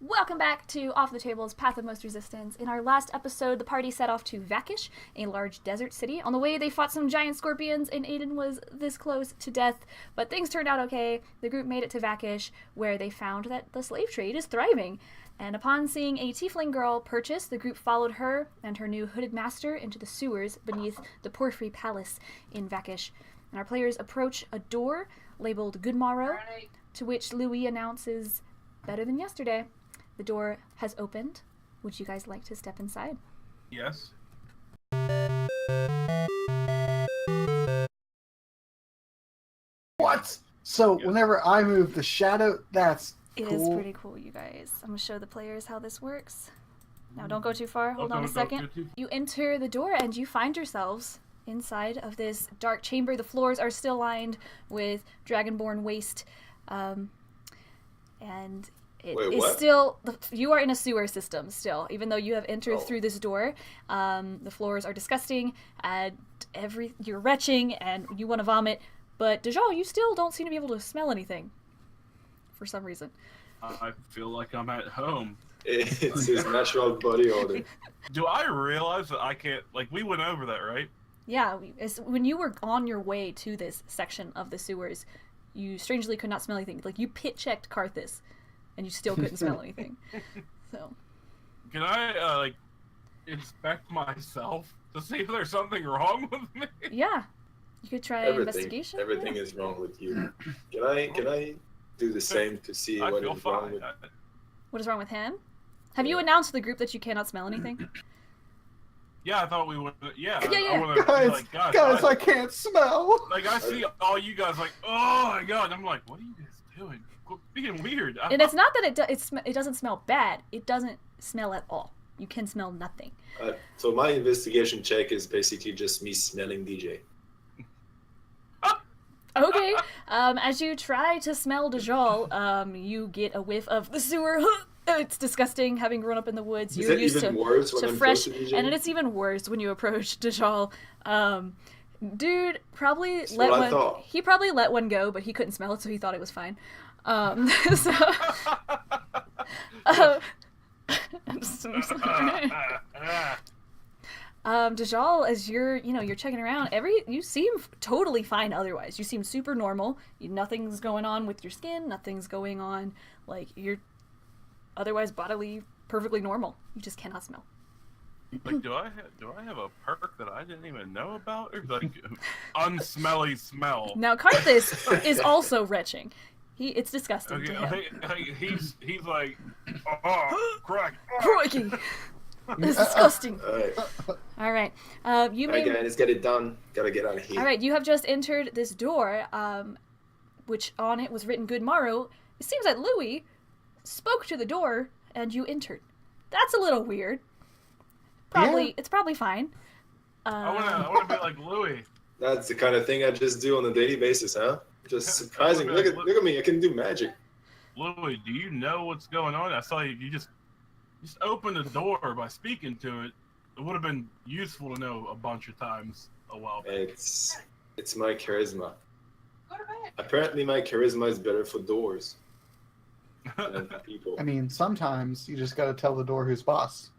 Welcome back to Off the Table's Path of Most Resistance. In our last episode, the party set off to Vakish, a large desert city. On the way, they fought some giant scorpions, and Ayden was this close to death, but things turned out okay. The group made it to Vakish, where they found that the slave trade is thriving. And upon seeing a tiefling girl purchase, the group followed her and her new hooded master into the sewers beneath the Porphyry Palace in Vakish. And our players approach a door labeled Good Morrow, to which Loowee announces, "Better than yesterday." The door has opened. Would you guys like to step inside? Yes. What? So whenever I move the shadow, that's It cool. is pretty cool, you guys. I'm going to show the players how this works. Now, don't go too far. Hold on a second. You enter the door and you find yourselves inside of this dark chamber. The floors are still lined with dragonborn waste. And it is still... You are in a sewer system still, even though you have entered through this door. The floors are disgusting, and you're retching, and you want to vomit. But Dajjal, you still don't seem to be able to smell anything. For some reason. I feel like I'm at home. It's his natural body odor. Do I realize that I can't... Like, we went over that, right? Yeah, when you were on your way to this section of the sewers, you strangely could not smell anything. Like, you pit-checked Karthus, and you still couldn't smell anything. So. Can I, inspect myself to see if there's something wrong with me? Yeah. You could try investigation. Everything is wrong with you. Can I do the same to see what is wrong with... What is wrong with him? Have you announced to the group that you cannot smell anything? Yeah, I thought we would. Yeah. Guys, I can't smell. Like, I see all you guys like, oh my god. And I'm like, what are you guys doing? Quit being weird. And it's not that it doesn't smell bad. It doesn't smell at all. You can smell nothing. So my investigation check is basically just me smelling DJ. Okay. As you try to smell Dajjal, you get a whiff of the sewer. It's disgusting, having grown up in the woods. You're used to fresh, and it's even worse when you approach Dajjal. Dude probably He probably let one go, but he couldn't smell it, so he thought it was fine. I'm so sorry. Dajjal, as you're checking around, you seem totally fine otherwise. You seem super normal. Nothing's going on with your skin. Nothing's going on. Like, you're otherwise bodily perfectly normal. You just cannot smell. Like, do I have a perk that I didn't even know about? Or like, unsmelly smell? Now, Karthus is also retching. It's disgusting to him. He's like, oh, crack. Crikey. This is disgusting. All right. Alright, guys, let's get it done. Gotta get out of here. All right, you have just entered this door, which on it was written "Good Morrow." It seems that Loowee spoke to the door, and you entered. That's a little weird. It's probably fine. I wanna be like Loowee. That's the kind of thing I just do on a daily basis, huh? Just surprising. Look at me. I can do magic. Loowee, do you know what's going on? I saw you just open the door by speaking to it. It would have been useful to know a bunch of times a while back. It's my charisma. Apparently my charisma is better for doors than for people. I mean, sometimes you just gotta tell the door who's boss.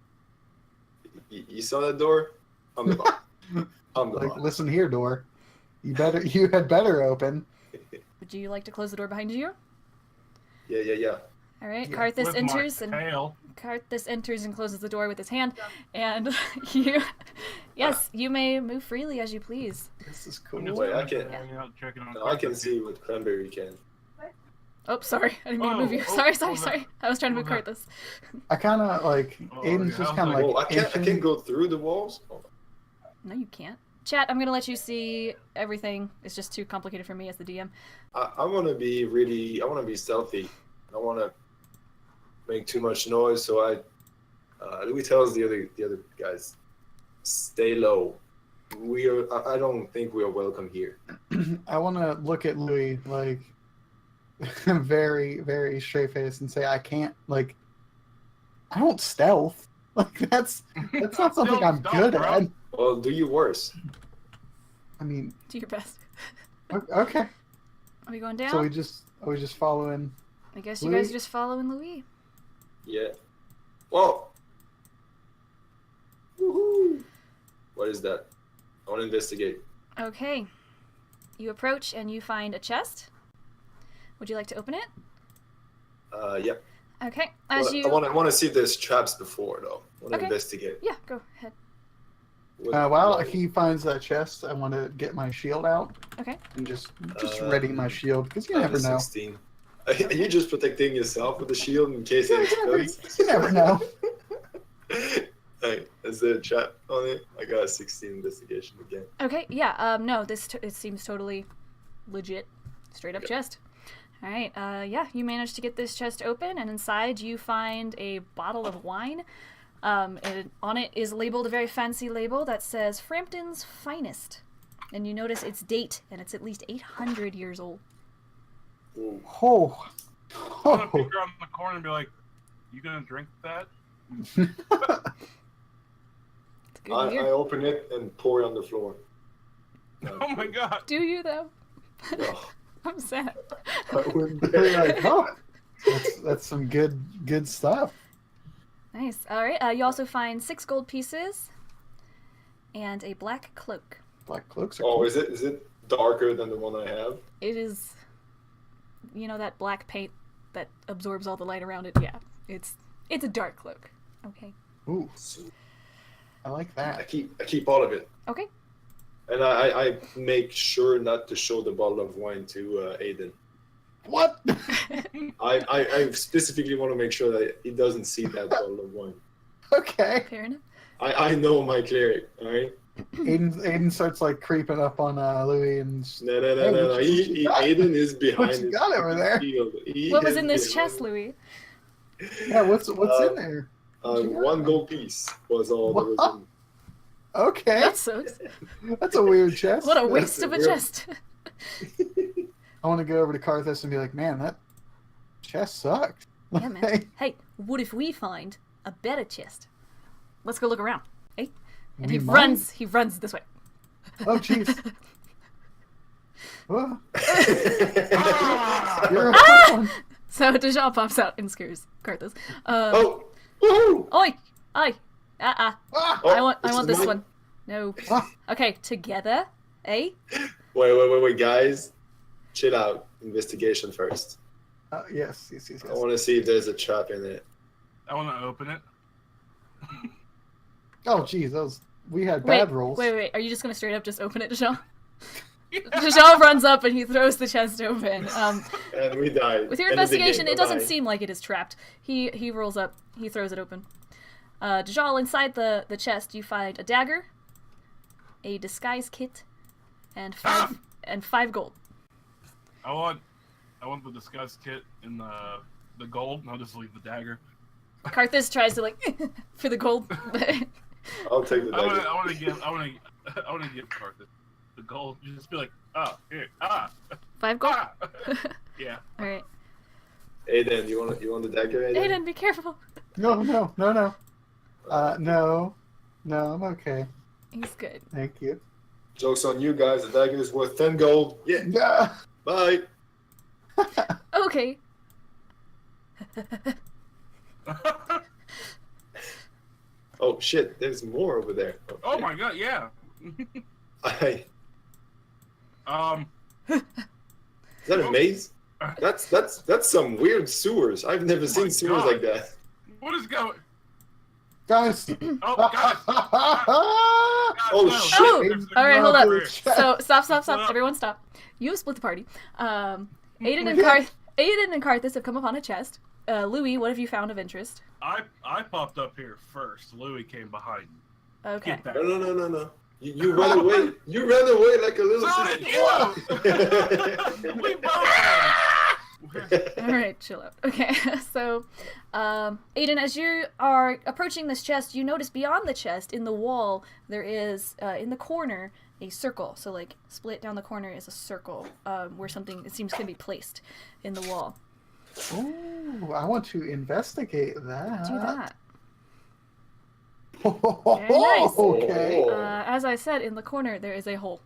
You saw that door? I'm the boss. I'm the boss. Listen here, door. You had better open. Would you like to close the door behind you? Yeah. All right, Yeah. Karthus enters and closes the door with his hand, and you may move freely as you please. This is cool. Wait, I can see what Cranberry can. Oh, sorry, I didn't mean to move you. Sorry. I was trying to move Karthus. I kind of like Ayden's just kind of like. I can't go through the walls. No, you can't. Chat, I'm gonna let you see everything. It's just too complicated for me as the DM. I want to be stealthy. I want to make too much noise, so Loowee tells the other guys, stay low. I don't think we are welcome here. I want to look at Loowee like very, very straight face and say, I can't, like, I don't stealth. Like, that's not something I'm good at. Well, do your worst. I mean, do your best. Okay. Are we going down? So are we just following? I guess you guys are just following Loowee. Yeah. Whoa. Woohoo. What is that? I want to investigate. Okay. You approach and you find a chest. Would you like to open it? Yeah. Okay. I want to see if there's traps before, though. I want to Okay. investigate. Yeah, go ahead. While he finds that chest, I want to get my shield out Okay. and just ready my shield because you never know. 16. Are you just protecting yourself with the shield in case it explodes? You never know. Hey, is there a trap on it? I got a 16 investigation again. Okay, yeah, no, it seems totally legit. Straight up chest. Alright, yeah, you managed to get this chest open, and inside you find a bottle of wine. And on it is labeled a very fancy label that says Frampton's Finest. And you notice its date, and it's at least 800 years old. Ooh. Oh. I'm gonna peek around the corner and be like, "You gonna drink that?" It's good I beer. open it and pour it on the floor. Oh my god! Do you, though? No. I'm sad. I wouldn't be like, oh, that's some good stuff. Nice. Alright, you also find 6 gold pieces and a black cloak. Black cloaks are Oh, cool. is it darker than the one I have? It is, you know, that black paint that absorbs all the light around it? Yeah, it's a dark cloak. Okay. Ooh, I like I that. keep all of it. Okay. And I make sure not to show the bottle of wine to Ayden. What? I specifically want to make sure that he doesn't see that bottle of wine. Okay. Fair enough. I know my cleric, alright? Aiden starts like creeping up on Loowee and No. What you got? Ayden is behind What you his got over there? shield. What was in this chest, Loowee? yeah, what's in there? One gold piece was all that was in. Okay, That sucks. that's a weird chest. What a waste of a real- chest. I want to go over to Karthus and be like, man, that chest sucked. Yeah, man. Hey, what if we find a better chest? Let's go look around. Hey? And We he might. runs this way. Oh, jeez. Oh, Ah! you're a quick one. So Dajjal pops out and scares Karthus. Oh! Woohoo! Oi! Oi! Ah, Oh, I want is this mine? one. No. ah. Okay, together. Eh? Wait, guys. Chill out. Investigation first. Yes. I want to see if there's a trap in it. I want to open it. Oh, jeez, we had bad rolls. Wait. Are you just gonna straight up just open it, Dajjal? Dajjal runs up and he throws the chest open. And we died. With your End of the game. investigation, it doesn't Bye-bye. seem like it is trapped. He rolls up, he throws it open. Dajjal, inside the chest, you find a dagger, a disguise kit, and five gold. I want the disguise kit and the gold. And I'll just leave the dagger. Karthus tries to like for the gold. I'll take the I dagger. want to give Carthus the gold. You just be like, here, 5 gold. Yeah. All right, Ayden, you want the dagger, Ayden? Ayden, be careful. No. No, I'm okay. He's good. Thank you. Joke's on you guys. The dagger is worth 10 gold. Yeah. Yeah. Bye. Okay. Oh shit! There's more over there. Oh my god, yeah. I, Um, is that a maze? That's some weird sewers. I've never seen sewers God. like that. what is going? Guys. Oh, guys. Oh, no. shit. Oh, There's all right, hold another up. here. So stop. Stop. Everyone stop. You split the party. Aiden and Karthus have come upon a chest. Loowee, what have you found of interest? I popped up here first. Loowee came behind. Okay. Get back. No. You ran away. You ran away like a little. So did you. We both ran. All right, chill out. Okay, so, Ayden, as you are approaching this chest, you notice beyond the chest, in the wall, there is, in the corner, a circle. So, like, split down the corner is a circle, where something, it seems, can be placed in the wall. Ooh, I want to investigate that. Do that. Very nice. Okay. As I said, in the corner, there is a hole.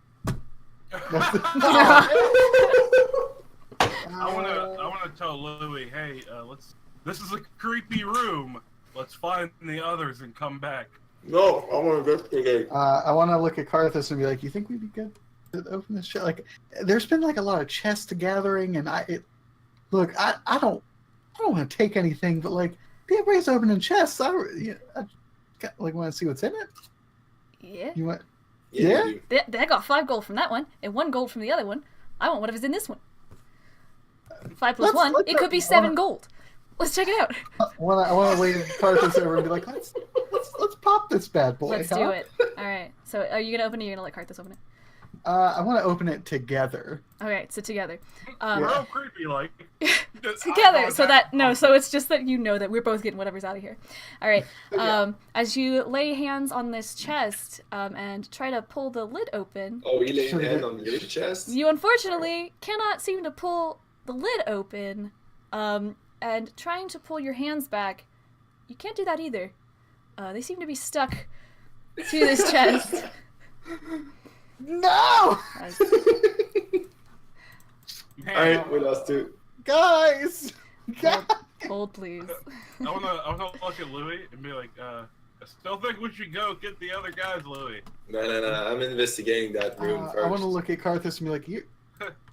I wanna tell Loowee, hey, let's This is a creepy room. Let's find the others and come back. No, I want to investigate. I want to look at Karthus and be like, "You think we'd be good to open this chest?" Like, there's been like a lot of chest gathering, and I don't want to take anything, but like, everybody's opening chests. I want to see what's in it. Yeah. You want? Yeah. Yeah? They got 5 gold from that one and 1 gold from the other one. I want whatever's in this one. 5 plus 1. It could be 7 gold. Let's check it out. I want to wave Karthus over and be like, let's pop this bad boy. Let's do it. All right. So are you gonna open it? Or you're gonna let Karthus open it? I want to open it together. Okay. So together. We're all creepy, like. Together. So it's just that you know that we're both getting whatever's out of here. All right. As you lay hands on this chest and try to pull the lid open. Oh, we lay hand on your chest? You unfortunately cannot seem to pull the lid open. And trying to pull your hands back, you can't do that either. They seem to be stuck to this chest. No! Alright, we lost 2. Guys! Hold, please. I wanna look at Loowee and be like, I still think we should go get the other guys, Loowee. No. I'm investigating that room first. I want to look at Karthus and be like,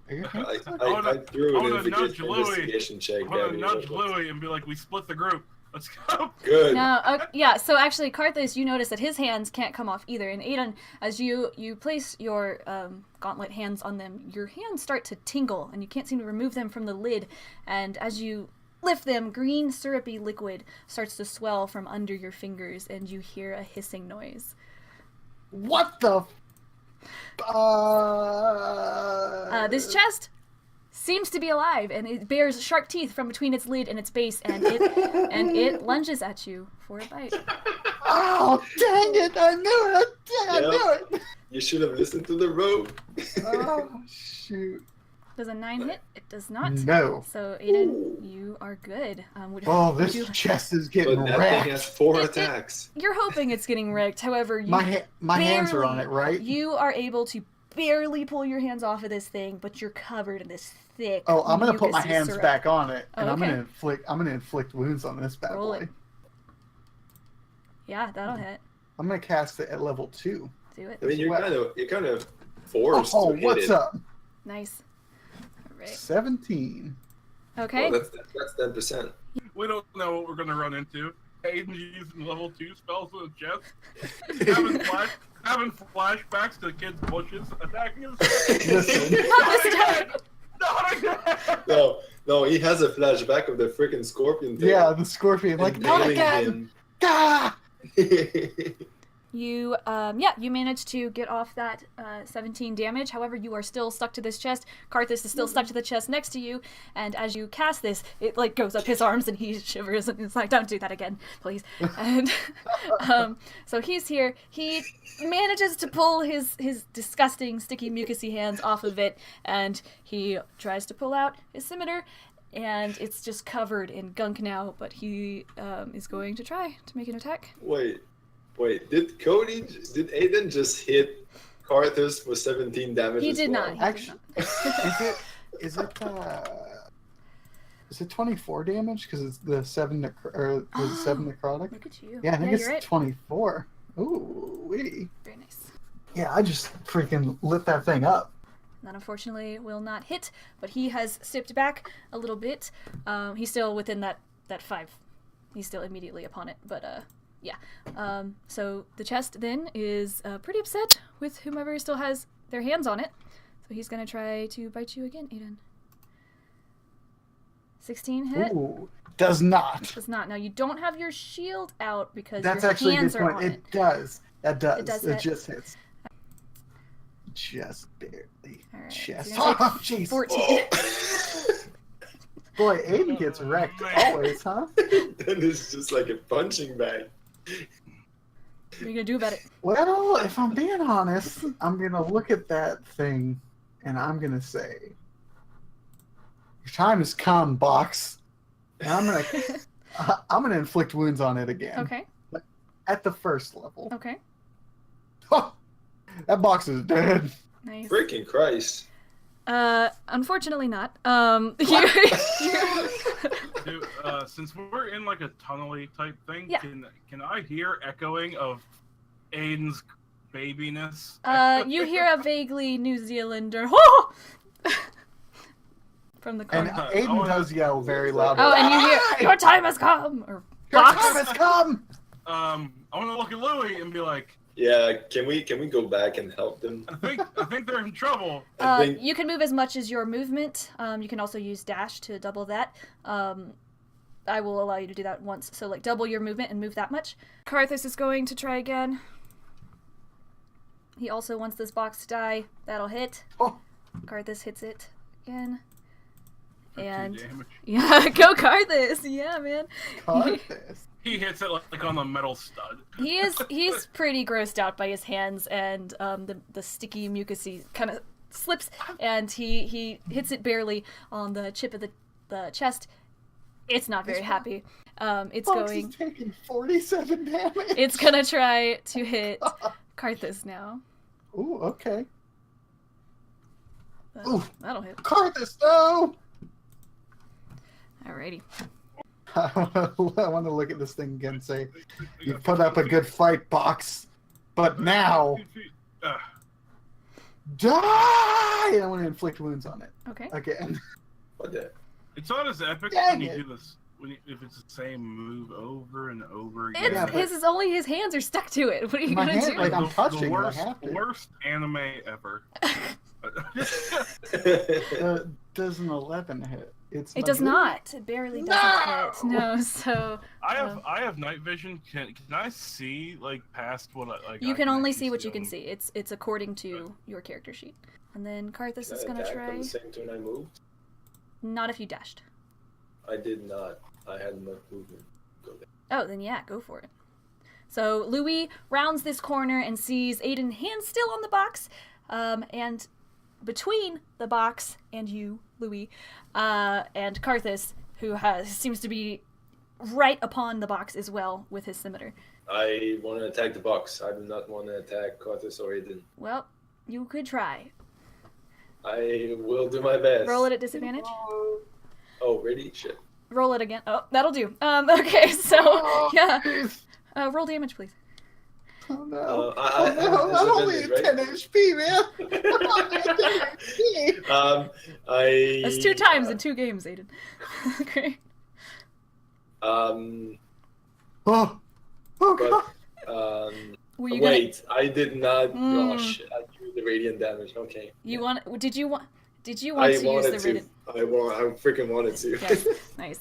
I threw an investigation check. I want to nudge Loowee and be like, we split the group. Let's go. Good. No, yeah, so actually, Karthus, you notice that his hands can't come off either. And Ayden, as you place your gauntlet hands on them, your hands start to tingle, and you can't seem to remove them from the lid. And as you lift them, green, syrupy liquid starts to swell from under your fingers, and you hear a hissing noise. What the? This chest seems to be alive, and it bears sharp teeth from between its lid and its base, and it lunges at you for a bite. Oh, dang it! I knew it! I knew it! You should have listened to the rope. Oh, shoot. Does a 9 hit? It does not. No. So, Ayden, you are good. This chest is getting But that wrecked. thing has 4 attacks. You're hoping it's getting wrecked. However, you My hands are on it, right? You are able to barely pull your hands off of this thing, but you're covered in this thick. Oh, I'm gonna put my mucousy hands syrup. back on it, and okay. I'm gonna inflict wounds on this bad Roll boy. it. Yeah, that'll hit. I'm gonna cast it at level 2. Do it. I mean, you're kind of forced to hit what's it. up? Nice. All right. 17. Okay. Well, that's 10%. We don't know what we're gonna run into. Ayden's using level 2 spells with a chest. Having flashbacks to kids' bushes attacking us. Listen. Not again! No, he has a flashback of the freaking scorpion thing. Yeah, the scorpion. Like, not again! Ah! You managed to get off that 17 damage. However, you are still stuck to this chest. Karthus is still stuck to the chest next to you. And as you cast this, it like goes up his arms and he shivers and is like, "Don't do that again, please." And so he's here. He manages to pull his disgusting, sticky, mucusy hands off of it, and he tries to pull out his scimitar. And it's just covered in gunk now, but he is going to try to make an attack. Wait, did Ayden just hit Karthus for 17 damage? He did well? not. Actually, is it 24 damage because it's the 7 necrotic? Look at you. Yeah, I think it's you're right. 24. Ooh, wee. Very nice. Yeah, I just freaking lit that thing up. That unfortunately will not hit, but he has stepped back a little bit. He's still within that 5. He's still immediately upon it, but yeah. So the chest then is pretty upset with whomever still has their hands on it. So he's gonna try to bite you again, Ayden. 16 hit? Ooh, does not. Does not. Now you don't have your shield out because That's your actually a hands good are point. on It does. That does. It does It hit. just hits. Just barely. All right, Just. so you're gonna Oh, jeez. 14. Boy, Ayden gets wrecked always, huh? Then it's just like a punching bag. What are you gonna do about it? Well, if I'm being honest, I'm gonna look at that thing and I'm gonna say, "Your time has come, box." And I'm gonna inflict wounds on it again. Okay. At the first level. Okay. Oh, that box is dead. Nice. Freaking Christ. Unfortunately not. Dude, since we're in like a tunnely type thing, Yeah. can I hear echoing of Ayden's babiness? You hear a vaguely New Zealander from the And corner. Ayden does yell very loud. Oh, and you hear, your time has come! Or Your Box. time has come! I want to look at Loowee and be like, Yeah, can we go back and help them? I think they're in trouble. I think You can move as much as your movement. You can also use dash to double that. I will allow you to do that once. So, like, double your movement and move that much. Karthus is going to try again. He also wants this box to die. That'll hit. Oh. Karthus hits it again. For 2 And damage. yeah, go Karthus. Yeah, man. Karthus. He hits it like on the metal stud. He's pretty grossed out by his hands, and the sticky mucusy kind of slips, and he hits it barely on the chip of the chest. It's not very happy. It's Fox going. is taking 47 damage. It's gonna try to hit Karthus now. Ooh, okay. Ooh. That'll hit. Karthus, no! Alrighty. I want to look at this thing again and say, you put up a good fight, Box, but now, die! And I want to inflict wounds on it. Okay. Again. what the? It's not as epic Dang when you it. do this. If it's the same move over and over again. It's Yeah, but- his is only his hands are stuck to it. What are you My gonna hand, do? like, I'm The touching it, I worst, have to. worst anime ever. Does an 11 hit? It does not. It barely doesn't hit. No, so I have night vision. Can I see like past what you can only see what you can see. It's according to your character sheet. And then Karthus is gonna Attack try. on the same turn I moved? Not if you dashed. I did not. I had enough movement. Go there. Oh, then yeah, go for it. So Loowee rounds this corner and sees Ayden hands still on the box, and between the box and you, Loowee, and Karthus, who seems to be right upon the box as well with his scimitar. I want to attack the box. I do not want to attack Karthus or Ayden. Well, you could try. I will do my best. Roll it at disadvantage. Oh, really? Shit. Roll it again. Oh, that'll do. Okay, so yeah. Roll damage, please. Oh no. I I'm only at 10 HP, man. That's 2 times in 2 games, Ayden. Great. Oh. Oh god. But, Were you wait, I did not. Mm. Oh shit! I drew the radiant damage. Okay. Did you want I to use wanted the to. radiant? I freaking wanted to. Yes, nice.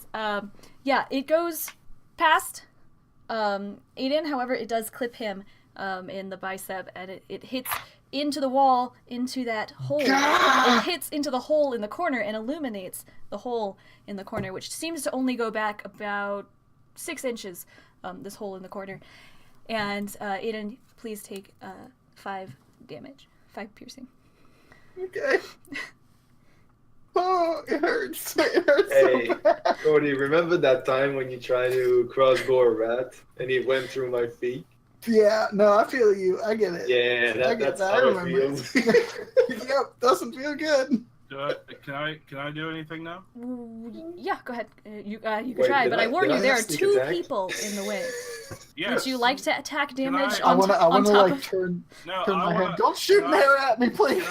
Yeah, it goes past Ayden. However, it does clip him in the bicep, and it hits into the wall, into that hole. Gah! It hits into the hole in the corner and illuminates the hole in the corner, which seems to only go back about 6 inches. This hole in the corner, and Ayden, please take 5 damage, 5 piercing. Okay. Oh, it hurts. It hurts Hey, so bad. Cody, remember that time when you tried to crossbow a rat and he went through my feet? Yeah, no, I feel you. I get it. Yeah, I get that's that. I how it remember. feels. Yep, doesn't feel good. Can I do anything now? Yeah, go ahead. You could Wait, try, did but I warn did you, there are have sneak 2 attack? people in the way. Yes. Would you like to attack damage I I on, wanna on top like of... turn No, my I head. wanna, Don't shoot an can I- arrow at me, please.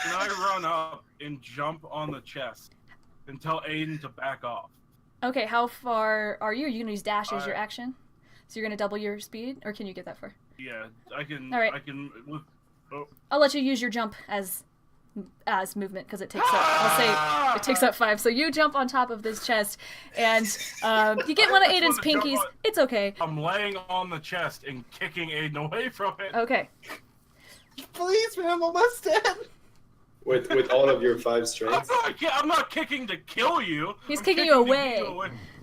Can I run up and jump on the chest and tell Ayden to back off? Okay, how far are you? Are you going to use dash as your I- action? So you're going to double your speed, or can you get that far? Yeah, I can. All right. I can. I'll let you use your jump as movement, because it takes up, I'll say, it takes up 5. So you jump on top of this chest, and you get one of I just Aiden's wanna jump pinkies. on- It's okay. I'm laying on the chest and kicking Ayden away from it. Okay. Please, man, I'm almost dead. with all of your 5 strength. I'm not kicking to kill you. He's I'm kicking you to away.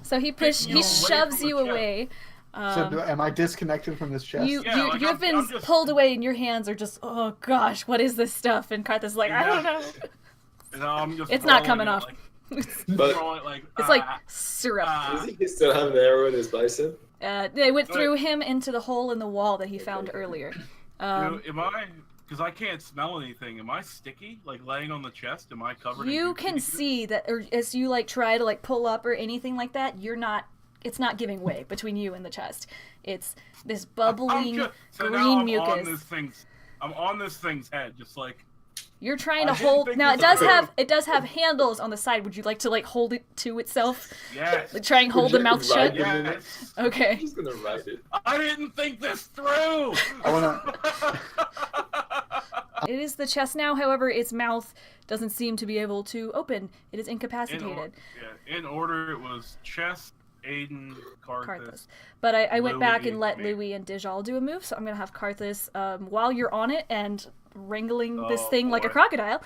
So he Kicking you away shoves from you the chest. away. Am I disconnected from this chest? You Yeah, like, have been I'm just- pulled away, and your hands are just, oh gosh, what is this stuff? And Karthus is like, I don't know. And I'm just It's not rolling coming it, off. Like, But rolling it like, It's like syrup. does he still have an arrow in his bicep? They went through him into the hole in the wall that he found earlier. am I? Because I can't smell anything. Am I sticky? Like laying on the chest? Am I covered? You in can see that, or as you like try to like pull up or anything like that, you're not. It's not giving way between you and the chest. It's this bubbling so green now I'm mucus. I'm on this thing's head, just like. You're trying to I didn't hold. think Now it this does have handles on the side. Would you like to like hold it to itself? Yes. Like try and hold the mouth shut. Yes. Okay. I'm just gonna write it. I didn't think this through. I wanna. It is the chest now. However, its mouth doesn't seem to be able to open. It is incapacitated. In order, it was chest, Ayden, Karthus. Karthus. But I went back and Loowee, let me. Loowee and Dajjal do a move, so I'm gonna have Karthus, while you're on it and wrangling this Oh, thing like a boy. crocodile,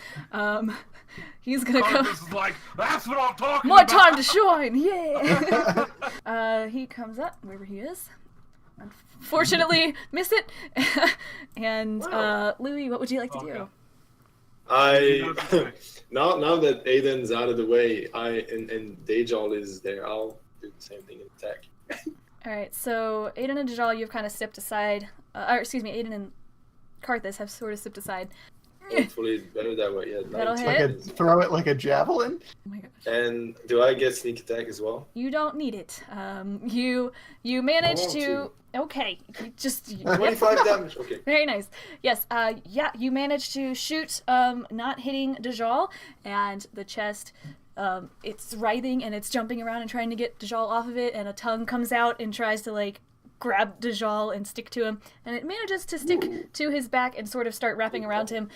he's gonna come. Karthus is like, that's what I'm talking More about. time to shine, yeah! He comes up, wherever he is. Unfortunately, missed it. And, Loowee, what would you like to do? I now that Ayden's out of the way, and Dajjal is there, I'll do the same thing and attack. Alright, so Ayden and Dajjal, you've kind of stepped aside. Ayden and Karthus have sort of stepped aside. Hopefully it's better that way. Yeah, That'll 19 hit. is- Throw it like a javelin. Oh my gosh. And do I get sneak attack as well? You don't need it. You manage want to. Okay, you just. Yep. 25 damage. Okay. Very nice. Yes. Yeah. You manage to shoot. Not hitting Dajjal, and the chest. It's writhing and it's jumping around and trying to get Dajjal off of it, and a tongue comes out and tries to like grab Dajjal and stick to him, and it manages to stick to his back and sort of start wrapping around him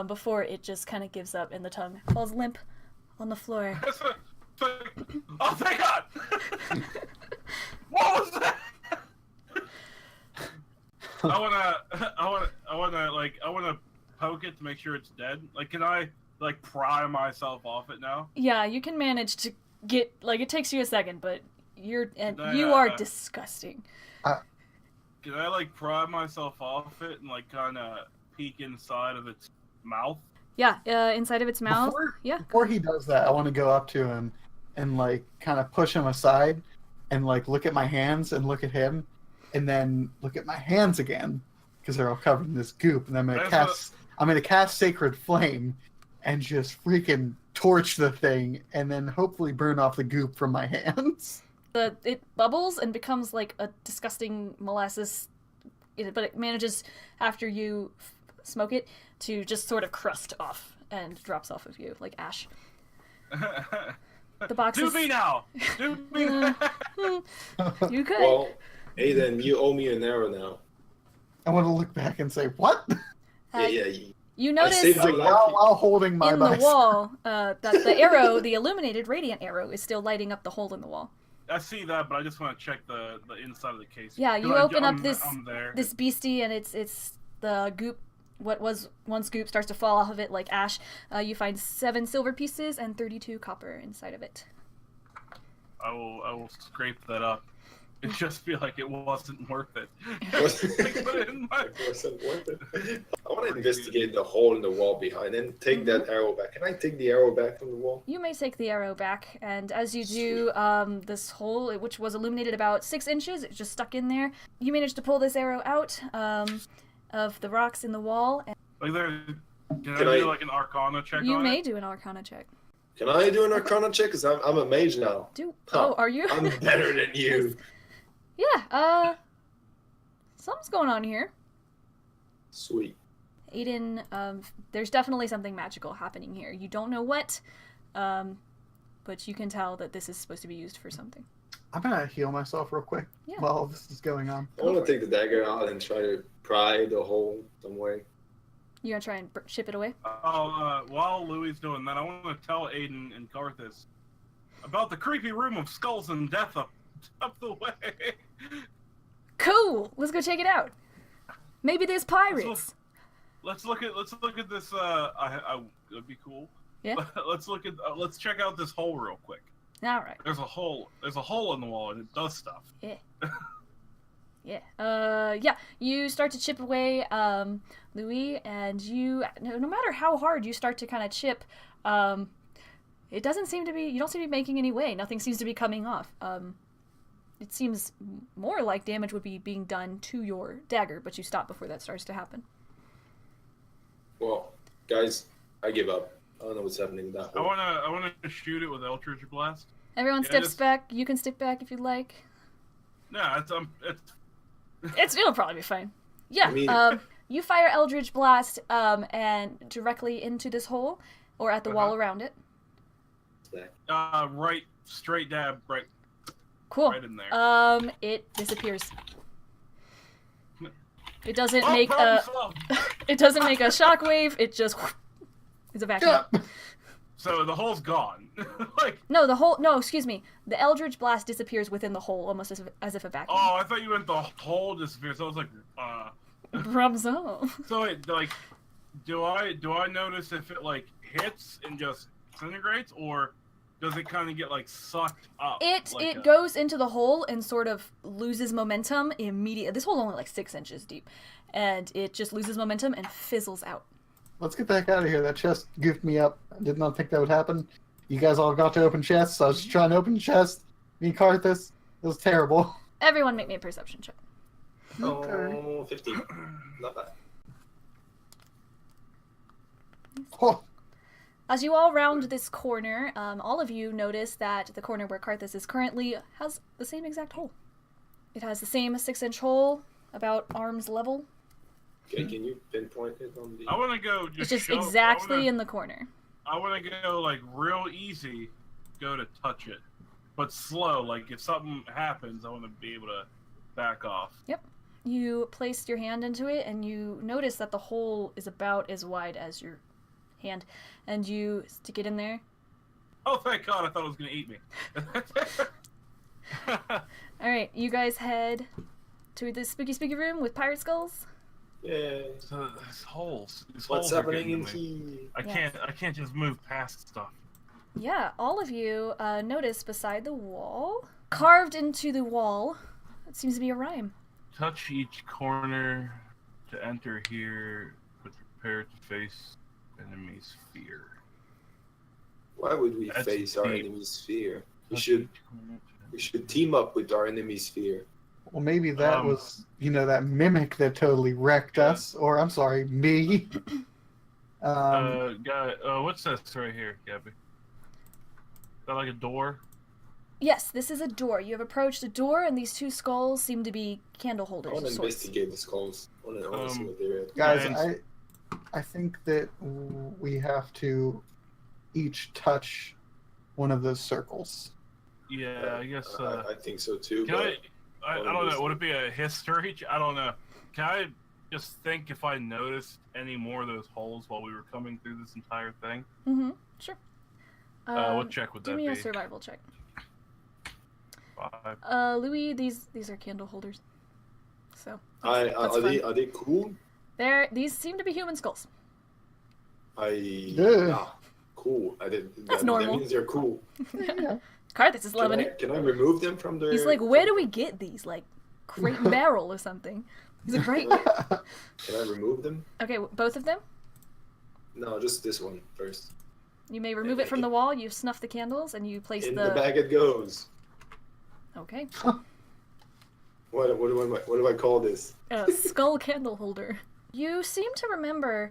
before it just kind of gives up and the tongue falls limp on the floor. Oh, thank God! What was that? I wanna poke it to make sure it's dead. Like, can I like pry myself off it now? Yeah, you can manage to get like it takes you a second, but you Nah. are disgusting. Can I like pry myself off it and like kind of peek inside of its mouth? Yeah, inside of its mouth. Yeah. Before he does that, I want to go up to him and like kind of push him aside and like look at my hands and look at him and then look at my hands again because they're all covered in this goop, and I'm gonna cast Sacred Flame and just freaking torch the thing and then hopefully burn off the goop from my hands. It bubbles and becomes like a disgusting molasses, but it manages after you smoke it to just sort of crust off and drops off of you like ash. The box Do is... me now! Do me now! You could. Well, Ayden, you owe me an arrow now. I want to look back and say, what? Yeah. You I notice saved your life. While holding my in the bicep. wall that the arrow, the illuminated radiant arrow, is still lighting up the hole in the wall. I see that, but I just want to check the inside of the case. Yeah, you 'Cause open up I'm there. this beastie, and it's the goop. What was once goop starts to fall off of it like ash. You find 7 silver pieces and 32 copper inside of it. I will scrape that up. It just feel like it wasn't worth it. Put it in my... It wasn't worth it. I want to investigate the hole in the wall behind and take that arrow back. Can I take the arrow back from the wall? You may take the arrow back, and as you do, this hole, which was illuminated about 6 inches, it's just stuck in there. You manage to pull this arrow out of the rocks in the wall. And Like there, can Can I I- do like an Arcana check you on may it? do an Arcana check. Can I do an Arcana check? Because I'm a mage now. Oh, are you? I'm better than you. Yeah, something's going on here. Sweet. Ayden, there's definitely something magical happening here. You don't know what, but you can tell that this is supposed to be used for something. I'm gonna heal myself real quick Yeah. while all this is going on. I want to take the dagger out and try to pry the hole some way. You gonna try and ship it away? While Louie's doing that, I want to tell Ayden and Karthus about the creepy room of skulls and death up the way. Cool! Let's go check it out. Maybe there's pirates. Let's look at this. It'd be cool. Yeah. Let's check out this hole real quick. All right. There's a hole in the wall and it does stuff. Yeah. Yeah. You start to chip away, Loowee, and no matter how hard you start to kind of chip, it doesn't seem to be. You don't seem to be making any way. Nothing seems to be coming off. It seems more like damage would be being done to your dagger, but you stop before that starts to happen. Well, guys, I give up. I don't know what's happening in that I hole. wanna shoot it with Eldritch Blast. Everyone Yeah, steps just- back. You can step back if you'd like. No, It'll probably be fine. Yeah. I mean- You fire Eldritch Blast and directly into this hole, or at the wall around it. right, straight dab, right, Cool. right in there. It disappears. It doesn't Oh, make problem a. solved. It doesn't make a shockwave. It just. It's a vacuum. So the hole's gone. Like, No, the hole. No, excuse me. The Eldritch Blast disappears within the hole, almost as if a vacuum. oh, I thought you meant the hole disappeared. So I was like, Rumzo. So it, like, do I notice if it like hits and just disintegrates, or does it kind of get like sucked up? It goes into the hole and sort of loses momentum immediately. This hole's only like 6 inches deep, and it just loses momentum and fizzles out. Let's get the heck out of here. That chest goofed me up. I did not think that would happen. You guys all got to open chests. So I was just trying to open chest. Me and Karthus. It was terrible. Everyone make me a perception check. Oh, 15. Not bad. Oh, As you all round this corner, all of you notice that the corner where Karthus is currently has the same exact hole. It has the same 6-inch hole, about arm's level. Okay, can you pinpoint it on the... I want to go just. It's just show, exactly in the corner. I want to go like real easy, go to touch it, but slow. Like if something happens, I want to be able to back off. Yep. You placed your hand into it, and you notice that the hole is about as wide as your hand, and you stick it in there. Oh, thank God! I thought it was gonna eat me. All right, you guys head to the spooky room with pirate skulls. Yay. So these holes. What's are happening getting in to me. here? I can't just move past stuff. Yeah, all of you notice beside the wall, carved into the wall, it seems to be a rhyme. Touch each corner to enter here, but prepare to face enemy's fear. Why would we That's face our deep. enemy's fear? We Touch should each corner to- we should team up with our enemy's fear. well, maybe that was, that mimic that totally wrecked us. Or, I'm sorry, me. Guy, what's this right here, Gabby? Is that like a door? Yes, this is a door. You have approached a door, and these two skulls seem to be candle I holders want of to sorts. investigate the skulls. I want to see what they're at. Guys, And- I think that we have to each touch one of those circles. Yeah, I guess. I think so too. Can But I don't know. Would it be a history? I don't know. Can I just think if I noticed any more of those holes while we were coming through this entire thing? Mm-hmm. Sure. What check would Do that me a be? survival check. 5. Loowee, these are candle holders. So are fun. they cool? These seem to be human skulls. Yeah. Cool. That's normal. That means they're cool. Yeah. Karthus is loving it. Can I remove them from their... He's like, where do we get these? Like, Crate and Barrel or something. He's like, great. Can I remove them? Okay, both of them? No, just this one first. You may remove it from the wall, you snuff the candles, and you place In the bag it goes. Okay. What do I call this? A skull candle holder. You seem to remember,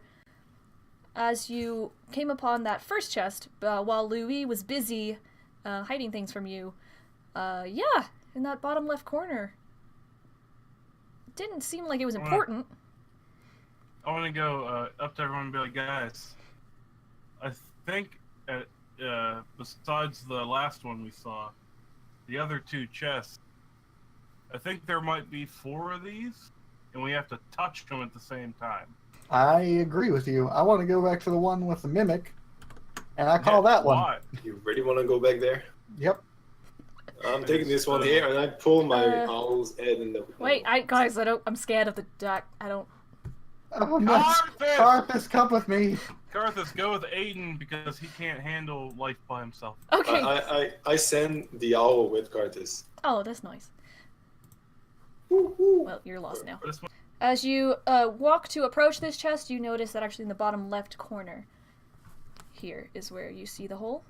as you came upon that first chest, while Loowee was busy hiding things from you, yeah, in that bottom left corner. It didn't seem like it was important. I want to go up to everyone and be like, guys, I think besides the last one we saw, the other 2 chests, I think there might be 4 of these, and we have to touch them at the same time. I agree with you. I want to go back to the one with the mimic, and I call that one. Why? You really want to go back there? Yep. I'm taking this one here, and I pull my owl's head in the... Wait, guys, I'm scared of the dark. I don't... Oh no! Karthus! Karthus, come with me. Karthus, go with Ayden because he can't handle life by himself. Okay. I send the owl with Karthus. Oh, that's nice. Woo, woo. Well, you're lost now. This one- As you walk to approach this chest, you notice that actually in the bottom left corner here is where you see the hole.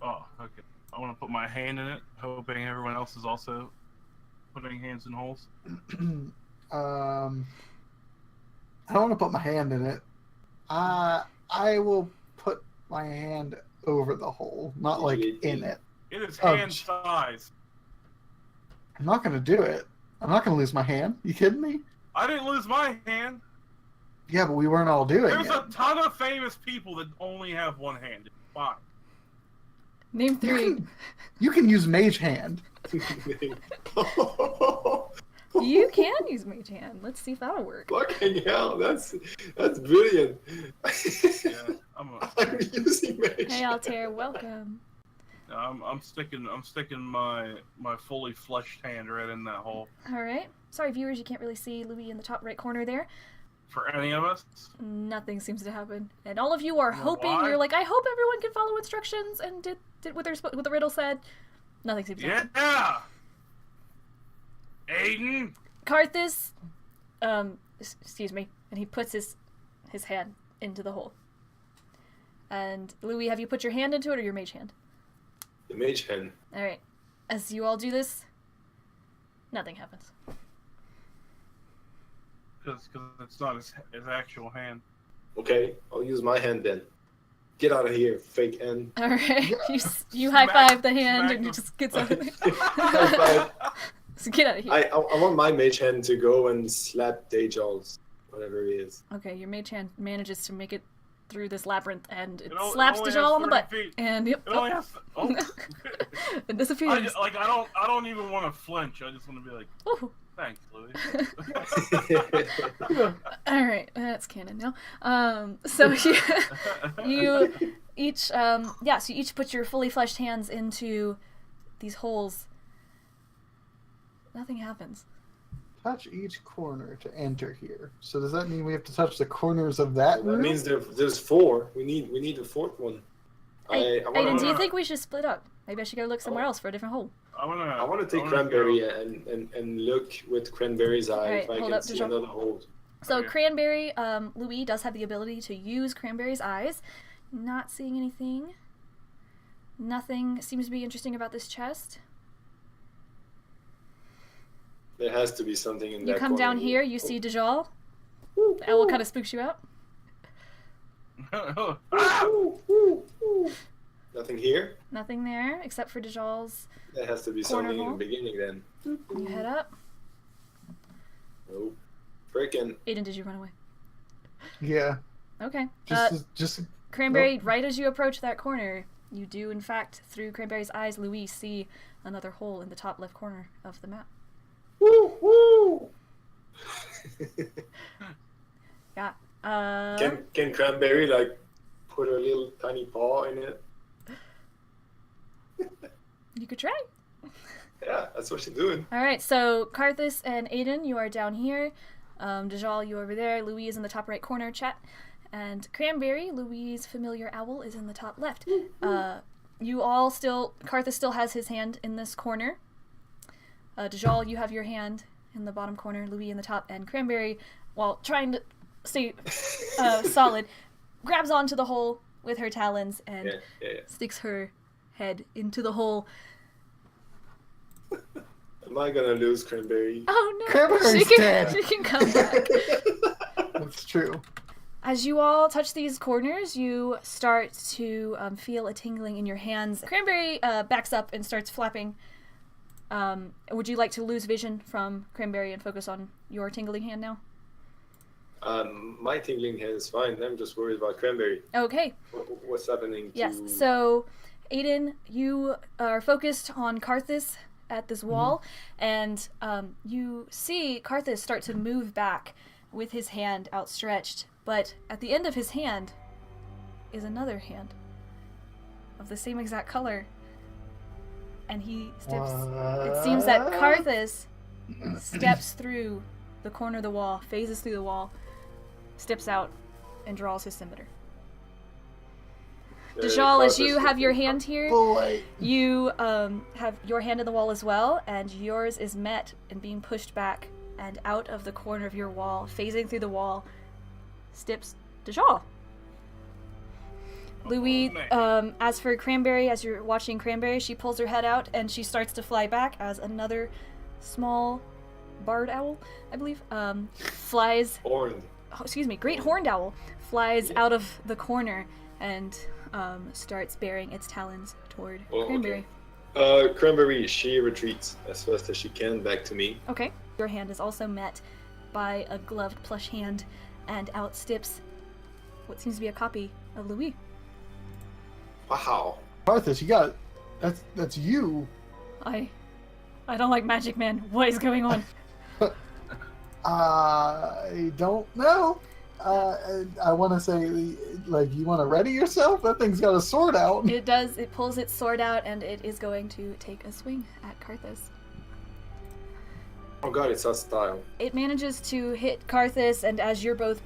Oh, okay. I want to put my hand in it, hoping everyone else is also putting hands in holes. I don't want to put my hand in it. I will put my hand over the hole, not like in it. It is hand size. I'm not gonna do it. I'm not gonna lose my hand. You kidding me? I didn't lose my hand. Yeah, but we weren't all doing There's it. a ton of famous people that only have one hand. It's fine. Name 3. You can use mage hand. You can use mage hand. Let's see if that'll work. Fucking hell, that's brilliant. Yeah, I'm using mage. Hey, Altair, welcome. I'm sticking my fully fleshed hand right in that hole. All right. Sorry, viewers, you can't really see Loowee in the top right corner there. For any of us? Nothing seems to happen, and all of you are You know hoping. why? You're like, I hope everyone can follow instructions and did what the riddle said. Nothing seems to happen. Yeah. Ayden. Karthus, excuse me, and he puts his hand into the hole. And Loowee, have you put your hand into it or your mage hand? The mage hand. All right. As you all do this, nothing happens. Because it's not his actual hand. Okay, I'll use my hand then. Get out of here, fake hand. All right. You high five the hand and it just gets out of there. High five. So get out of here. I want my mage hand to go and slap Dajjal's, whatever he is. Okay, your mage hand manages to make it through this labyrinth and it only slaps has Dajjal on the 30 butt. feet. And yep. It only has It disappears. I don't even want to flinch. I just want to be like, Ooh. thanks, Loowee. All right, that's canon now. So you each, so you each put your fully fleshed hands into these holes. Nothing happens. Touch each corner to enter here. So does that mean we have to touch the corners of that That room? means there's 4. We need the 4th one. Aiden, do you think we should split up? Maybe I should go look somewhere else for a different hole. I want to take Cranberry and look with Cranberry's eye Alright, if I hold can up, see Dajjal. another hole. So Okay. Cranberry, Loowee does have the ability to use Cranberry's eyes. Not seeing anything. Nothing seems to be interesting about this chest. There has to be something in You that come corner. down here, you see Dajjal. The owl kind of spooks you out. Nothing here? Nothing there, except for Dajjal's. There has to be Corner something in hole. the beginning then. You head up. Nope. Frickin'. Aiden, did you run away? Yeah. Okay. Just Cranberry, right as you approach that corner, you do, in fact, through Cranberry's eyes, Loowee, see another hole in the top left corner of the map. Woo woo. Yeah. Can Cranberry like put her little tiny paw in it? You could try. Yeah, that's what she's doing. All right, so Karthus and Aiden, you are down here. Dajjal, you over there. Loowee is in the top right corner, chat. And Cranberry, Louise's familiar owl, is in the top left. You all still, Karthus still has his hand in this corner. Dajjal, you have your hand in the bottom corner, Loowee in the top, and Cranberry, while trying to stay solid, grabs onto the hole with her talons and Yeah. sticks her head into the hole. Am I gonna lose Cranberry? Oh no! Cranberry's dead. She can come back. That's true. As you all touch these corners, you start to feel a tingling in your hands. Cranberry backs up and starts flapping. Would you like to lose vision from Cranberry and focus on your tingling hand now? My tingling hand is fine. I'm just worried about Cranberry. Okay. What's happening? Yes. So, Aiden, you are focused on Karthus at this wall, and you see Karthus start to move back with his hand outstretched. But at the end of his hand is another hand of the same exact color. And he steps. It seems that Karthus steps through the corner of the wall, phases through the wall, steps out, and draws his scimitar. Dajjal, as you have your hand here, Boy. you have your hand in the wall as well, and yours is met and being pushed back and out of the corner of your wall, phasing through the wall, steps Dajjal. Loowee, as for Cranberry, as you're watching Cranberry, she pulls her head out and she starts to fly back as another small barred owl, I believe, flies. Horned. great horned owl flies out of the corner and starts bearing its talons toward Cranberry. Okay. Cranberry, she retreats as fast as she can back to me. Okay. Your hand is also met by a gloved plush hand, and out steps what seems to be a copy of Loowee. Wow. Carthus, you got that's you. I don't like magic, man. What is going on? I don't know. I want to say, like, you want to ready yourself? That thing's got a sword out. It does. It pulls its sword out, and it is going to take a swing at Carthus. Oh god, it's hostile. It manages to hit Carthus, and as you're both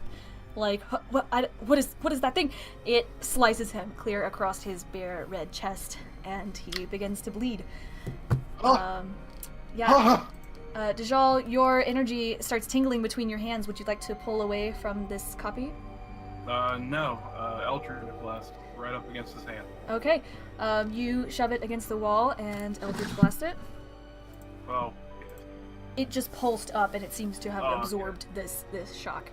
like, what is that thing? It slices him clear across his bare red chest, and he begins to bleed. Dajjal, your energy starts tingling between your hands. Would you like to pull away from this copy? No. Eldritch Blast right up against his hand. Okay. You shove it against the wall and Eldritch Blast it. Well, It just pulsed up, and it seems to have okay. absorbed this shock.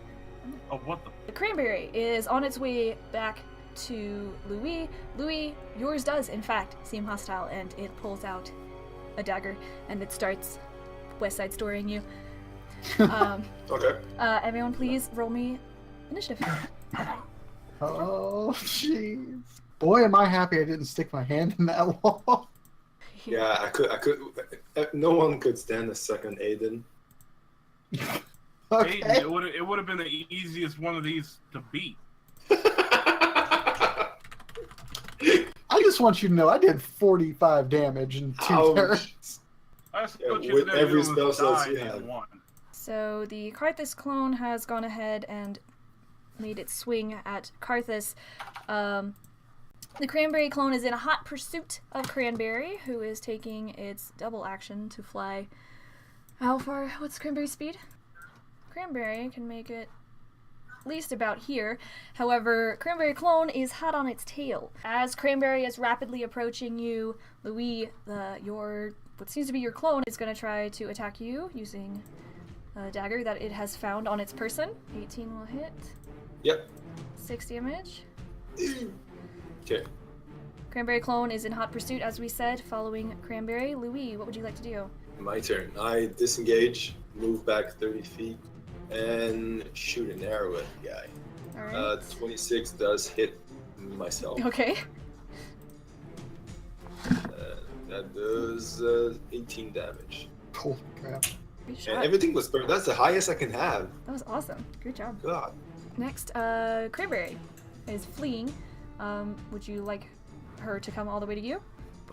Oh, what the? The Cranberry is on its way back to Loowee. Loowee, yours does, in fact, seem hostile, and it pulls out a dagger, and it starts West Side Storying you. Okay. Everyone, please roll me initiative. Oh, jeez. Boy, am I happy I didn't stick my hand in that wall. Yeah, I could. No one could stand a second Ayden. Okay. Ayden, it would have been the easiest one of these to beat. I just want you to know I did 45 damage in 2 Ouch. turns. I just thought with never every almost spell slot died you in had. one. So the Carthus clone has gone ahead and made its swing at Carthus. The Cranberry clone is in a hot pursuit of Cranberry, who is taking its double action to fly. How far? What's Cranberry's speed? Cranberry can make it at least about here. However, Cranberry clone is hot on its tail. As Cranberry is rapidly approaching you, Loowee, what seems to be your clone, is going to try to attack you using a dagger that it has found on its person. 18 will hit. Yep. 6 damage. Okay. Cranberry clone is in hot pursuit, as we said, following Cranberry. Loowee, what would you like to do? My turn. I disengage, move back 30 feet, and shoot an arrow at the guy. Alright. 26 does hit myself. Okay. That does 18 damage. Holy crap. Good And shot. everything was perfect. That's the highest I can have. That was awesome. Good job. God. Next, Cranberry is fleeing. Would you like her to come all the way to you?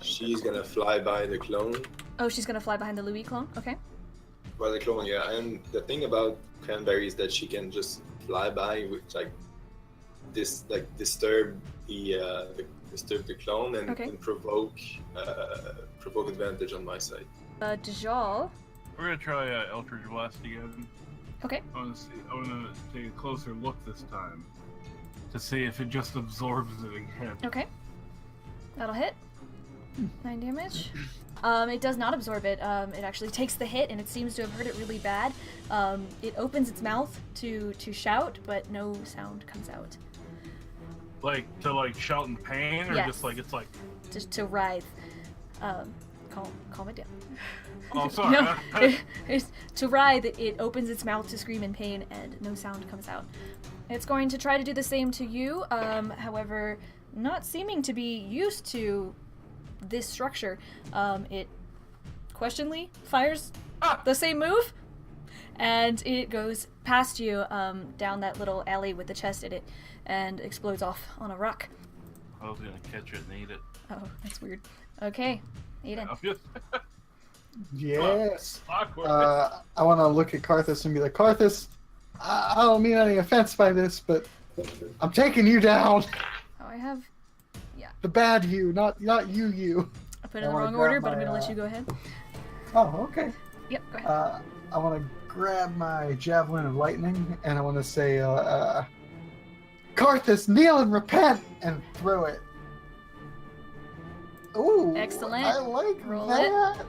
She's gonna fly by the clone. Oh, she's gonna fly behind the Loowee clone? Okay. By the clone, yeah. And the thing about Cranberry is that she can just fly by, which disturb the clone and, Okay. and provoke advantage on my side. Dajjal. We're gonna try Eldritch Blast again. Okay. I want to take a closer look this time to see if it just absorbs it again. Okay. That'll hit. 9 damage. It does not absorb it. It actually takes the hit, and it seems to have hurt it really bad. It opens its mouth to shout, but no sound comes out. Like to shout in pain, or Yes. just like it's like. Just to writhe. Calm it down. Oh, sorry. No, it's to writhe, it opens its mouth to scream in pain, and no sound comes out. It's going to try to do the same to you, however, not seeming to be used to this structure. It questioningly fires the same move, and it goes past you down that little alley with the chest in it, and explodes off on a rock. I was gonna catch it and eat it. Oh, that's weird. Okay, Ayden. I'm just Yes. awkward. I want to look at Carthus and be like, Carthus, I don't mean any offense by this, but I'm taking you down. Oh, I have... The bad you, not you. I put it in the wanna wrong grab order, but I'm my, going to let you go ahead. Oh, okay. Yep, go ahead. I want to grab my javelin of lightning, and I want to say, Carthus, kneel and repent, and throw it. Ooh, Excellent. I like Roll that.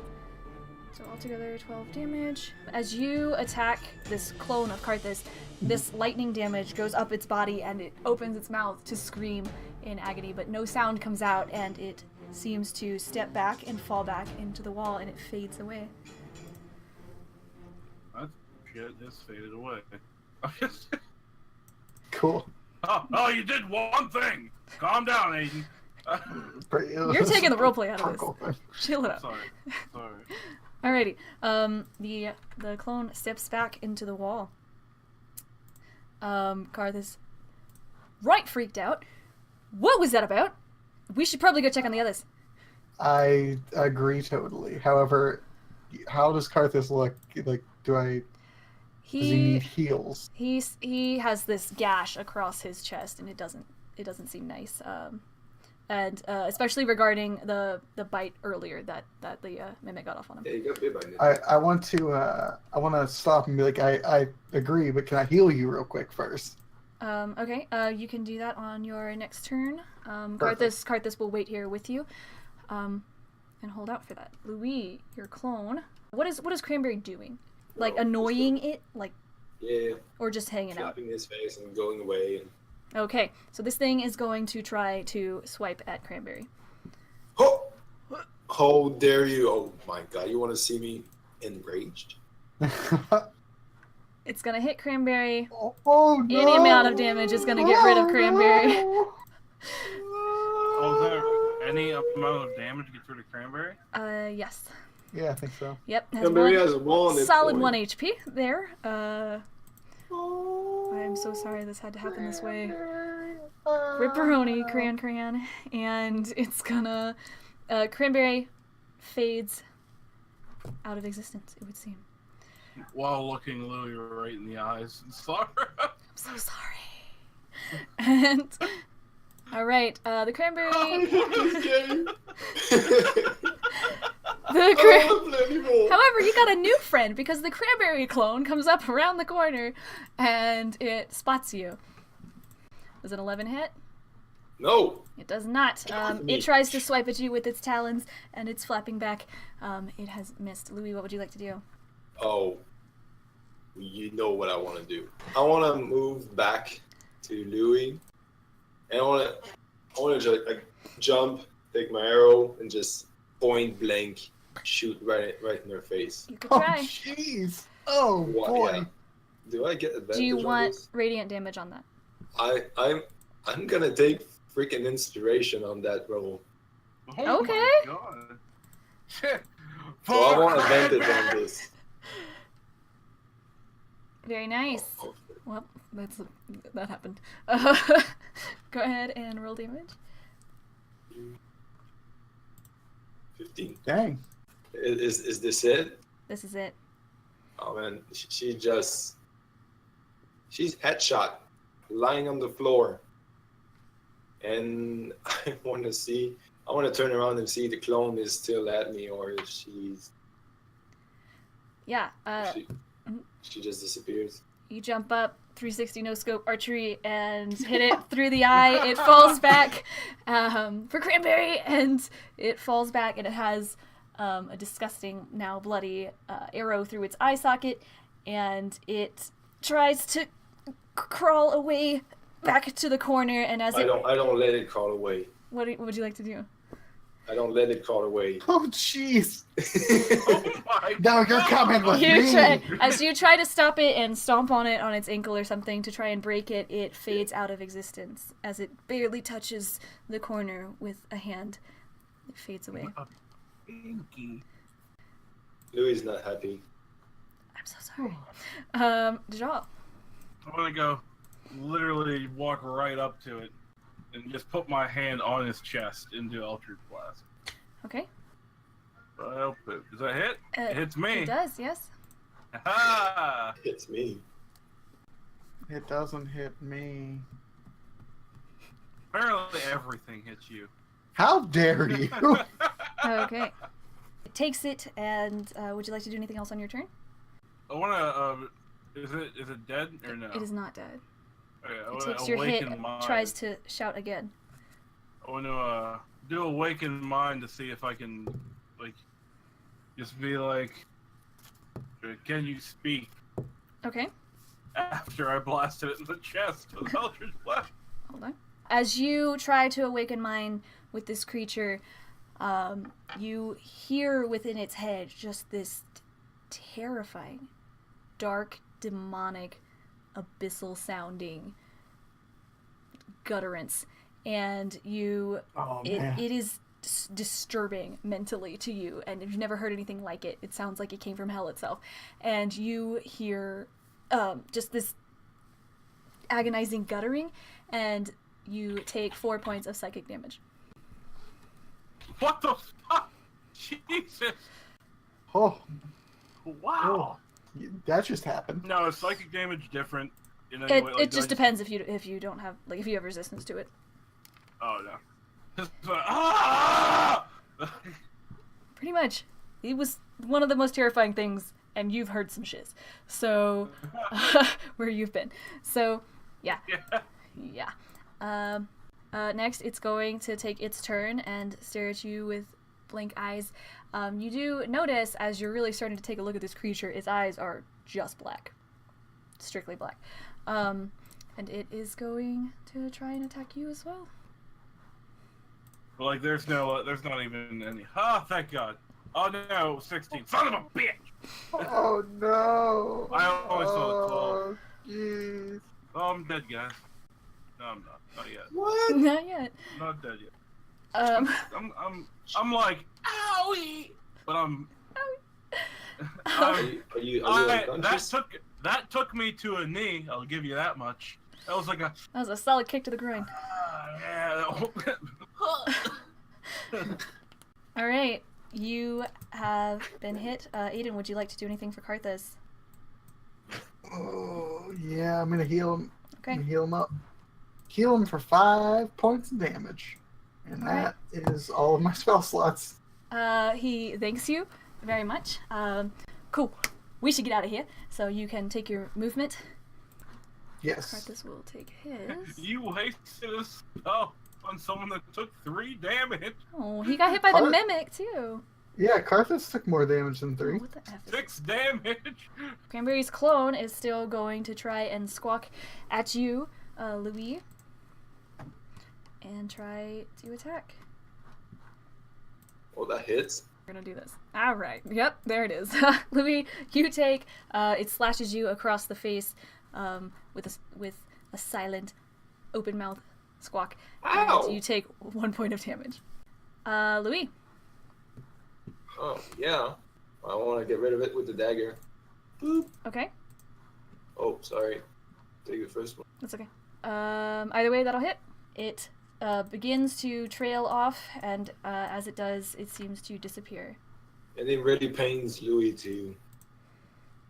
So altogether 12 damage. As you attack this clone of Karthus, this lightning damage goes up its body and it opens its mouth to scream in agony, but no sound comes out and it seems to step back and fall back into the wall and it fades away. That shit just faded away. Cool. Oh, you did one thing! Calm down, Ayden. You're taking the roleplay out of this. Chill it out. Sorry. Alrighty. The clone steps back into the wall. Karthus, right freaked out. What was that about? We should probably go check on the others. I agree totally. However, how does Karthus look? Like, does he need heals? He has this gash across his chest, and it doesn't seem nice. And especially regarding the bite earlier that the mimic got off on him. Yeah, you got bit by it. I want to stop and be like, I agree, but can I heal you real quick first? Okay. You can do that on your next turn. Karthus will wait here with you, and hold out for that. Loowee, your clone. What is Cranberry doing? Like annoying it, like? Yeah. Or just hanging out? Slapping his face and going away. Okay, so this thing is going to try to swipe at Cranberry. Oh! How dare you! Oh my god, you want to see me enraged? It's gonna hit Cranberry. Oh no! Any amount of damage is gonna get rid of Cranberry. No. Oh, is there any amount of damage gets rid of Cranberry? Yes. Yeah, I think so. Yep. Cranberry has one solid point. 1 HP there. I'm so sorry this had to happen this way. Ripperoni, Cran, and it's gonna... Cranberry fades out of existence, it would seem. While looking Loowee right in the eyes. Sorry. I'm so sorry. And... Alright, the Cranberry... However, you got a new friend because the Cranberry clone comes up around the corner and it spots you. Does an 11 hit? No. It does not. It tries to swipe at you with its talons and it's flapping back. It has missed. Loowee, what would you like to do? Oh, you know what I want to do. I want to move back to Loowee, and I want to like jump, take my arrow, and just point blank shoot right in their face. You could Oh try. jeez! Oh boy! Yeah. Do I get advantage? Do you on want this? radiant damage on that? I'm gonna take freaking inspiration on that roll. Oh Okay. My God. Shit. So I want advantage on this. Very nice. Oh, Well, that happened. Go ahead and roll damage. 15. Dang! Is this it? This is it. Oh man, she's headshot, lying on the floor, and I want to turn around and see the clone is still at me or if she's. Yeah. She just disappears. You jump up, 360 no scope archery, and hit it through the eye. It falls back for Cranberry, and it falls back, and it has a disgusting, now bloody arrow through its eye socket, and it tries to crawl away back to the corner. And as I don't let it crawl away. what would you like to do? I don't let it crawl away. Oh jeez! Oh my No, you're coming with me. As you try to stop it and stomp on it on its ankle or something to try and break it, it fades out of existence as it barely touches the corner with a hand. It fades away. Pinky. Louis not happy. I'm so sorry. Dajjal. I'm gonna go literally walk right up to it and just put my hand on his chest into Eldritch Blast. Okay. Does that hit? It hits me. It does, yes. Ha! It's me. It doesn't hit me. Apparently everything hits you. How dare you? Okay. It takes it, and would you like to do anything else on your turn? I wanna. Is it dead or no? It is not dead. Okay, I It wanna takes your hit, awaken mind. tries to shout again. I want to do awaken mind to see if I can like just be like, "Can you speak?" Okay. After I blasted it in the chest with Eldritch Blast. Hold on. As you try to awaken mind with this creature, you hear within its head just this terrifying, dark, demonic, abyssal sounding gutturance, and it is disturbing mentally to you, and if you've never heard anything like it, it sounds like it came from hell itself, and you hear just this agonizing guttering, and you take 4 points of psychic damage. What the fuck? Jesus! Oh, Wow! that just happened. No, is psychic damage different in any way? It just depends if you don't have, like, if you have resistance to it. Oh no. Ah! Pretty much. It was one of the most terrifying things, and you've heard some shiz. So, where you've been. So, yeah. Next, it's going to take its turn and stare at you with blank eyes. You do notice, as you're really starting to take a look at this creature, its eyes are just black. Strictly black. And it is going to try and attack you as well. Like, there's not even any. Ah, thank God. Oh no, 16. Son of a bitch! Oh no! I only saw the 12. Oh, jeez. Oh, I'm dead, guys. No, I'm not. Not yet. What? Not yet. Not dead yet. Um, I'm like, owie! But I'm. Are you unconscious? That took me to a knee. I'll give you that much. That was like a. That was a solid kick to the groin. Yeah. All right, you have been hit. Ayden, would you like to do anything for Karthus? Oh, yeah, I'm gonna heal him. Okay. I'm gonna heal him up. Heal him for 5 points of damage. And that is all of my spell slots. He thanks you very much. Cool. We should get out of here, so you can take your movement. Yes. Karthus will take his. You wasted a spell on someone that took 3 damage. Oh, he got hit by the mimic, too. Yeah, Karthus took more damage than 3. Oh, what the F is 6 damage. Cranberry's clone is still going to try and squawk at you, Loowee, and try to attack. Oh, that hits. We're gonna do this. All right. Yep, there it is. Loowee, you take. It slashes you across the face with a silent, open mouth squawk. Ow! And you take 1 point of damage. Loowee. Oh, yeah. I want to get rid of it with the dagger. Boop. Okay, Oh, sorry. Take the first one. that's okay. Either way, that'll hit. It begins to trail off, and as it does, it seems to disappear. And it really pains Louis to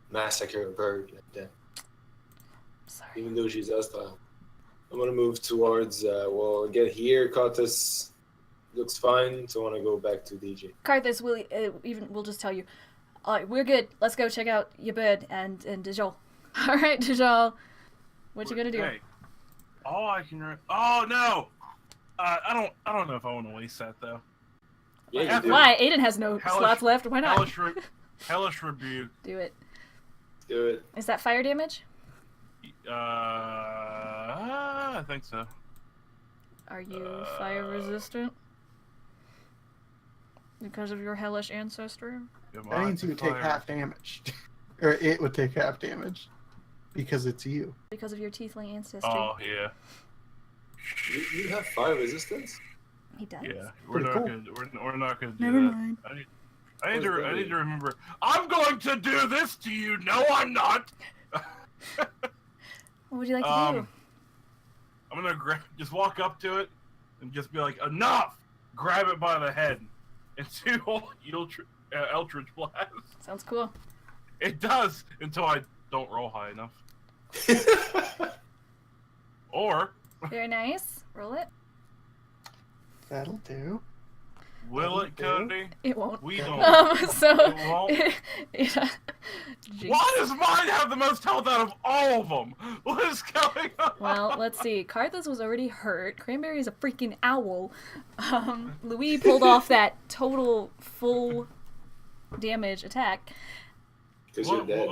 massacre a bird like that, Sorry. even though she's hostile. I'm gonna move towards. Well, get here. Cautus looks fine, so I want to go back to DJ. Karthus, we'll just tell you. All right, we're good. Let's go check out your bird and Dajjal. All right, Dajjal. What you gonna do? Hey, all I can. Oh no! I don't know if I want to waste that though. Yeah, you do. Why? Ayden has no slots left. Why not? Hellish rebuke. Do it. Do it. Is that fire damage? I think so. Are you fire resistant? Because of your hellish ancestry? That means you would take half damage. Or it would take half damage. Because it's you. Because of your tiefling ancestry? Oh yeah. You have fire resistance? He does. Yeah, we're Pretty not cool. gonna. We're not gonna do Never that. mind. I need to remember. I'm going to do this to you. No, I'm not. What would you like to do? I'm gonna just walk up to it and just be like, enough! Grab it by the head and do Eldritch Blast. Sounds cool. It does until I don't roll high enough. Or Very nice. Roll it. That'll do. will it, Cody? It won't. We don't. So It won't. Jeez. Why does mine have the most health out of all of them? What is going on? Well, let's see. Karthus was already hurt. Cranberry is a freaking owl. Loowee pulled off that total full damage attack. Because you're dead.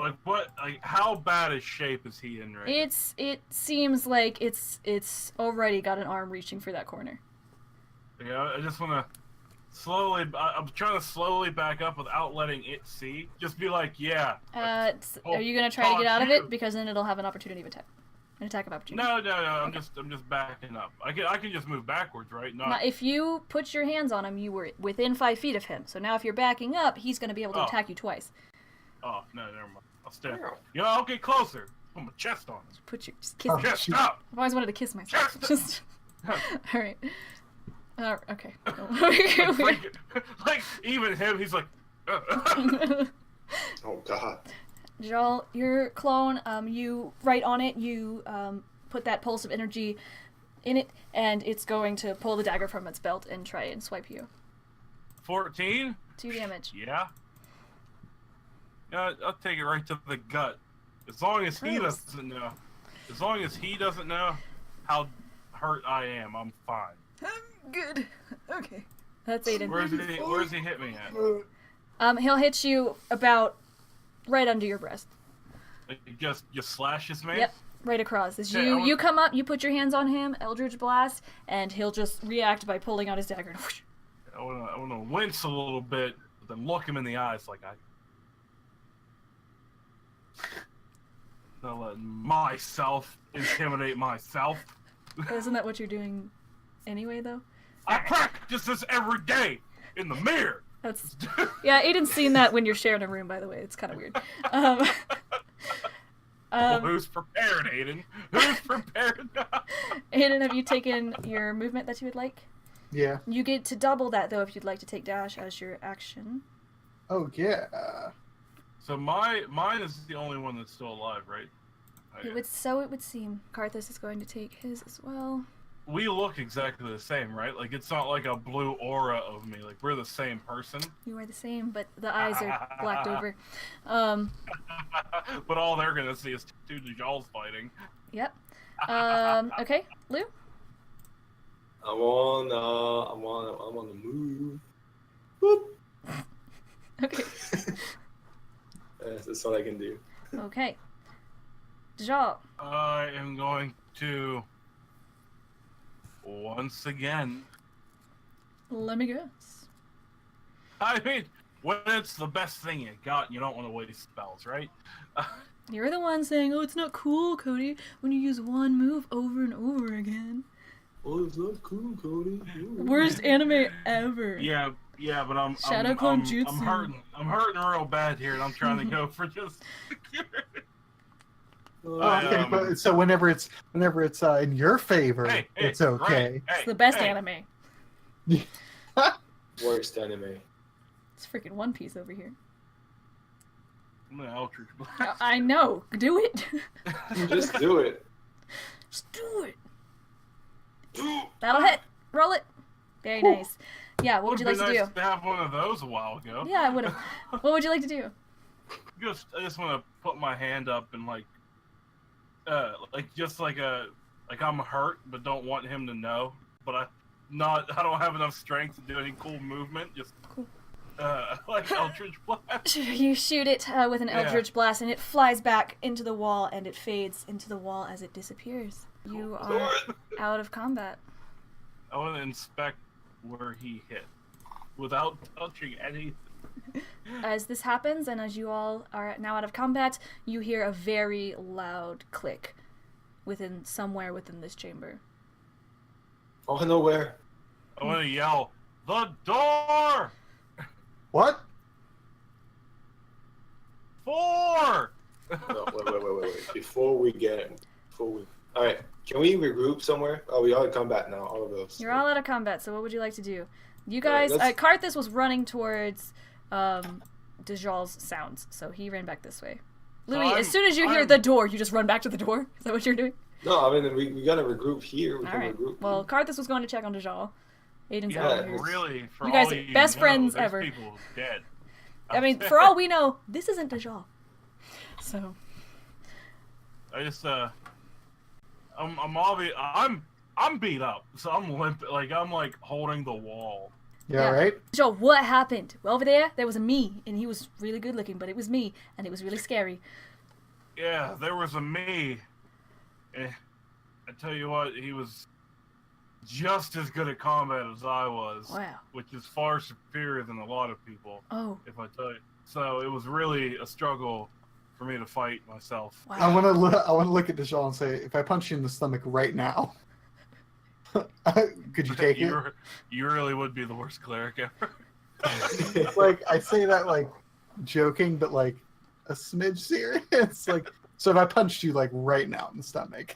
How bad a shape is he in right now? It seems like it's already got an arm reaching for that corner. Yeah, I just want to slowly. I'm trying to slowly back up without letting it see. Just be like, yeah. Are you gonna try to get out of it? Because then it'll have an opportunity of attack. An attack of opportunity. No. I'm just backing up. I can just move backwards, right? Now, if you put your hands on him, you were within 5 feet of him. So now, if you're backing up, he's gonna be able to attack you twice. Oh no, never mind. I'll stand. Yeah, I'll get closer. Put my chest on him. Just kiss me. Chest up. I've always wanted to kiss myself. Just. All right. Okay. like even him, he's like. Oh God. Dajjal, your clone, you write on it, you put that pulse of energy in it, and it's going to pull the dagger from its belt and try and swipe you. 14? 2 damage. Yeah. Yeah, I'll take it right to the gut. As long as he doesn't know. As long as he doesn't know how hurt I am, I'm fine. I'm good. Okay. That's Ayden. Where's he hit me at? He'll hit you about right under your breast. Like, just slashes me? Yep, right across. As Okay, you come up, you put your hands on him, Eldritch Blast, and he'll just react by pulling out his dagger. I wanna wince a little bit, but then look him in the eyes like not letting myself intimidate myself. Isn't that what you're doing anyway, though? I practice this every day in the mirror. That's yeah. Ayden's seen that when you're sharing a room. By the way, it's kind of weird. Well, who's prepared, Ayden? Who's prepared? Ayden, have you taken your movement that you would like? Yeah. You get to double that though if you'd like to take dash as your action. Oh yeah. So mine is the only one that's still alive, right? It would seem. Karthus is going to take his as well. We look exactly the same, right? Like, it's not like a blue aura of me. Like, we're the same person. You are the same, but the eyes are blacked over. But all they're gonna see is 2 Dajjals fighting. Yep. Okay, Lou? I'm on the move. Whoop. Okay. That's all I can do. Okay. Dajjal. I am going to once again. Let me guess. I mean, when it's the best thing you got, you don't want to waste spells, right? You're the one saying, "Oh, it's not cool, Cody, when you use one move over and over again." Oh, it's not cool, Cody. Worst anime ever. Yeah, but I'm Clone Jutsu. I'm hurting real bad here, and I'm trying to go for just security. Okay, but so whenever it's in your favor, it's okay. Right, It's the best anime. Worst anime. It's freaking One Piece over here. I'm gonna Eldritch Blast. I know. Do it. Just do it. Just do it. That'll hit. Roll it. Very nice. Yeah, what would you like to do? To have one of those a while ago. Yeah, I would have. What would you like to do? I just want to put my hand up and like I'm hurt, but don't want him to know. But I don't have enough strength to do any cool movement. Just cool. Like Eldritch Blast. You shoot it with an Eldritch Blast, and it flies back into the wall, and it fades into the wall as it disappears. You are out of combat. I want to inspect where he hit without touching anything. As this happens, and as you all are now out of combat, you hear a very loud click somewhere within this chamber. Oh, I know where. I want to yell, "The door!" What? 4! No, wait. Before we. All right. Can we regroup somewhere? Oh, we all in combat now. All of those. You're all out of combat. So what would you like to do? You guys, Right, Karthus was running towards Dajjal's sounds, so he ran back this way. Loowee, as soon as you hear the door, you just run back to the door. Is that what you're doing? No, I mean we gotta regroup here. We all can right. regroup. Well, Karthus was going to check on Dajjal. Ayden's Yeah, out here. Really, for You guys all are best friends there's ever. People dead. I mean, for all we know, this isn't Dajjal. So. I just I'm beat up, so I'm limp. Like I'm like holding the wall. You all right? Joe, what happened? Well, over there was a me, and he was really good looking, but it was me, and it was really scary. Yeah, there was a me. I tell you what, he was just as good at combat as I was. Wow. Which is far superior than a lot of people. Oh. If I tell you. So it was really a struggle for me to fight myself. Wow. I want to look at Dajjal and say, if I punch you in the stomach right now, could you take it? You really would be the worst cleric ever. Like, I say that like joking, but like a smidge serious. Like, so if I punched you like right now in the stomach.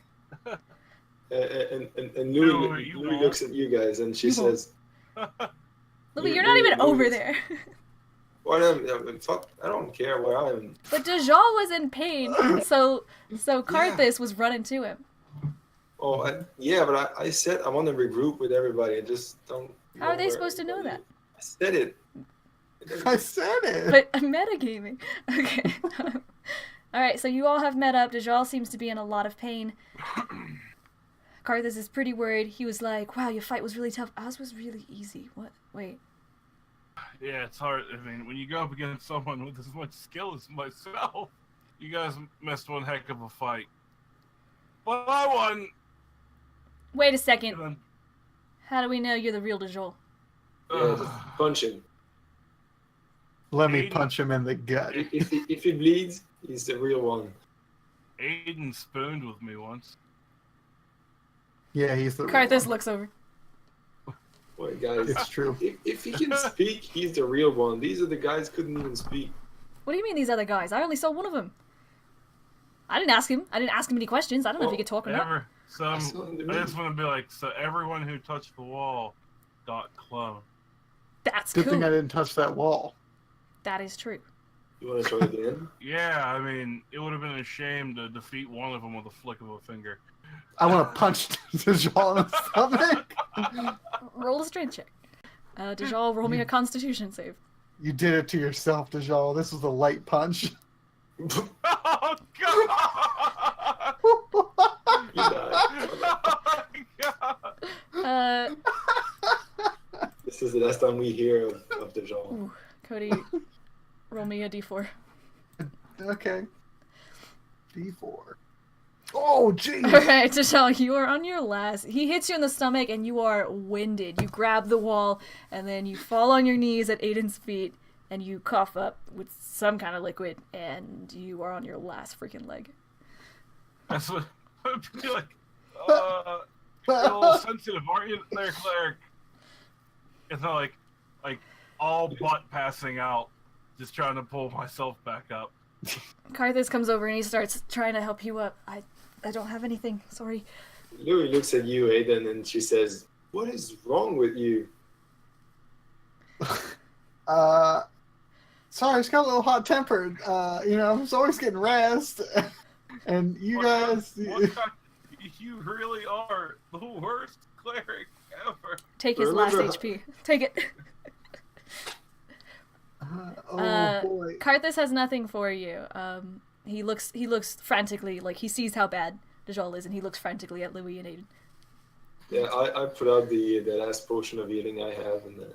And Loowee looks at you guys and she says, Loowee, you're not even over there. Fuck, I don't care where I am. But Dajjal was in pain, so Karthus was running to him. Oh, yeah, but I said I want to regroup with everybody. I just don't. How are they supposed to know that? I said it. I said it. But metagaming. Okay. All right, so you all have met up. Dajjal seems to be in a lot of pain. Karthus is pretty worried. He was like, wow, your fight was really tough. Ours was really easy. What? Wait. Yeah, it's hard. I mean, when you go up against someone with as much skill as myself, you guys missed one heck of a fight. But I won. Wait a second. How do we know you're the real Dajjal? Yeah, just punch him. Let me Ayden, punch him in the gut. If he bleeds, he's the real one. Ayden spooned with me once. Yeah, he's the. Karthus looks over. Wait, guys. It's true. If he can speak, he's the real one. These are the guys couldn't even speak. What do you mean these other guys? I only saw one of them. I didn't ask him. I didn't ask him any questions. I don't know if he could talk or not. I just want to be like, so everyone who touched the wall got cloned. That's Good cool. thing I didn't touch that wall. That is true. You want to try again? Yeah, I mean, it would have been a shame to defeat one of them with a flick of a finger. I want to punch Dajjal in the stomach. Roll a strength check. Dajjal, roll me a Constitution save. You did it to yourself, Dajjal. This was a light punch. Oh, God! You died. Oh, God! This is the last time we hear of Dajjal. Ooh, Cody, roll me a d4. Okay. D4. Oh, jeez. Alright, Dajjal, you are on your last. He hits you in the stomach and you are winded. You grab the wall and then you fall on your knees at Ayden's feet and you cough up with some kind of liquid and you are on your last freaking leg. That's what I'd be like. You're a little sensitive, aren't you, there, cleric? It's not like all but passing out, just trying to pull myself back up. Karthus comes over and he starts trying to help you up. I don't have anything. Sorry. Loowee looks at you, Ayden, and she says, "What is wrong with you?" Sorry, I just got a little hot-tempered. I'm just always getting rest. And you guys... You really are the worst cleric ever. Take his last HP. Take it. boy. Karthus has nothing for you. He looks frantically, like he sees how bad Dajjal is, and he looks frantically at Loowee and Ayden. Yeah, I put out the last potion of healing I have, and Did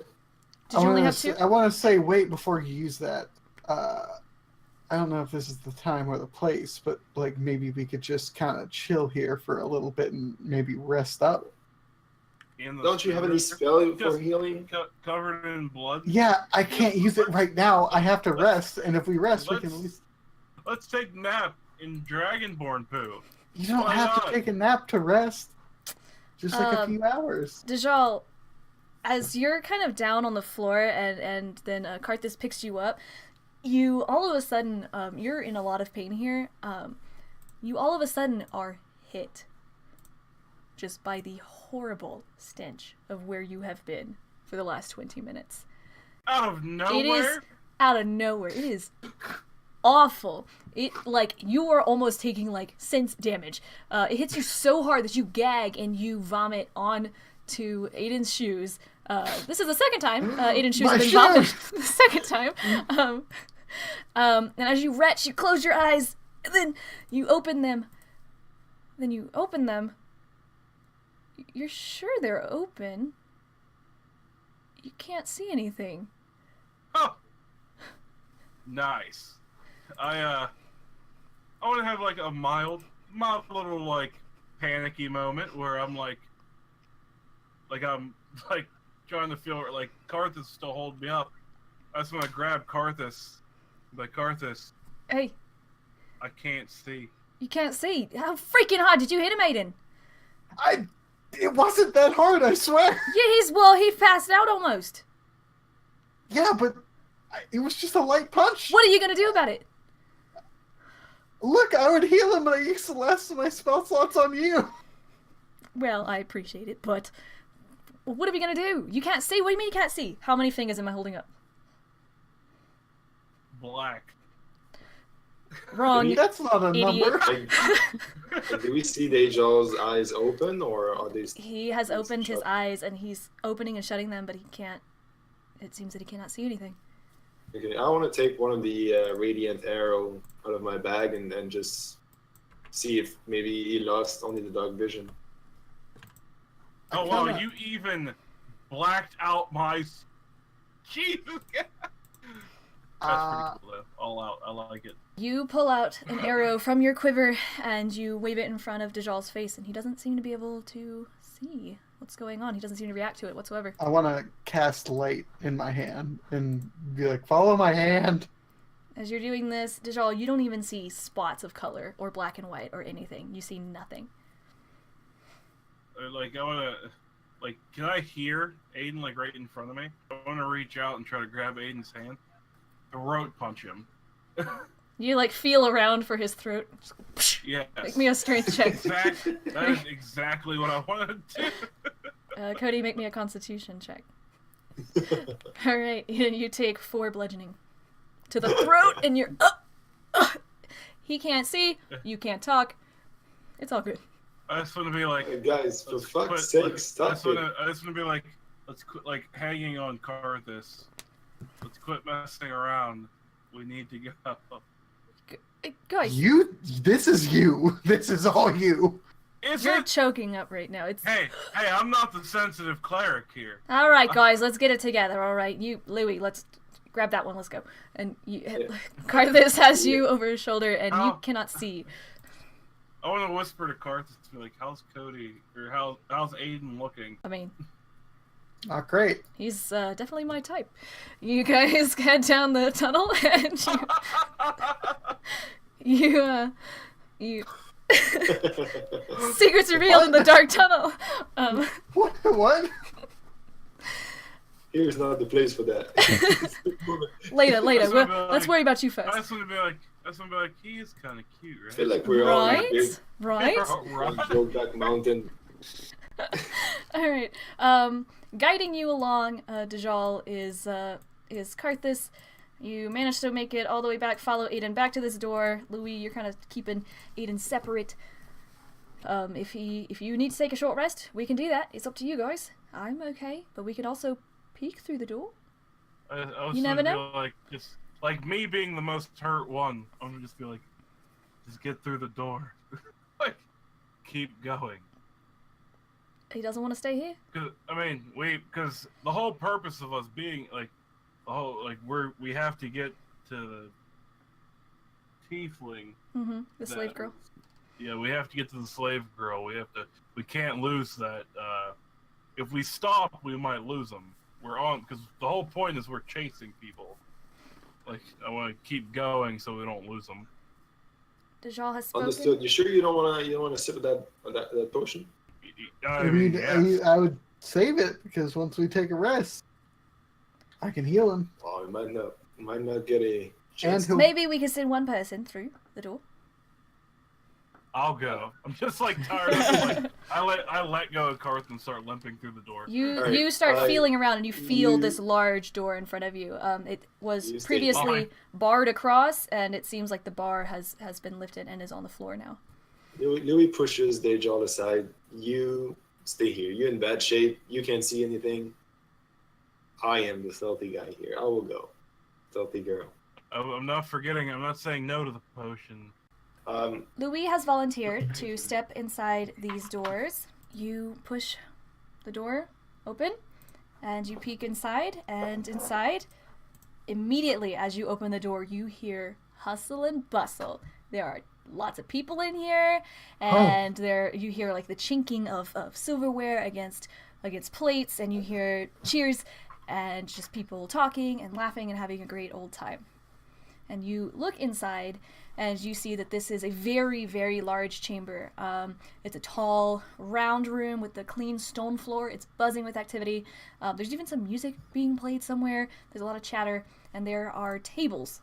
you only have two? I want to say, wait before you use that. I don't know if this is the time or the place, but like maybe we could just kind of chill here for a little bit and maybe rest up. Don't you have any spell for healing? Covered in blood? Yeah, I can't use it right now. I have to rest, and if we rest, we can at least... Let's take nap in Dragonborn poo. You don't have to take a nap to rest. Just like a few hours. Dajjal, as you're kind of down on the floor and then Karthus picks you up, you all of a sudden, you're in a lot of pain here. You all of a sudden are hit just by the horrible stench of where you have been for the last 20 minutes. Out of nowhere? It is out of nowhere. It is awful. It, like, you are almost taking, like, sense damage. It hits you so hard that you gag and you vomit on to Ayden's shoes. This is the second time Ayden's shoes have been vomited. The second time. And as you retch, you close your eyes, and then you open them. You're sure they're open. You can't see anything. Oh, nice. I want to have like a mild little like panicky moment where I'm like I'm like trying to feel like Karthus still holding me up. I just want to grab Karthus. Like, Karthus, Hey, I can't see. you can't see. How freaking hard did you hit him, Ayden? It wasn't that hard, I swear. Yeah, he passed out almost. Yeah, but it was just a light punch. What are you gonna do about it? Look, I would heal him, but I used the last of my spell slots on you. Well, I appreciate it, but what are we gonna do? You can't see? What do you mean you can't see? How many fingers am I holding up? Black. Wrong. That's not a Idiot. number. Do we see Dajjal's eyes open, or are they? He has opened his shut? eyes, and he's opening and shutting them, but he can't. It seems that he cannot see anything. Okay, I want to take one of the radiant arrow out of my bag and just see if maybe he lost only the dark vision. Oh wow, you even blacked out my. Jesus. That's pretty cool, though. All out. I like it. You pull out an arrow from your quiver, and you wave it in front of Dajjal's face, and he doesn't seem to be able to see what's going on. He doesn't seem to react to it whatsoever. I want to cast light in my hand and be like, follow my hand. As you're doing this, Dajjal, you don't even see spots of color or black and white or anything. You see nothing. Like, I wanna, like, can I hear Ayden like right in front of me? I wanna reach out and try to grab Aiden's hand, throat punch him. You like feel around for his throat. Yes. Make me a strength check. That is exactly what I want to do. Cody, make me a constitution check. Alright, you take 4 bludgeoning to the throat, and you're he can't see, you can't talk. It's all good. I just want to be like, Hey guys, for let's fuck's quit- sake, let's- stop I just want to be like, let's quit like hanging on Karthus. Let's quit messing around. We need to go. Guys, This is you. This is all you. Is you're it? choking up right now. It's Hey, I'm not the sensitive cleric here. all right, guys. Let's get it together. All right, you, Loowee, let's grab that one. Let's go. And you, Karthus has you over his shoulder, and you Ow. cannot see. I want to whisper to Karthus to be like, how's Cody, or how's Ayden looking? I mean, Not great. he's definitely my type. You guys head down the tunnel, and you secrets revealed in the dark tunnel. What? Here's not the place for that. Later. That's what I'm Let's like- worry about you I first. just want to be like, he is kind of cute, I right? feel like we're all in a big Right. Brokeback Mountain. All right. Guiding you along, Dajjal is Karthus. You manage to make it all the way back. Follow Ayden back to this door. Loowee, you're kind of keeping Ayden separate. If you need to take a short rest, we can do that. It's up to you guys. I'm okay, but we can also peek through the door. I was You never gonna know. be like, just like me being the most hurt one. I'm gonna just be like, just get through the door. Like, keep going. He doesn't want to stay here. Because the whole purpose of us being like, we have to get to the tiefling. Mm-hmm. The slave girl. Yeah, we have to get to the slave girl. We can't lose that. If we stop, we might lose them. We're on, because the whole point is we're chasing people. Like, I want to keep going so we don't lose them. Dajjal has spoken. Understood. You sure you don't wanna sip of that potion? I mean, yes. I would save it because once we take a rest, I can heal him. Oh, we might not get a And chance. he'll Maybe we can send one person through the door. I'll go. I'm just like tired of like I let go of Karth and start limping through the door. You Alright, you start feeling around and you feel you- this large door in front of you. It was You stay previously behind. barred across, and it seems like the bar has been lifted and is on the floor now. Loowee pushes Dajjal aside. You stay here. You're in bad shape. You can't see anything. I am the stealthy guy here. I will go. Stealthy girl. I'm not forgetting. I'm not saying no to the potion. Loowee has volunteered to step inside these doors. You push the door open, and you peek inside, and inside, immediately as you open the door, you hear hustle and bustle. There are lots of people in here, and you hear like the chinking of silverware against plates, and you hear cheers and just people talking and laughing and having a great old time. And you look inside and you see that this is a very, very large chamber. It's a tall, round room with a clean stone floor. It's buzzing with activity. There's even some music being played somewhere. There's a lot of chatter, and there are tables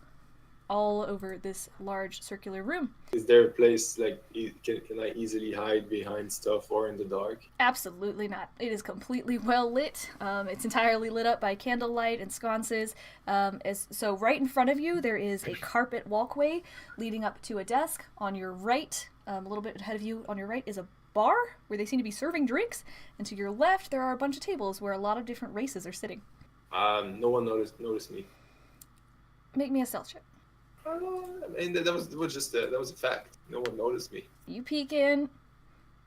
all over this large circular room. Is there a place like can I easily hide behind stuff or in the dark? Absolutely not. It is completely well lit. It's entirely lit up by candlelight and sconces. So right in front of you there is a carpet walkway leading up to a desk. On your right, a little bit ahead of you on your right, is a bar where they seem to be serving drinks, and to your left there are a bunch of tables where a lot of different races are sitting. No one noticed me. Make me a stealth check. I mean, that was a fact. No one noticed me. You peek in.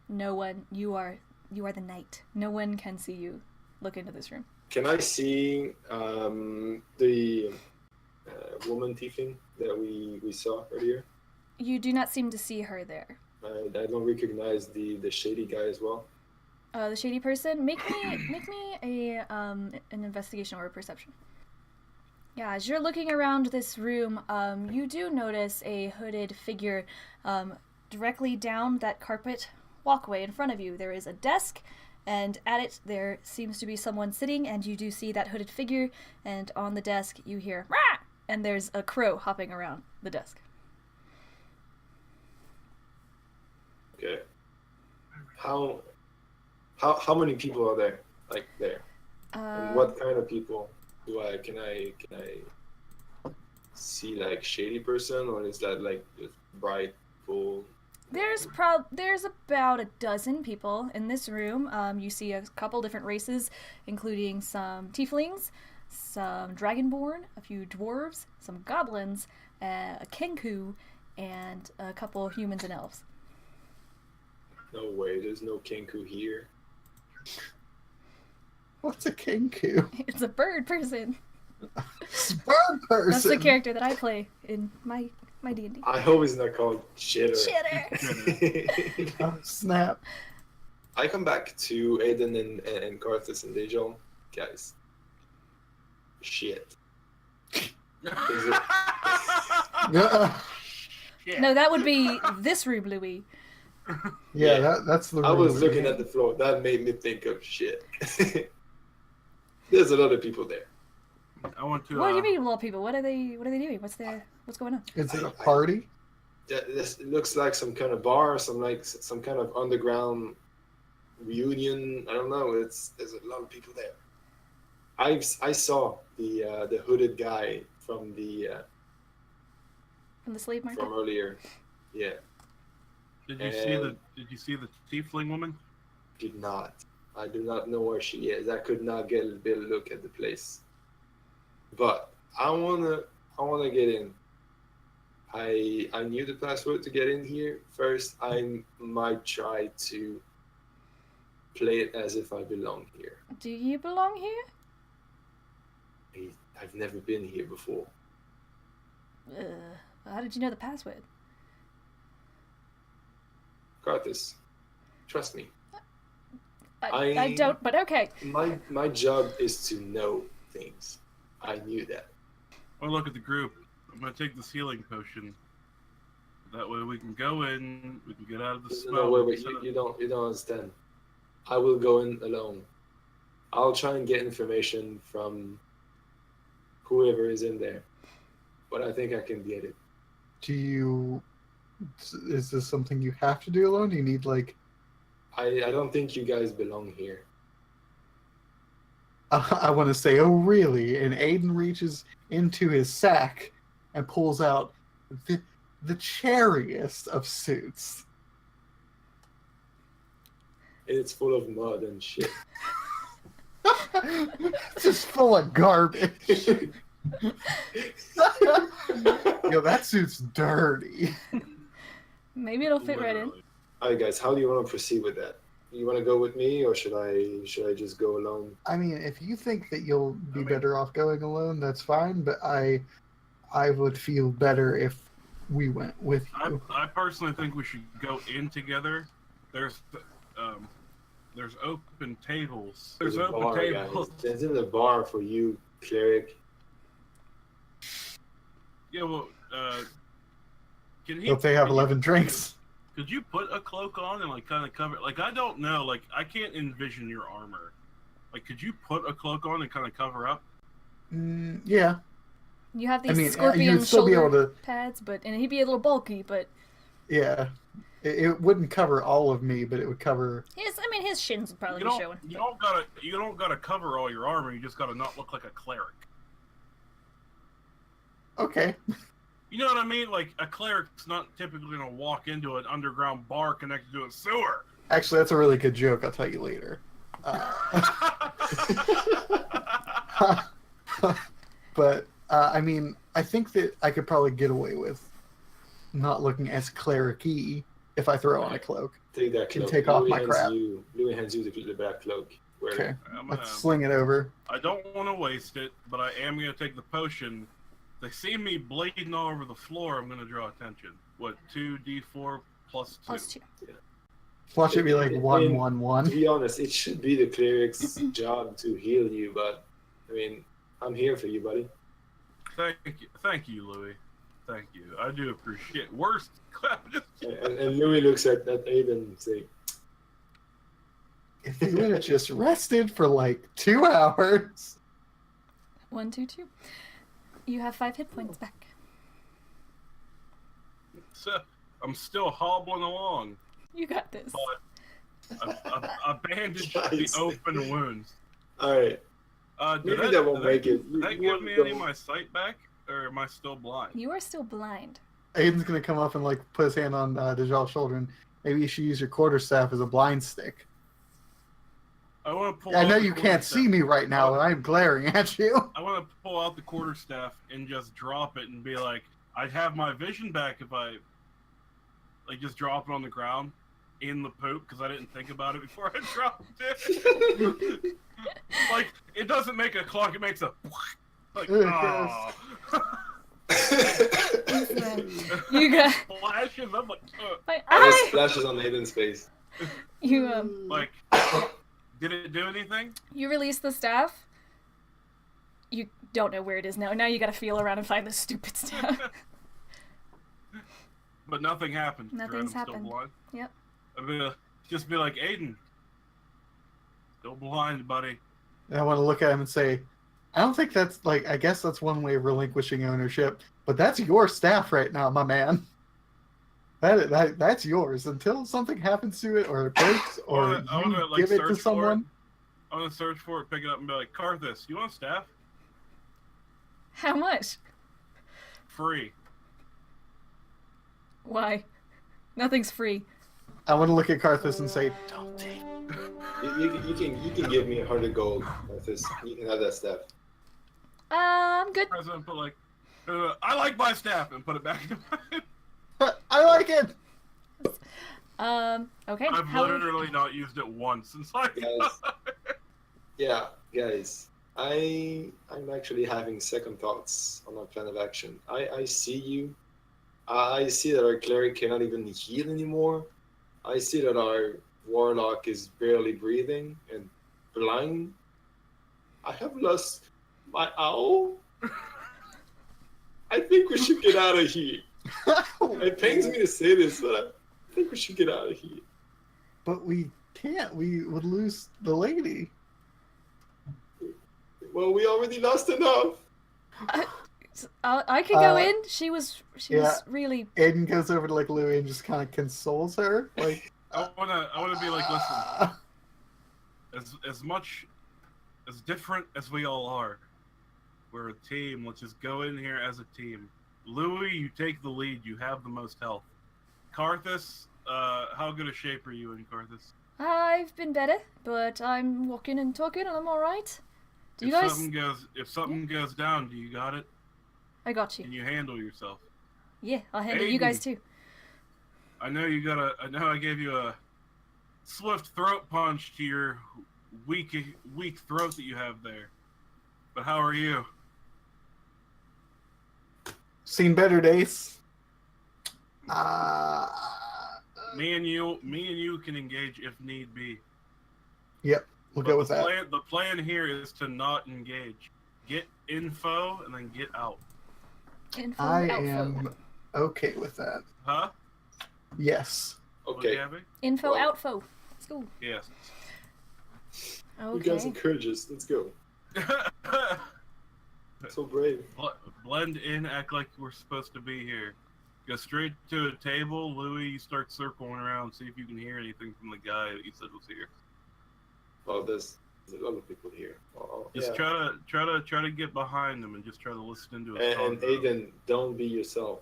No one. You are the knight. No one can see you look into this room. Can I see the woman tiefling that we saw earlier? You do not seem to see her there. I don't recognize the shady guy as well. The shady person. Make me an investigation or a perception. Yeah, as you're looking around this room, you do notice a hooded figure directly down that carpet walkway in front of you. There is a desk, and at it there seems to be someone sitting, and you do see that hooded figure, and on the desk you hear, "Rah!" and there's a crow hopping around the desk. Okay. How many people are there? Like there? And what kind of people? Can I see like shady person, or is that like just bright, full? There's about a dozen people in this room. You see a couple different races, including some tieflings, some dragonborn, a few dwarves, some goblins, a kenku, and a couple humans and elves. No way, there's no kenku here. What's a kenku? It's a bird person. Bird person. That's the character that I play in my D&D. I hope it's not called Chitter. Chitter. Oh, snap. I come back to Ayden and Karthus and Dajjal. Guys. Shit. No, that would be this room, Loowee. Yeah, that's the. I was looking at the floor. That made me think of shit. There's a lot of people there. I want to. What do you mean, a lot of people? What are they doing? What's going on? Is it a party? This looks like some kind of bar, some kind of underground reunion. I don't know. There's a lot of people there. I saw the hooded guy from the slave market from earlier. Yeah. Did you see the tiefling woman? Did not. I do not know where she is. I could not get a bit of look at the place. But I wanna get in. I knew the password to get in here. First, I might try to play it as if I belong here. Do you belong here? I've never been here before. How did you know the password? Karthus, trust me. I don't, but okay. My job is to know things. I knew that. Well, look at the group. I'm gonna take this healing potion. That way we can go in. We can get out of the smell. No, wait. You don't understand. I will go in alone. I'll try and get information from whoever is in there, but I think I can get it. Is this something you have to do alone? Do you need like? I don't think you guys belong here. I want to say, oh really? And Ayden reaches into his sack and pulls out the cherriest of suits. It's full of mud and shit. Just full of garbage. Yo, that suit's dirty. Maybe it'll fit right in. Alright guys, how do you want to proceed with that? You want to go with me, or should I just go alone? I mean, if you think that you'll be better off going alone, that's fine. But I would feel better if we went with you. I personally think we should go in together. There's open tables. There's open bar, tables. Guys. There's in the bar for you, cleric. Yeah, well, can he? Hope they have 11 drinks. Could you put a cloak on and like kind of cover? Like I don't know. Like I can't envision your armor. Like could you put a cloak on and kind of cover up? Yeah. You have these you'd scorpion still be able shoulder to. pads, and he'd be a little bulky, but Yeah. It wouldn't cover all of me, but it would cover. his shins would probably You be don't. showing. You don't gotta cover all your armor. You just gotta not look like a cleric. Okay. You know what I mean? Like a cleric's not typically gonna walk into an underground bar connected to a sewer. Actually, that's a really good joke. I'll tell you later. But I mean, I think that I could probably get away with not looking as cleric-y if I throw on a cloak. Take that Can cloak. take off my crap. Loowee hands you the black cloak. Wear it. Okay. Let's sling it over. I don't want to waste it, but I am gonna take the potion. They see me bleeding all over the floor. I'm gonna draw attention. What? 2d4 plus 2. Plus 2. Watch it be like 1-1-1. To be honest, it should be the cleric's job to heal you, but I mean, I'm here for you, buddy. Thank you, Loowee. Thank you. I do appreciate. Worst. And Loowee looks at Ayden and say, If they would have just rested for like 2 hours. 1, 2, 2. You have 5 hit points back. So, I'm still hobbling along. You got this. But I bandaged the open wounds. alright, maybe that won't make it. Did that give me any of my sight back, or am I still blind? You are still blind. Aiden's gonna come up and like put his hand on Dajjal's shoulder, and maybe you should use your quarterstaff as a blind stick. I want to pull. I know out the you can't quarterstaff. see me right now, and I'm glaring at you. I want to pull out the quarterstaff and just drop it and be like, I'd have my vision back if I, like, just drop it on the ground in the poop because I didn't think about it before I dropped it. Like, it doesn't make a clock; it makes a like. Oh. You got Flashes. I'm like, my There's eye. splashes on Aiden's face. You like, did it do anything? you release the staff. You don't know where it is now. Now you got to feel around and find the stupid staff. But nothing happened. Nothing's I'm happened. Still blind. Yep. I'd just be like, Ayden, still blind, buddy. And I want to look at him and say, I don't think that's like. I guess that's one way of relinquishing ownership, but that's your staff right now, my man. That's yours until something happens to it, or it breaks, or I wanna, you like, give it to search for someone. I'm gonna search for it, pick it up, and be like, Karthus, you want staff? How much? Free. Why? Nothing's free. I want to look at Karthus and say, don't take. You can give me 100 gold. You can have that staff. I'm good. President put like, I like my staff, and put it back in my. I like it. Okay. I've literally not used it once since I. Guys, I'm actually having second thoughts on our plan of action. I see you. I see that our cleric cannot even heal anymore. I see that our warlock is barely breathing and blind. I have lost my owl. I think we should get out of here. It pains me to say this, but I think we should get out of here. But we can't. We would lose the lady. Well, we already lost enough. I could go in. She was really. Ayden goes over to like Loowee and just kind of consoles her. Like, I wanna be like, listen. As different as we all are, we're a team. Let's just go in here as a team. Loowee, you take the lead. You have the most health. Karthus, how good a shape are you in, Karthus? I've been better, but I'm walking and talking, and I'm all right. Do you guys? If something goes down, do you got it? I got you. Can you handle yourself? Yeah, I'll handle you guys too. I know you got I know I gave you a swift throat punch to your weak throat that you have there. But how are you? Seen better days. Me and you can engage if need be. Yep, we'll go with that. The plan here is to not engage. Get info and then get out. Info, I outfo. am okay with that. Huh? Yes. Okay. Info, Well- outfo. Let's go. Yes. You guys Okay. encourage us. Let's go. So brave. Blend in, act like we're supposed to be here. Go straight to a table. Loowee, you start circling around, see if you can hear anything from the guy that you said was here. Oh, there's a lot of people here. Oh, Just yeah. try to get behind him and just try to listen into his And Ayden, don't be yourself.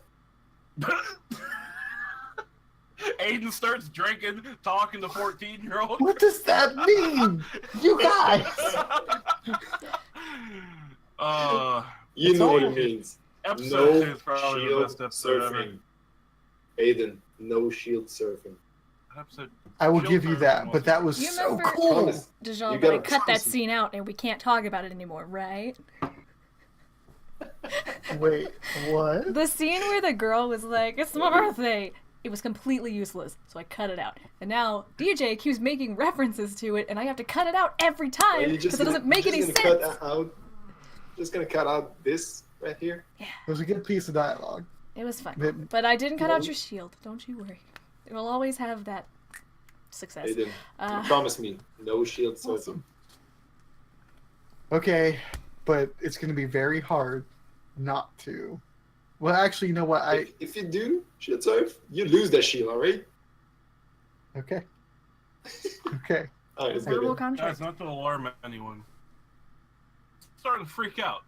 Ayden starts drinking, talking to 14-year-old. What does that mean? You guys! You It's know what all- it means. Episode 2 No is probably the shield best episode ever. surfing. Ayden, no shield surfing. Episode, I will Shield give you surfing that, was- but that was You so remember- cool. Promise. Dajjal, You but I gotta cut that promise me. scene out and we can't talk about it anymore, right? Wait, what? The scene where the girl was like, "It's my birthday." It was completely useless, so I cut it out. And now DJ keeps making references to it, and I have to cut it out every Are time you because it doesn't make any gonna sense. Cut out, just gonna cut out this right here. It was a good piece of dialogue. It was fun, It- but I didn't cut out Well- your shield. Don't you worry. It will always have that success. Ayden, Uh, promise me, no shield surfing. Awesome. Okay, but it's going to be very hard not to. Well, actually, you know what? If you do shield surf, you lose that shield, alright? Okay. Okay. Alright, let's go verbal then. contract. guys, not to alarm anyone. I'm starting to freak out.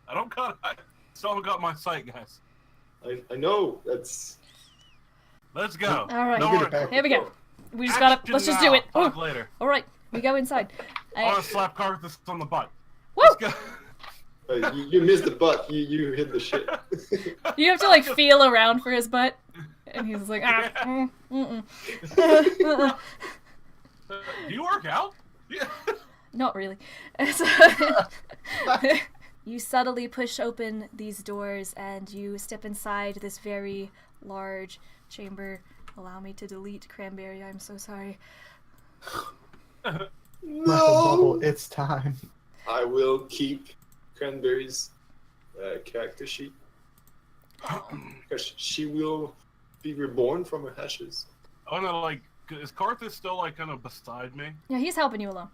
I still haven't got my sight, guys. I know, that's... Let's go. All right. No Get it more- back. Here we go. We just gotta. Action Let's just now. do it. Talk Oh, later. all right, we go inside. I want to slap Carthus on the butt. Woo! Let's go. You missed the butt, you hit the shit. You have to like feel around for his butt, and he's like, ah, Do you work out? Yeah. Not really. You subtly push open these doors and you step inside this very large chamber. Allow me to delete Cranberry, I'm so sorry. Michael No! Bubble, it's time. I will keep Cranberry's character sheet. Because she will be reborn from her ashes. I want to like. Is Carthus still like kind of beside me? Yeah, he's helping you along.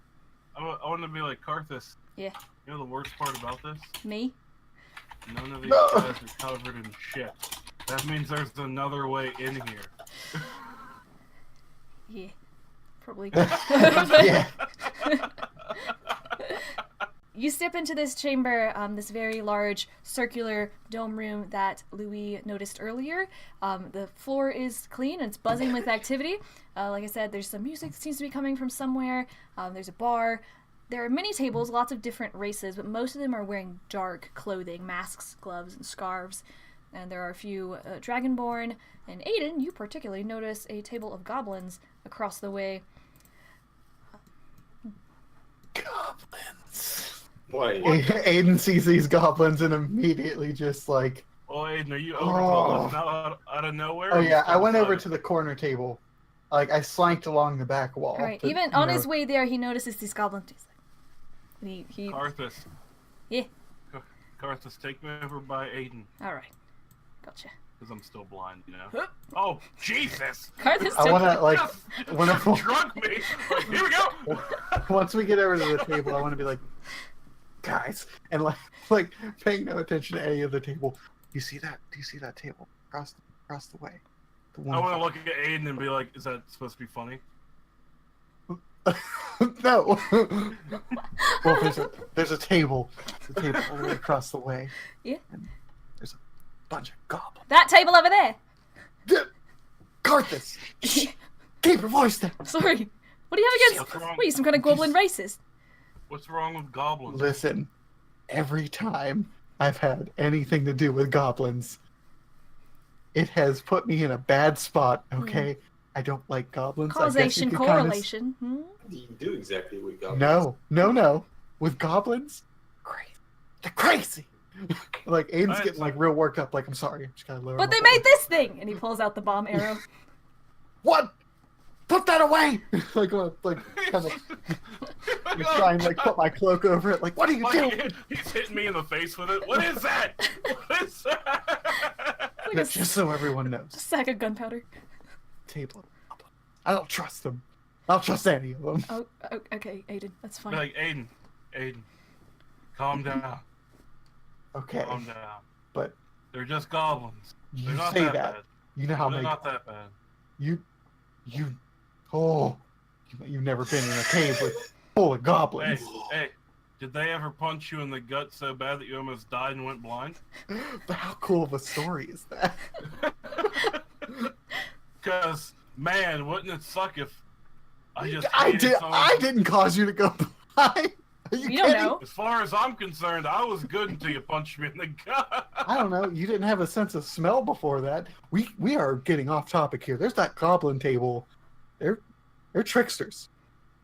I want to be like Carthus. Yeah. You know the worst part about this? Me? None of these No. guys are covered in shit. That means there's another way in here. Yeah. Probably. Yeah. You step into this chamber, this very large circular dome room that Loowee noticed earlier. The floor is clean and it's buzzing with activity. Like I said, there's some music that seems to be coming from somewhere. There's a bar. There are many tables, lots of different races, but most of them are wearing dark clothing, masks, gloves, and scarves. And there are a few Dragonborn. And Ayden, you particularly notice a table of goblins across the way. Goblins. Why? Ayden sees these goblins and immediately just like, Oh, Ayden, are you over Oh. to out of nowhere? oh or you yeah, still I went over beside to the corner table. Like I slanked along the back wall. All right. but, Even you on know, his way there, he notices these goblins. He's like, he. Carthus. Yeah. Carthus, take me over by Ayden, All right. Gotcha. because I'm still blind, you know. Oh, Jesus! Carthus. I want to like when I, Drug me! Like, here we go! once we get over to the table, I want to be like, guys, and like paying no attention to any of the table. You see that? Do you see that table across the way? The I one. want to look at Ayden and be like, is that supposed to be funny? No. Well, there's a table. There's a table all the way across the way. Yeah. And there's a bunch of goblins. That table over there. Carthus! Shh! Keep your voice down! Sorry. What do you have against? What's wrong? What are you, some kind of goblin racist? What's wrong with goblins? Listen, every time I've had anything to do with goblins, it has put me in a bad spot, okay? I don't like goblins. Causation, I guess you could correlation. You do exactly what goblins. No. With goblins, crazy. They're crazy. Like Aiden's getting like real worked up. Like, I'm sorry, I'm just gotta lower. But they made this thing, and he pulls out the bomb arrow. What? Put that away! like kind of try and like put my cloak over it. Like, what are you doing? He's hitting me in the face with it. What is that? What is that? Like Just so everyone knows. sack of gunpowder. Table. I don't trust them. I don't trust any of them. Oh, okay, Ayden, that's fine. Be like, Ayden, calm down. Okay. Calm down. But they're just goblins. you They're not say that that. bad. You know how They're many. not that bad. You've never been in a cave full of goblins. Hey, did they ever punch you in the gut so bad that you almost died and went blind? But how cool of a story is that? Because, man, wouldn't it suck if I just I didn't cause you to go blind. Are you We kidding? don't know. As far as I'm concerned, I was good until you punched me in the gut. I don't know. You didn't have a sense of smell before that. We are getting off topic here. There's that goblin table. They're tricksters.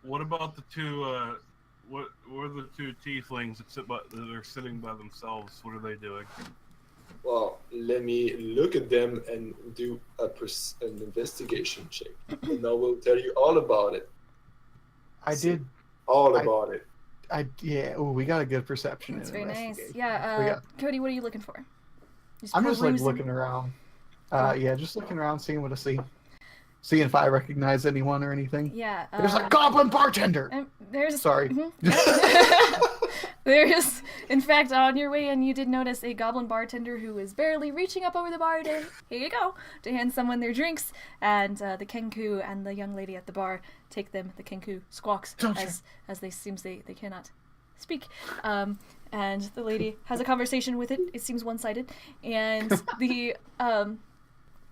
What about the two? What are the two tieflings that are sitting by themselves? What are they doing? Well, let me look at them and do an investigation check, and I will tell you all about it. I did. All about it. Yeah. Oh, we got a good perception. That's in very nice. investigation. Yeah, Cody, what are you looking for? I'm just like perusing? looking around. Yeah, just looking around, seeing what I see. Seeing if I recognize anyone or anything. Yeah. There's a goblin bartender. There's. Sorry. There is, in fact, on your way in, you did notice a goblin bartender who is barely reaching up over the bar to, here you go, to hand someone their drinks, and the Kenku and the young lady at the bar take them. The Kenku squawks as they seems they cannot speak. And the lady has a conversation with it. It seems one-sided, and the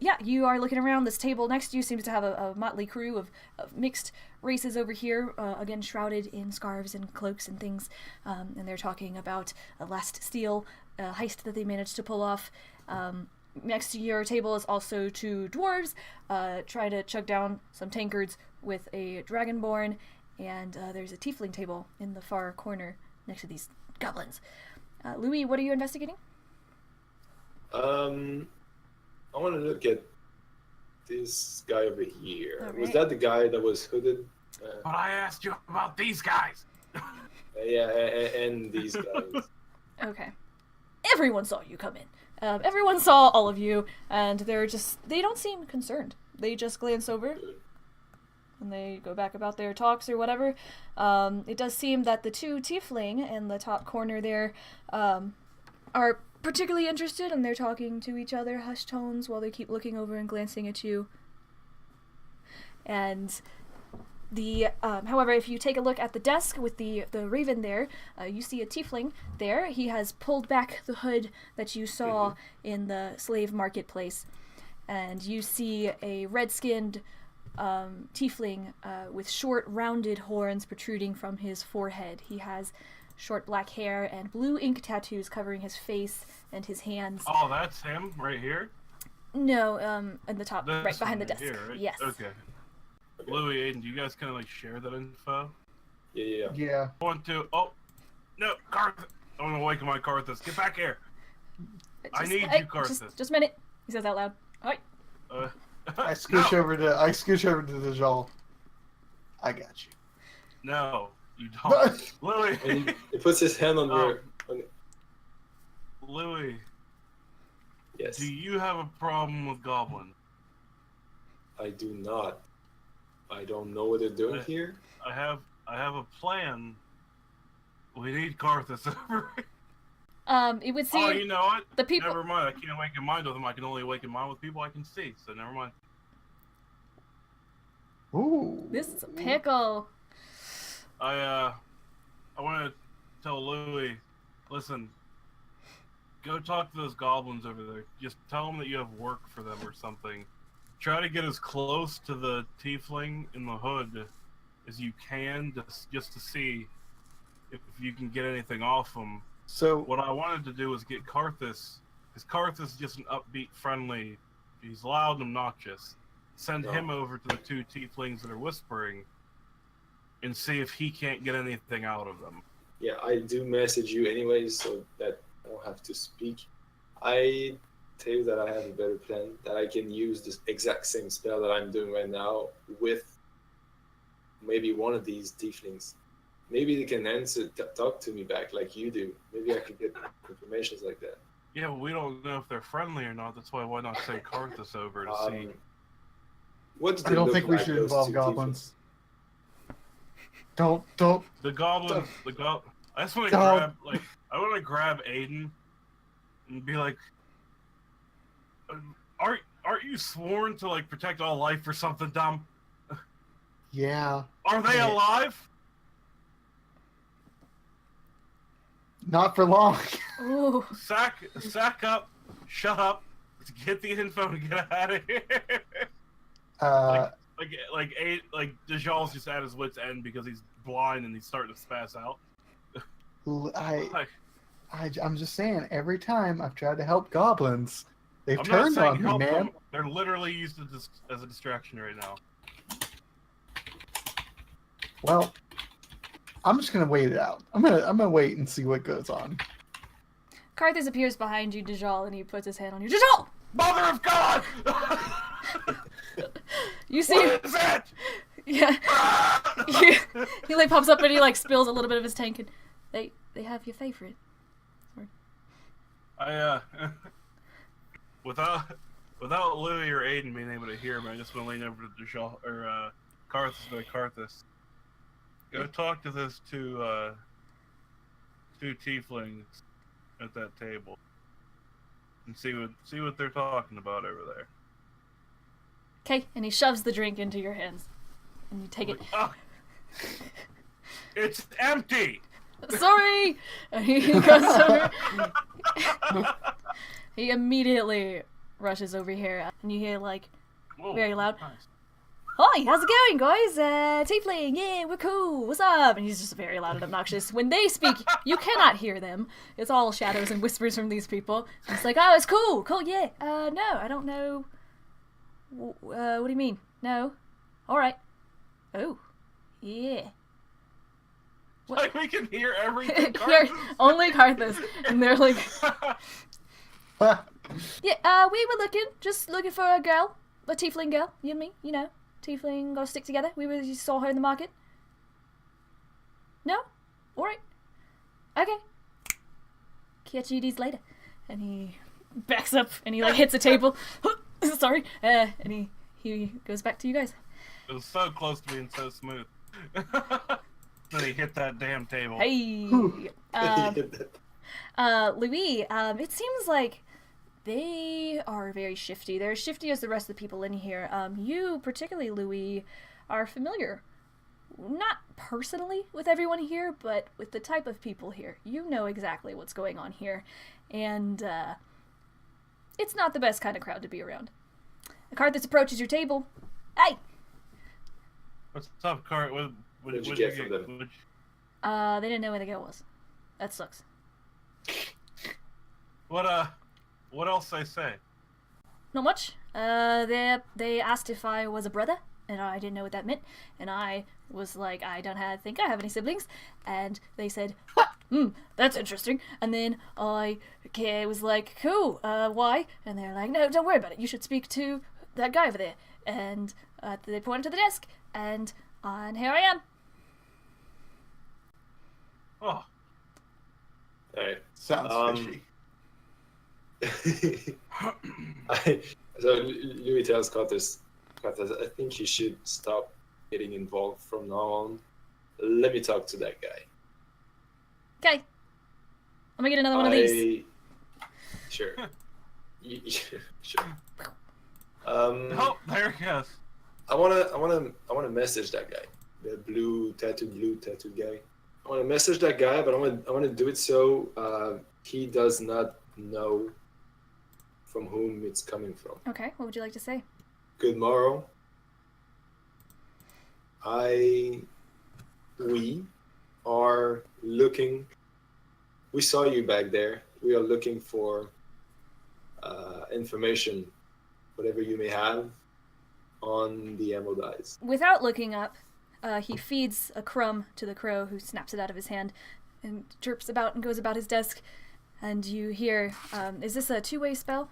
yeah, you are looking around. This table next to you seems to have a motley crew of mixed races over here, again shrouded in scarves and cloaks and things, and they're talking about a last steal heist that they managed to pull off. Next to your table is also two dwarves trying to chug down some tankards with a dragonborn, and there's a tiefling table in the far corner next to these goblins. Loowee, what are you investigating? I want to look at this guy over here. All Was right. that the guy that was hooded? But I asked you about these guys. Yeah, and these guys. Okay. Everyone saw you come in. Everyone saw all of you, and they don't seem concerned. They just glance over, and they go back about their talks or whatever. It does seem that the two tiefling in the top corner there are particularly interested, and they're talking to each other, hushed tones, while they keep looking over and glancing at you. And however, if you take a look at the desk with the raven there, you see a tiefling there. He has pulled back the hood that you saw in the slave marketplace, and you see a red-skinned tiefling with short, rounded horns protruding from his forehead. He has short black hair and blue ink tattoos covering his face and his hands. Oh, that's him right here? No, in the top, This right behind the one desk. here, right? Yes. Okay. Loowee, Ayden, do you guys kind of like share that info? Yeah. Yeah. Oh, no, Karthus. I'm gonna awaken my Karthus. Get back here. I need you, Karthus. Just a minute. He says out loud. All right. I scooch over to Dajjal. I got you. No, you don't. Loowee. And he puts his hand on your. Loowee, Yes. do you have a problem with goblins? I do not. I don't know what they're doing here. I have a plan. We need Karthus over. It would seem Oh, you know what? the people. Never mind. I can't awaken mind with them. I can only awaken mind with people I can see. So never mind. Ooh. This is a pickle. I want to tell Loowee, listen, go talk to those goblins over there. Just tell them that you have work for them or something. Try to get as close to the tiefling in the hood as you can, just to see if you can get anything off them. So What I wanted to do was get Karthus, because Karthus is just an upbeat, friendly. He's loud and obnoxious. send No. him over to the two tieflings that are whispering and see if he can't get anything out of them. Yeah, I do message you anyways, so that I don't have to speak. I tell you that I have a better plan, that I can use this exact same spell that I'm doing right now with maybe one of these tieflings. Maybe they can talk to me back like you do. Maybe I could get information like that. Yeah, but we don't know if they're friendly or not. That's why not send Karthus over to see. What do I they don't look think we like, should those involve two goblins. Don't. The goblins. I just want to Don't. grab Ayden and be like, aren't you sworn to like protect all life or something dumb? Yeah. Are they alive? Not for long. Ooh. Sack up, shut up, let's get the info and get out of here. Like Dajjal's just at his wit's end because he's blind and he's starting to spaz out. I'm just saying, every time I've tried to help goblins, they've I'm turned not saying on me, help man. them. They're literally used as a distraction right now. Well, I'm just gonna wait it out. I'm gonna wait and see what goes on. Karthus appears behind you, Dajjal, and he puts his hand on you. Dajjal! Mother of God! You see? What is it? Yeah. He like pops up and he like spills a little bit of his tank, and they have your favorite. I without Loowee or Ayden being able to hear me, I just want to lean over to Dajjal or Karthus. Go talk to those two tieflings at that table and see what they're talking about over there. Okay, and he shoves the drink into your hands, and you take it. Oh, it's empty. Sorry. And he goes over. He immediately rushes over here, and you hear like Whoa, very loud. nice. Hi, how's it going, guys? Tiefling, yeah, we're cool. What's up? And he's just very loud and obnoxious. When they speak, you cannot hear them. It's all shadows and whispers from these people. And it's like, oh, it's cool, yeah. No, I don't know. What do you mean? No. All right. Oh, yeah. What? Like we can hear everything. Yeah, Karthus. only Karthus, and they're like, yeah. We were just looking for a girl, a tiefling girl. You and me, you know. Tiefling gotta stick together. You saw her in the market. No? Alright. Okay. Catch you these later. And he backs up and he like hits a table. Sorry. And he goes back to you guys. It was so close to being so smooth. Then he hit that damn table. Hey. Loowee, it seems like they are very shifty. They're as shifty as the rest of the people in here. You, particularly Loowee, are familiar, not personally with everyone here, but with the type of people here. You know exactly what's going on here, and it's not the best kind of crowd to be around. A Karthus approaches your table. Hey! What's up, Cart? What did you get from them? They didn't know where the girl was. That sucks. What else they say? Not much. They asked if I was a brother, and I didn't know what that meant. And I was like, I don't think I have any siblings. And they said, that's interesting. And then I was like, cool, why? And they're like, no, don't worry about it. You should speak to that guy over there. And they pointed to the desk, and here I am. Oh, Alright. Sounds fishy. So Loowee tells Karthus, I think you should stop getting involved from now on. Let me talk to that guy. Okay. I'm gonna get another one of these. Sure. Sure. oh, there he goes. I wanna message that guy, the blue tattooed guy. I wanna message that guy, but I wanna do it so he does not know from whom it's coming from. Okay, what would you like to say? Good morrow. We are looking. We saw you back there. We are looking for information, whatever you may have. on the emerald eyes? Without looking up, he feeds a crumb to the crow, who snaps it out of his hand and chirps about and goes about his desk. And you hear, is this a two-way spell?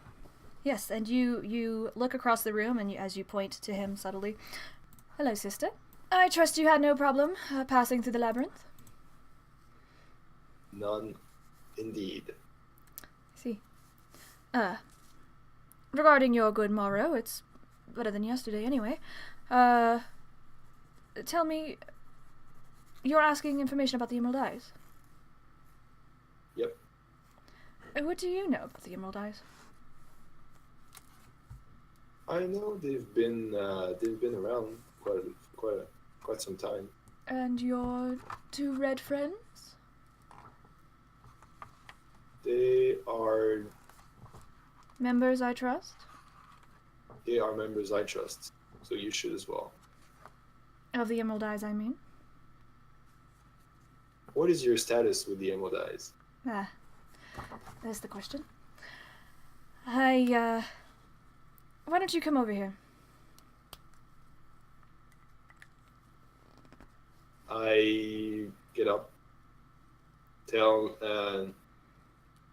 Yes, and you look across the room, and as you point to him subtly, hello, sister. I trust you had no problem passing through the labyrinth. None, indeed. See. Regarding your good Morrow, it's better than yesterday anyway. Tell me, you're asking information about the Emerald Eyes? Yep. What do you know about the Emerald Eyes? I know they've been around quite some time. And your two red friends? They are Members I trust? members I trust, so you should as well. Of the Emerald Eyes, I mean. What is your status with the emerald eyes? There's the question. Why don't you come over here? I get up, tell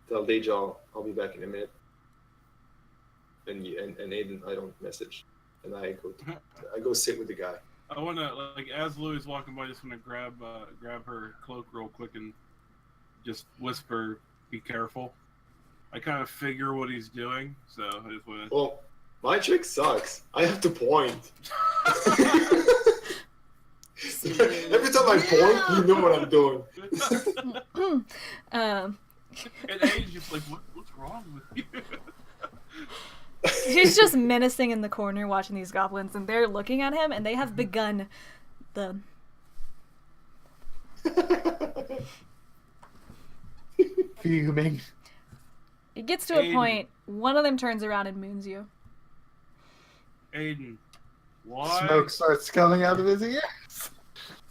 Dajjal I'll be back in a minute, and Ayden I don't message, and I go sit with the guy. I wanna, like, as Louie's walking by, just wanna grab her cloak real quick and just whisper, "Be careful." I kind of figure what he's doing, so I just wanna. Well, my trick sucks. I have to point. Every time I point, you know what I'm doing. And Ayden's just like, what's wrong with you? He's just menacing in the corner watching these goblins, and they're looking at him, and they have begun the... Fuming. It gets to a point, one of them turns around and moons you. Ayden, why? Smoke starts coming out of his ears.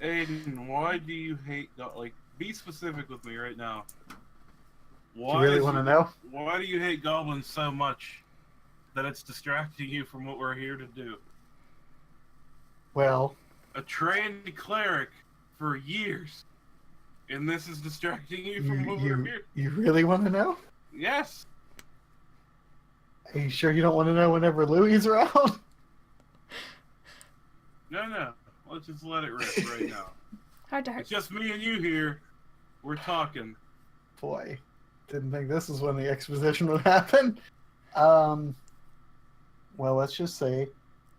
Ayden, why do you hate... Like, be specific with me right now. Do you really want to know? Why do you hate goblins so much that it's distracting you from what we're here to do? Well, A trained cleric for years, and this is distracting you from what we're here. You really want to know? Yes. Are you sure you don't want to know whenever Louie's around? No. Let's just let it rip right now. Hard to hurt. It's just me and you here. We're talking. Boy, didn't think this is when the exposition would happen. Well, let's just say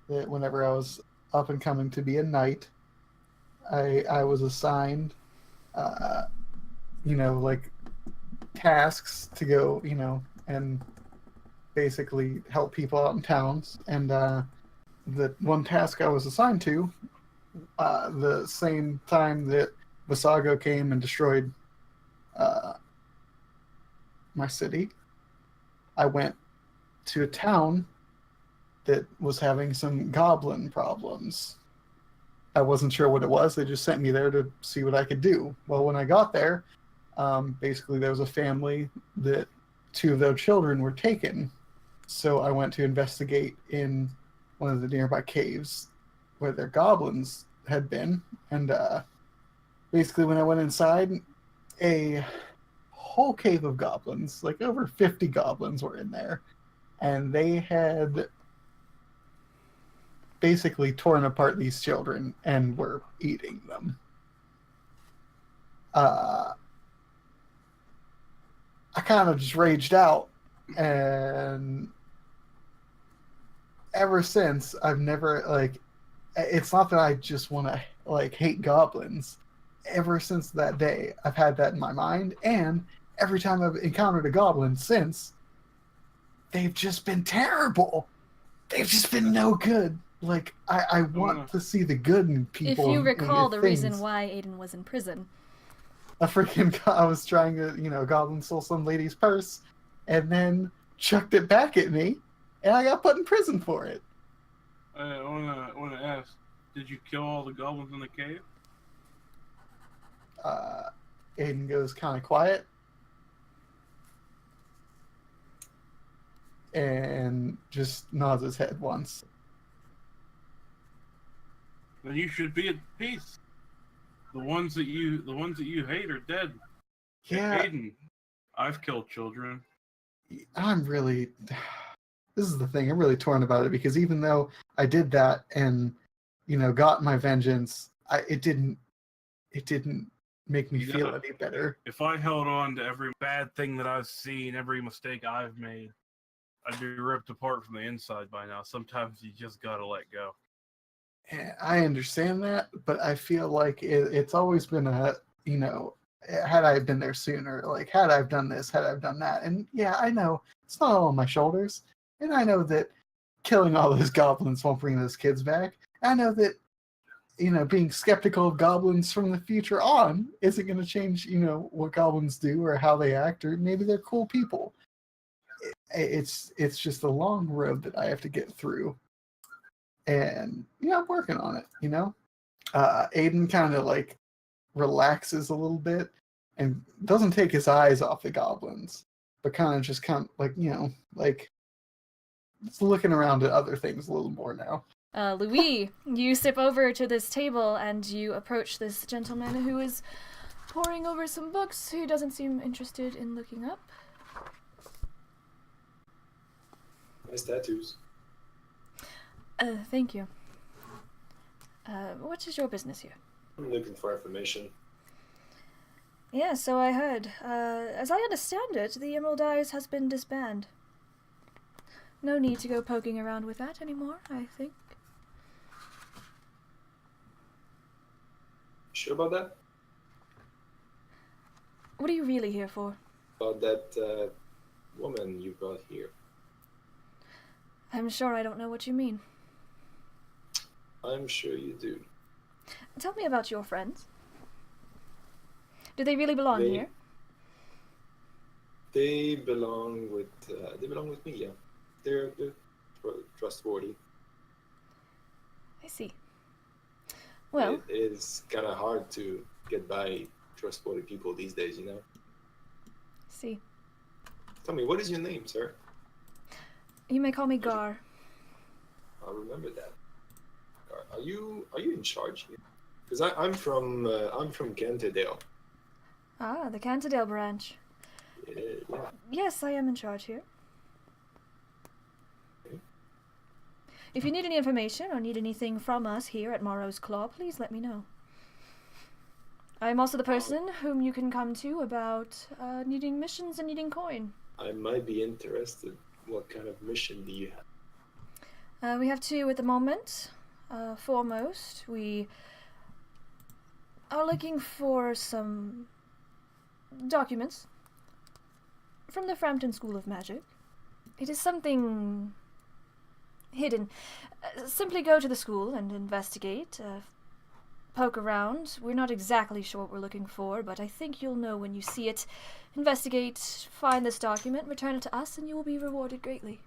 that whenever I was up and coming to be a knight, I was assigned, like tasks to go, and basically help people out in towns. And the one task I was assigned to, the same time that Visago came and destroyed my city, I went to a town that was having some goblin problems. I wasn't sure what it was. They just sent me there to see what I could do. Well, when I got there, basically there was a family that two of their children were taken. So I went to investigate in one of the nearby caves where their goblins had been. And basically when I went inside, a whole cave of goblins, like over 50 goblins were in there. And they had basically torn apart these children and were eating them. I kind of just raged out, and ever since I've never, it's not that I just want to hate goblins. Ever since that day, I've had that in my mind, and every time I've encountered a goblin since, they've just been terrible. They've just been no good. I want to see the good in people. If you recall the things. reason why Ayden was in prison. I was trying to, goblin stole some lady's purse and then chucked it back at me, and I got put in prison for it. I wanna ask, did you kill all the goblins in the cave? Ayden goes kind of quiet and just nods his head once. then you should be at peace. The ones that you hate are dead. Yeah, Ayden, I've killed children. I'm really. This is the thing. I'm really torn about it because even though I did that and, got my vengeance, it didn't make me feel any better. If I held on to every bad thing that I've seen, every mistake I've made, I'd be ripped apart from the inside by now. Sometimes you just gotta let go. I understand that, but I feel like it's always been had I been there sooner, like had I've done this, had I've done that. And yeah, I know it's not all on my shoulders. And I know that killing all those goblins won't bring those kids back. I know that, being skeptical of goblins from the future on isn't going to change, what goblins do or how they act, or maybe they're cool people. It's just a long road that I have to get through. And, I'm working on it, Ayden kind of like relaxes a little bit and doesn't take his eyes off the goblins, but kind of like it's looking around at other things a little more now. Loowee, you step over to this table and you approach this gentleman who is poring over some books, who doesn't seem interested in looking up. Nice tattoos. Thank you. What is your business here? I'm looking for information. Yeah, so I heard. As I understand it, the Emerald Eyes has been disbanded. No need to go poking around with that anymore, I think. Sure about that? What are you really here for? About that woman you brought here. I'm sure I don't know what you mean. I'm sure you do. Tell me about your friends. Do they really belong here? They belong with me, yeah. They're trustworthy. I see. Well, it is kind of hard to get by trustworthy people these days, See. Tell me, what is your name, sir? You may call me Gar. I'll remember that. Are you in charge here? Because I'm from Canterdale. Ah, the Canterdale branch. Yeah. Yes, I am in charge here. Okay. If you need any information or need anything from us here at Morrow's Claw, please let me know. I'm also the person whom you can come to about needing missions and needing coin. I might be interested. What kind of mission do you have? We have two at the moment. Foremost, we are looking for some documents from the Frampton School of Magic. It is something hidden. Simply go to the school and investigate, poke around. We're not exactly sure what we're looking for, but I think you'll know when you see it. Investigate, find this document, return it to us, and you will be rewarded greatly.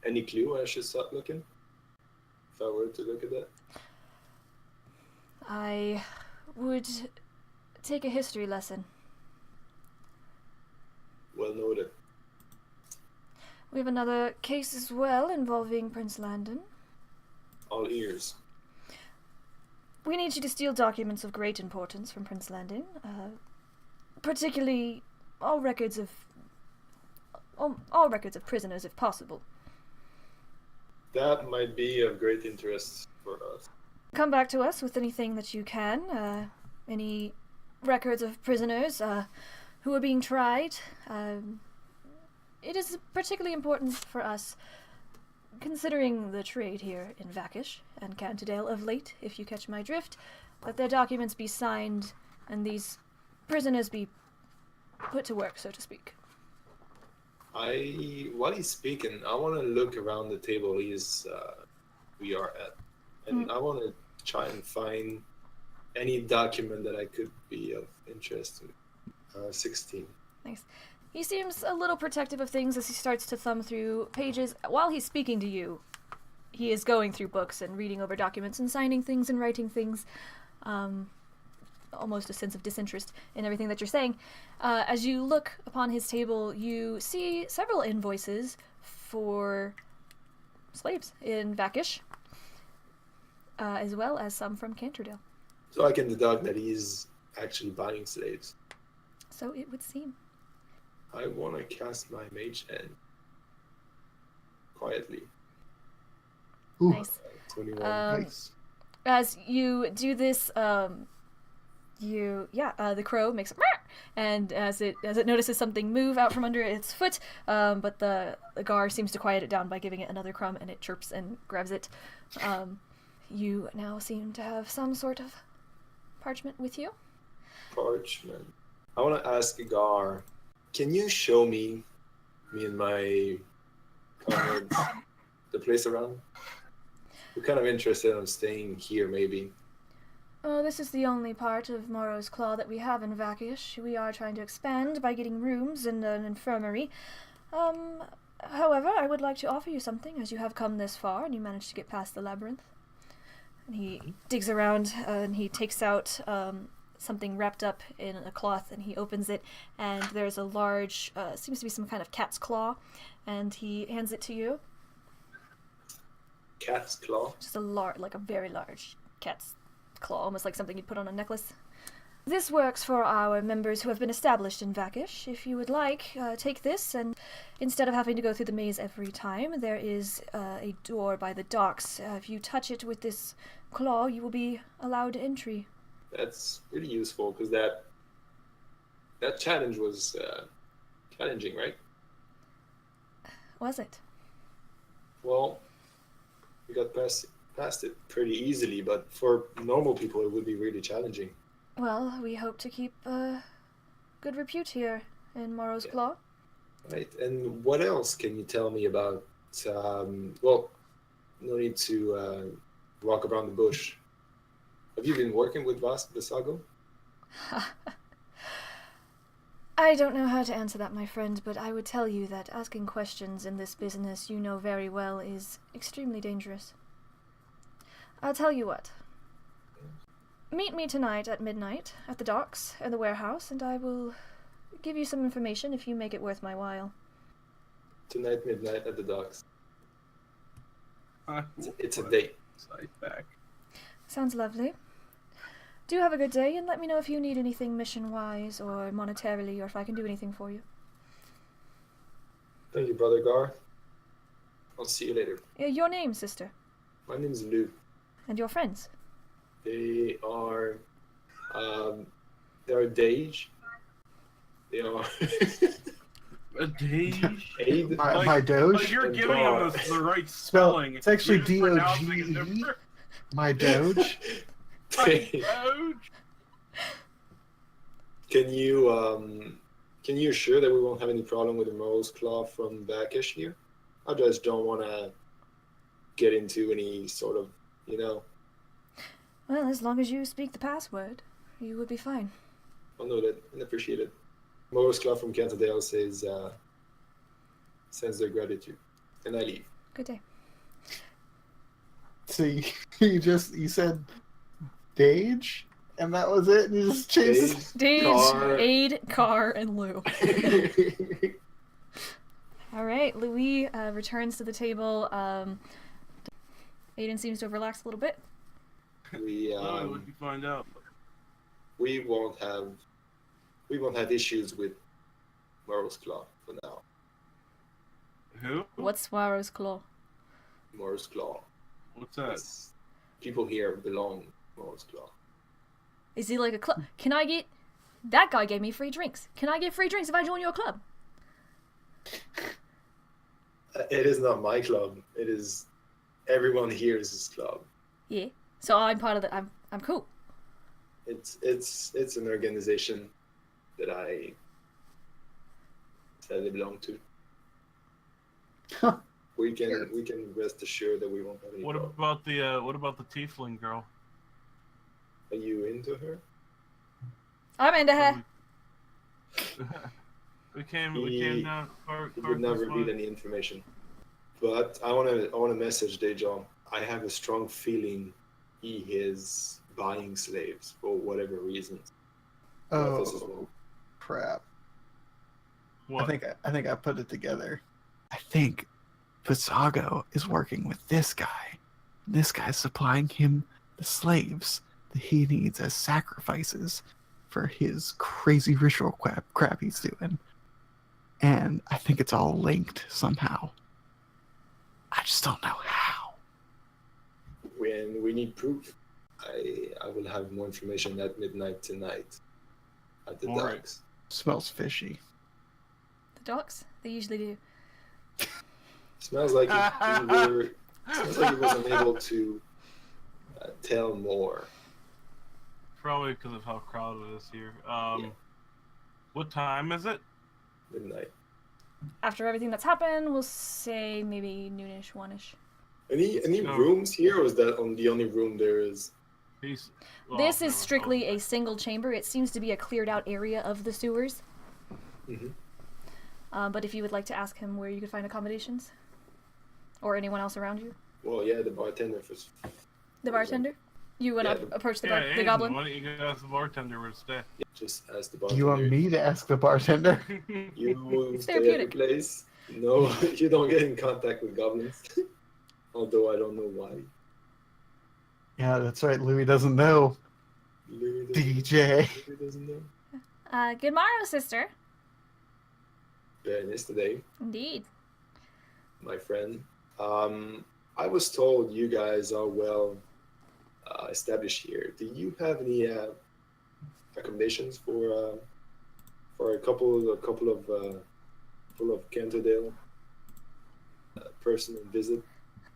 Any clue where I should start looking? If I were to look at that? I would take a history lesson. Well noted. We have another case as well involving Prince Landon. All ears. We need you to steal documents of great importance from Prince Landon, particularly all records of prisoners, if possible. That might be of great interest for us. Come back to us with anything that you can, any records of prisoners who are being tried. It is particularly important for us, considering the trade here in Vakish and Canterdale of late, if you catch my drift, that their documents be signed and these prisoners be put to work, so to speak. While he's speaking, I want to look around the table we are at, and I want to try and find any document that I could be of interest to. 16. Nice. He seems a little protective of things as he starts to thumb through pages. While he's speaking to you, he is going through books and reading over documents and signing things and writing things. Almost a sense of disinterest in everything that you're saying. As you look upon his table, you see several invoices for slaves in Vakish. as well as some from Canterdale. So I can deduct that he's actually buying slaves. So it would seem. I want to cast my mage hand quietly. Ooh, Nice. 21. nice. As you do this, the crow makes a meow, and as it notices something move out from under its foot, but the gar seems to quiet it down by giving it another crumb, and it chirps and grabs it. You now seem to have some sort of parchment with you. Parchment. I want to ask Gar, can you show me and my comrades the place around? We're kind of interested in staying here, maybe. Oh, this is the only part of Morrow's Claw that we have in Vakish. We are trying to expand by getting rooms and an infirmary. However, I would like to offer you something, as you have come this far and you managed to get past the labyrinth. And he digs around and he takes out something wrapped up in a cloth, and he opens it, and there's a large, seems to be some kind of cat's claw, and he hands it to you. Cat's claw? Just a very large cat's claw, almost like something you'd put on a necklace. This works for our members who have been established in Vakish. If you would like, take this, and instead of having to go through the maze every time, there is a door by the docks. If you touch it with this claw, you will be allowed entry. That's really useful, because that challenge was challenging, right? Was it? Well, we got past it pretty easily, but for normal people, it would be really challenging. Well, we hope to keep good repute here in Morrow's Claw. Right, and what else can you tell me about, well, no need to walk around the bush. Have you been working with Vasago? I don't know how to answer that, my friend, but I would tell you that asking questions in this business you know very well is extremely dangerous. I'll tell you what. Meet me tonight at midnight at the docks and the warehouse, and I will give you some information if you make it worth my while. Tonight, midnight at the docks. It's a date. Back. Sounds lovely. Do have a good day, and let me know if you need anything mission-wise or monetarily, or if I can do anything for you. Thank you, Brother Gar. I'll see you later. Your name, sister? My name is Lou. And your friends? They are Dage. They are A Dage? Aid. My Doge. Like you're And giving Gar. him the right spelling. It's actually You're just pronouncing it D-O-G-E. different. My Doge. Doge? Can you assure that we won't have any problem with the Morrow's Claw from Vakish here? I just don't want to get into any sort of, Well, as long as you speak the password, you would be fine. I'll know that and appreciate it. Morrow's Claw from Canterdale says, sends their gratitude. And I leave. Good day. So you said Dage, and that was it? And you just changed Dage, Gar. Aid, Car, and Lou. All right, Loowee returns to the table. Ayden seems to have relaxed a little bit. we What you find out? we won't have issues with Morrow's Claw for now. Who? What's Morrow's Claw? Morrow's Claw. What's that? People here belong to Morrow's Claw. Is he like a club? Can I get... That guy gave me free drinks. Can I get free drinks if I join your club? It is not my club. It is everyone here's his club. Yeah. So I'm part of the... I'm cool. It's an organization that I sadly belong to. We can rest assured that we won't have any What problem. about the Tiefling girl? Are you into her? I'm into her. we came down. He would not reveal any information. But I wanna message Dajjal. I have a strong feeling he is buying slaves for whatever reasons. This is Oh, well. crap. What? I think I put it together. I think Visago is working with this guy. This guy's supplying him the slaves that he needs as sacrifices for his crazy ritual crap he's doing. And I think it's all linked somehow. I just don't know how. When we need proof, I will have more information at midnight tonight at the All right. docks. Smells fishy. The docks? They usually do. Smells like smells like he wasn't able to tell more. Probably because of how crowded it is here. Yeah. What time is it? Midnight. After everything that's happened, we'll say maybe noonish, one-ish. Any No. rooms here, or is that the only room there is? Peace. This is strictly a single chamber. It seems to be a cleared out area of the sewers. Mm-hmm. But if you would like to ask him where you could find accommodations, or anyone else around you, Well, yeah, the bartender first. the bartender, you would Yeah, approach the, Yeah, the goblin. Why don't you go ask the bartender where to stay? Yeah, just ask the bartender. You want me to ask the bartender? You It's stay at the therapeutic. place. No, you don't get in contact with goblins. Although I don't know why. Yeah, that's right. Louis doesn't know. Louis DJ. doesn't know. Good morrow, sister. Very nice today, Indeed. my friend. I was told you guys are well established here. Do you have any recommendations for a couple of Canterdale personal visit?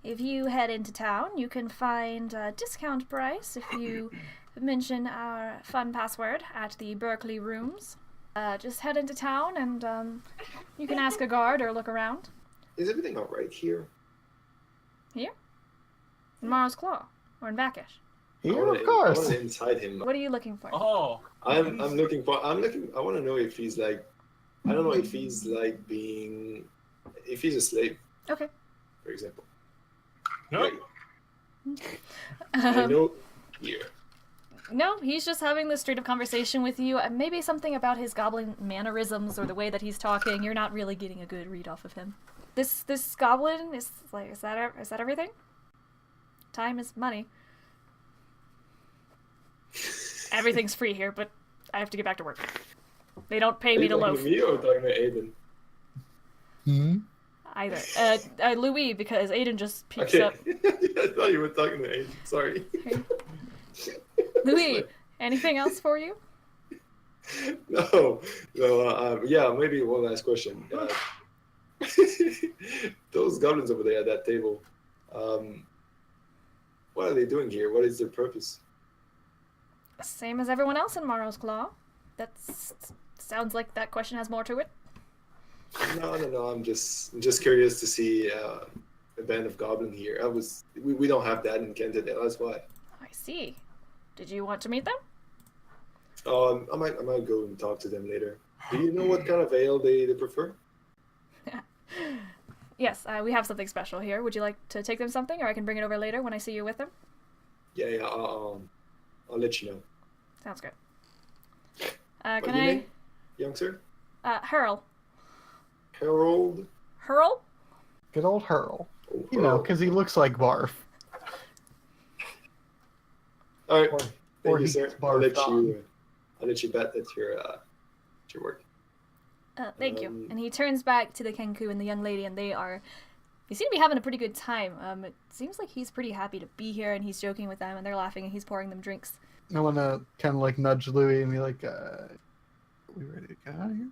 If you head into town, you can find a discount price if you mention our fun password at the Berkeley rooms. Just head into town and you can ask a guard or look around. Is everything all right here? Here? In Morrow's Claw. Or in Vakish. Here, I of course. want to inside him. What are you looking for? Oh. I'm looking. I want to know if he's like. I don't know if he's like if he's a slave, Okay. for example. Nope. I know here. No, he's just having this straight up conversation with you. Maybe something about his goblin mannerisms or the way that he's talking. You're not really getting a good read off of him. This goblin is like, is that everything? Time is money. Everything's free here, but I have to get back to work. They don't pay me to Are you loaf talking to me or talking to Ayden? Hmm? either. Loowee, because Ayden just peeks Okay. up. I thought you were talking to Ayden. Sorry. Loowee, anything else for you? No. Yeah, maybe one last question. Those goblins over there at that table, what are they doing here? What is their purpose? Same as everyone else in Morrow's Claw. That sounds like that question has more to it. No. I'm just curious to see a band of goblin here. We don't have that in Canada. That's why. I see. Did you want to meet them? I might go and talk to them later. Do you know what kind of ale they prefer? Yes, we have something special here. Would you like to take them something, or I can bring it over later when I see you with them? Yeah. I'll let you know. Sounds good. What's Can your I? name, young sir? Hurl. Harold. Hurl? Good old Hurl. Oh, You know, Harold. because he looks like Barf. All right. Or Thank you, he sir. gets barfed I'll let you bet that your work. Thank you. And he turns back to the Kenku and the young lady, and they seem to be having a pretty good time. It seems like he's pretty happy to be here, and he's joking with them, and they're laughing, and he's pouring them drinks. I want to kind of like nudge Louis and be like, are we ready to go out of here?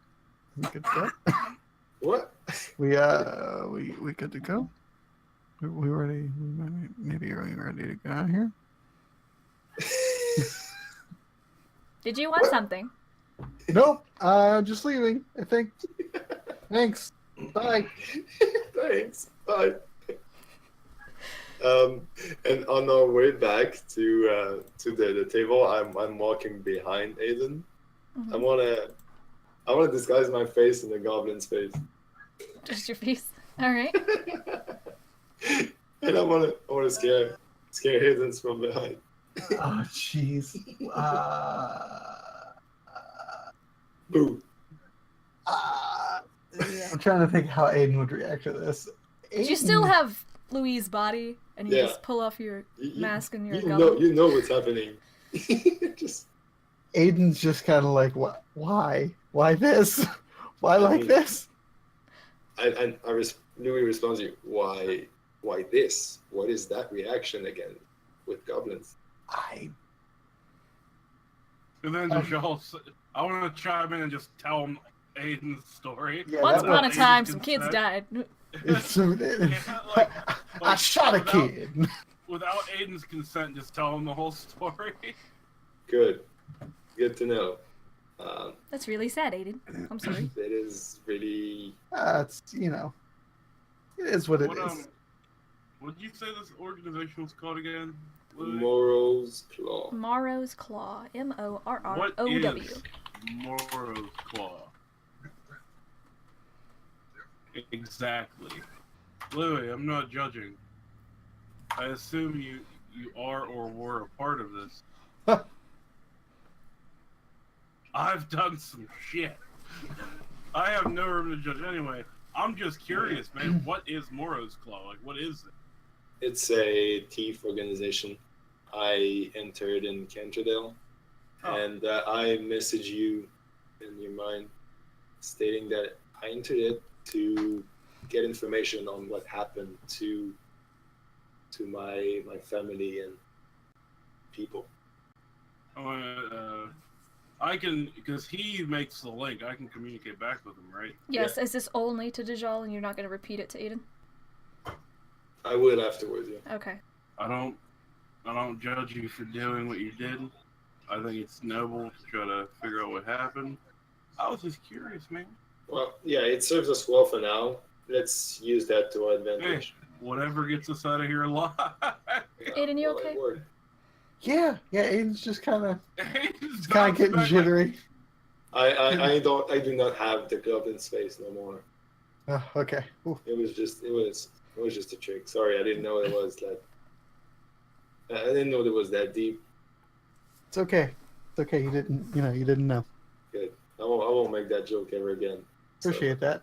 We good to go? What? we good to go? We ready? Maybe are we ready to go out of here? Did you want something? Nope. Just leaving, I think. Thanks. Bye. Thanks. Bye. And on our way back to the table, I'm walking behind Ayden. Mhm. I wanna disguise my face in the goblin's face. Just your face. All right. And I wanna scare Ayden from behind. Oh, jeez. Boo. I'm trying to think how Aiden would react to this. You still have Louie's body, and you Yeah. just pull off your mask and your you goblin. know what's happening. Just Aiden's just kind of like, what? Why? Why this? Why like this? Louis responds to you, why this? What is that reaction again with goblins? And then I want to chime in and just tell him Aiden's story. Yeah, Once that upon a was- time, some kids died. I shot a kid. Without Aiden's consent, just tell him the whole story. Good to know. That's really sad, Ayden. I'm sorry. It is really. It's it is what it What is. what did you say this organization was called again? Louis? Morrow's Claw. Morrow's Claw. Morrow. What is Morrow's Claw? Exactly. Louis, I'm not judging. I assume you are or were a part of this. I've done some shit. I have no room to judge anyway. I'm just curious, man. What is Morrow's Claw? Like, what is it? It's a thief organization. I entered in Canterdale, and I message you in your mind stating that I entered it to get information on what happened to my family and people. I can, because he makes the link, I can communicate back with him, right? Yes, Yeah. is this only to Dajjal and you're not going to repeat it to Ayden? I will afterwards, yeah. Okay. I don't judge you for doing what you did. I think it's noble to try to figure out what happened. I was just curious, man. Well, yeah, it serves us well for now. Let's use that to our Hey, advantage. whatever gets us out of here alive. Ayden, you Well, okay? it worked. Yeah, Aiden's just kind of It's getting back jittery. I do not have the goblin space no more. Okay. Ooh. It was just a trick. Sorry, I didn't know it was that. I didn't know it was that deep. It's okay. It's okay. You didn't know. Good. I won't make that joke ever again. So. Appreciate that.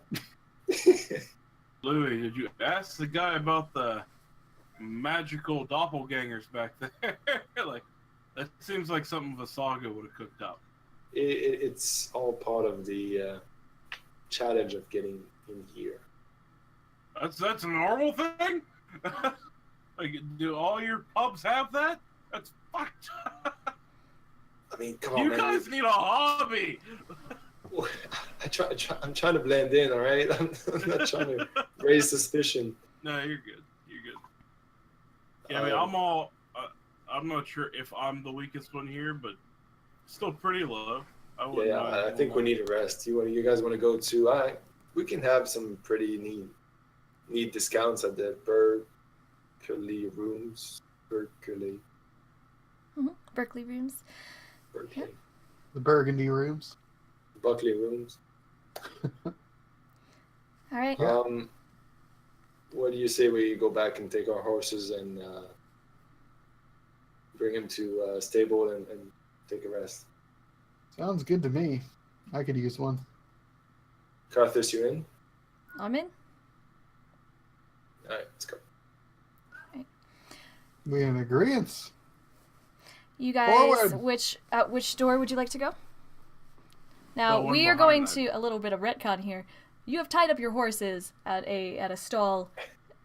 Loowee, did you ask the guy about the magical doppelgangers back there? Like, that seems like something Vasaga would have cooked up. It's all part of the challenge of getting in here. That's a normal thing? Like, do all your pubs have that? That's fucked. I mean, come on, You man. guys need a hobby. I'm trying to blend in, all right? I'm not trying to raise suspicion. No, you're good. You're good. Yeah, I mean, I'm not sure if I'm the weakest one here, but still pretty low. I think we need a rest. You guys want to go to? We can have some pretty neat discounts at the Berkeley rooms. Berkeley. Berkeley rooms. Berkeley. The Burgundy rooms. Buckley rooms. All right. Yeah. What do you say we go back and take our horses and bring them to stable and take a rest? Sounds good to me. I could use one. Carthus, you in? I'm in. All right, let's go. We in agreement. You guys, Forward. which door would you like to go? Now, The one we are behind going that. to a little bit of retcon here. You have tied up your horses at a stall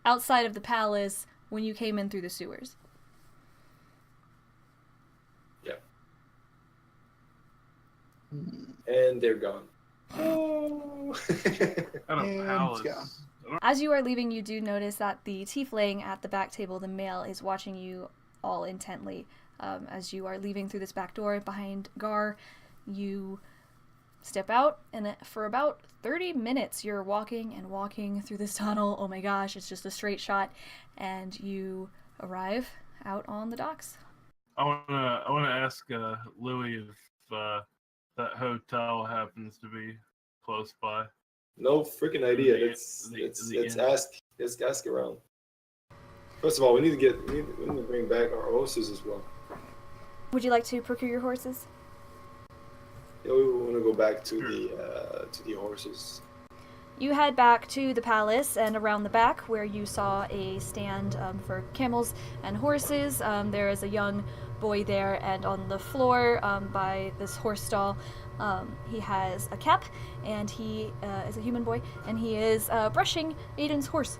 outside of the palace when you came in through the sewers. Yeah. And they're gone. Oh. At a And palace. go. As you are leaving, you do notice that the tiefling at the back table, the male, is watching you all intently. As you are leaving through this back door behind Gar, you step out, and for about 30 minutes you're walking and walking through this tunnel. Oh my gosh, it's just a straight shot, and you arrive out on the docks. I wanna ask Louis if that hotel happens to be close by. No freaking idea. Let's ask around. First of all, we need to bring back our horses as well. Would you like to procure your horses? Yeah, we want to go back to the horses. You head back to the palace and around the back where you saw a stand for camels and horses. There is a young boy there, and on the floor by this horse stall, he has a cap, and he is a human boy, and he is brushing Ayden's horse.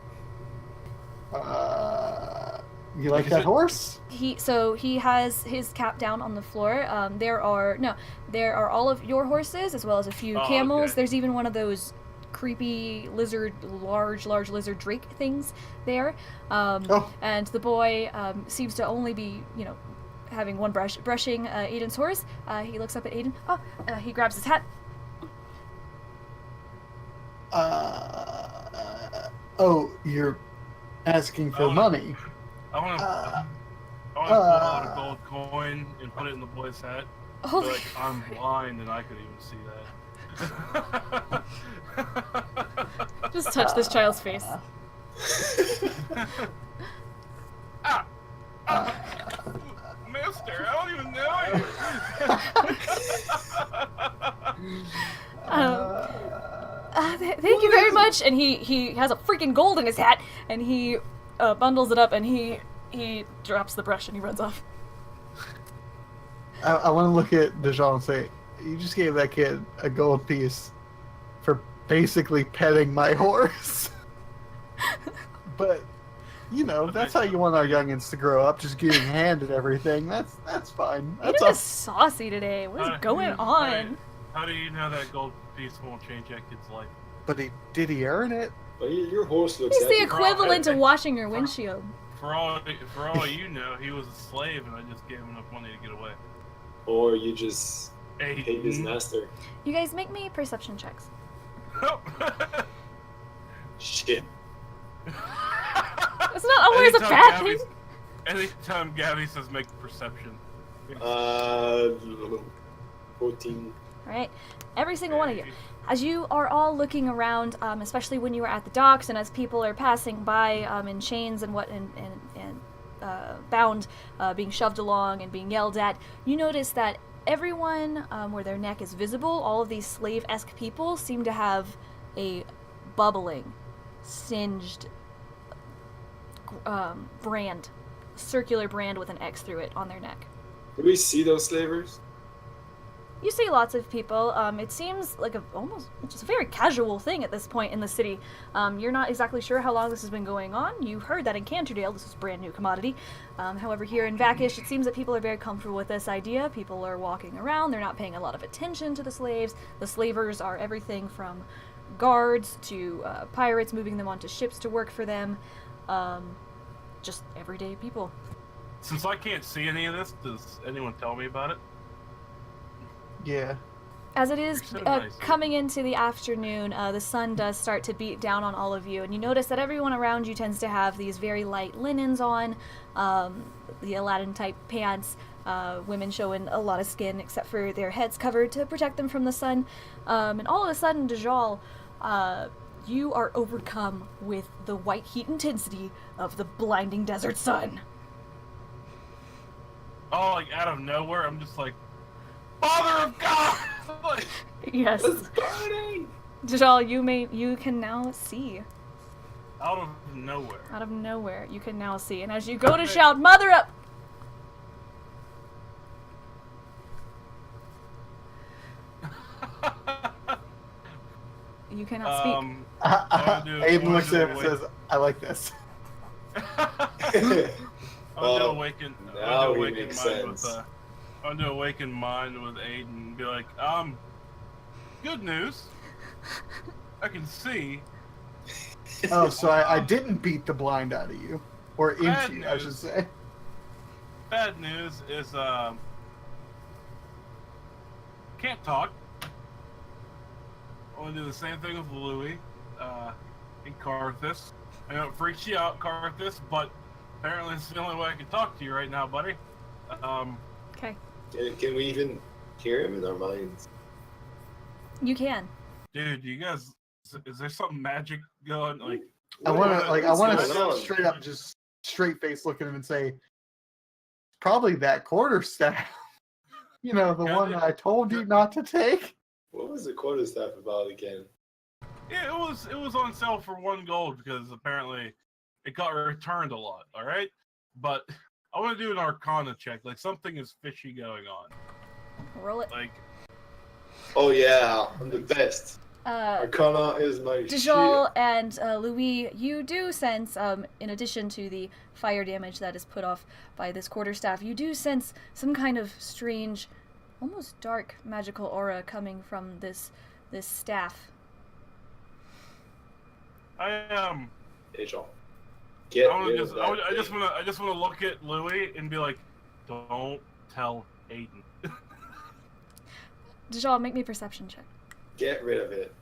You like that horse? He has his cap down on the floor. There are all of your horses as well as a few camels. Okay. There's even one of those creepy large lizard drake things there. And the boy seems to only be, having one brushing Ayden's horse. He looks up at Ayden. He grabs his hat. You're asking for money. I want to pull out a gold coin and put it in the boy's hat. Holy Like, I'm blind and I could even see that. Just touch this child's face. Mister, I don't even know you. Thank you very much. And he has a freaking gold in his hat, and he bundles it up, and he drops the brush and he runs off. I want to look at Dajjal and say, you just gave that kid a gold piece for basically petting my horse. But, that's how you want our youngins to grow up, just getting handed everything. That's fine. That's You're just saucy today. What is going on? How do you know that gold piece won't change that kid's life? But did he earn it? Well, your horse looks. It's the happy. equivalent to washing your windshield. For all you know, he was a slave, and I just gave him enough money to get away. Or you just Hey, hate his master. You guys make me perception checks. Shit. It's not always a bad thing. Anytime Gabby says make perception. 14. Alright, every single one of you. As you are all looking around, especially when you were at the docks, and as people are passing by in chains and bound, being shoved along and being yelled at, you notice that everyone where their neck is visible, all of these slave-esque people seem to have a bubbling, singed circular brand with an X through it on their neck. Do we see those slavers? You see lots of people. It seems like it's a very casual thing at this point in the city. You're not exactly sure how long this has been going on. You heard that in Canterdale, this is a brand new commodity. However, here in Vakish, it seems that people are very comfortable with this idea. People are walking around. They're not paying a lot of attention to the slaves. The slavers are everything from guards to pirates, moving them onto ships to work for them. Just everyday people. Since I can't see any of this, does anyone tell me about it? Yeah. As it is So nice. coming into the afternoon, the sun does start to beat down on all of you, and you notice that everyone around you tends to have these very light linens on, the Aladdin-type pants, women showing a lot of skin except for their heads covered to protect them from the sun. And all of a sudden, Dajjal, you are overcome with the white heat intensity of the blinding desert sun. Oh, like out of nowhere, I'm just like, Father of God! Like, Yes. It's burning! Dajjal, you can now see. out of nowhere. Out of nowhere, you can now see. And as you go to shout, Mother up! You cannot speak. Aiden looks at him and says, I like this. I'm gonna awaken now mind it makes with sense. I'm gonna awaken mind with Aiden and be like, good news. I can see. Oh, so I didn't beat the blind out of you. Or Bad into you, I news. should say. Bad news is can't talk. I want to do the same thing with Loowee and Karthus. I know it freaks you out, Karthus, but apparently it's the only way I can talk to you right now, buddy. Okay. Can we even hear him in our minds? You can. Dude, you guys, is there some magic going? Like, I want to what's going on? straight up, just straight face look at him and say, probably that quarterstaff. You know, the Yeah, one that I told you not to take. What was the quarterstaff about again? Yeah, it was on sale for 1 gold because apparently it got returned a lot. All right, but I want to do an Arcana check. Like something is fishy going on. Roll it. Like, Oh yeah, I'm the best. Arcana is my Dajjal shit. and Loowee, you do sense, in addition to the fire damage that is put off by this quarterstaff, you do sense some kind of strange, almost dark magical aura coming from this staff. Dajjal. I just want to look at Loowee and be like, don't tell Ayden. Dajjal, make me a perception check. Get rid of it.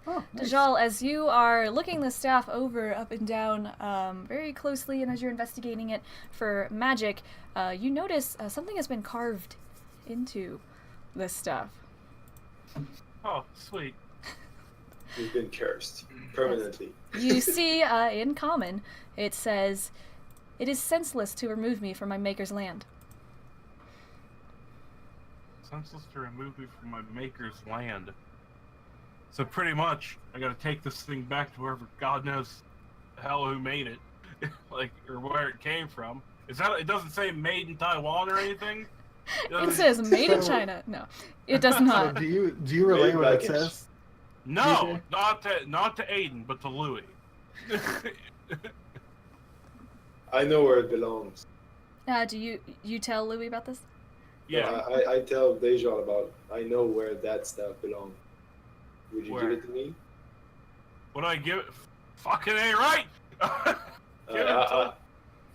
Oh, nice. Dajjal, as you are looking the staff over, up and down, very closely, and as you're investigating it for magic, you notice something has been carved into this staff. Oh, sweet. You've been cursed permanently. You see, in common, it says, "It is senseless to remove me from my maker's land." Senseless to remove me from my maker's land. So pretty much, I gotta take this thing back to wherever God knows the hell who made it, like, or where it came from. Is that? It doesn't say made in Taiwan or anything. It says "Made in China." No, it does So not. do you relay what it Baggage. says? No, DJ? not to Ayden, but to Loowee. I know where it belongs. Do you tell Loowee about this? Yeah. I tell Dajjal about. I know where that stuff belongs. Would you Where? give it to me? Would I give it? Fucking A right. Give it to-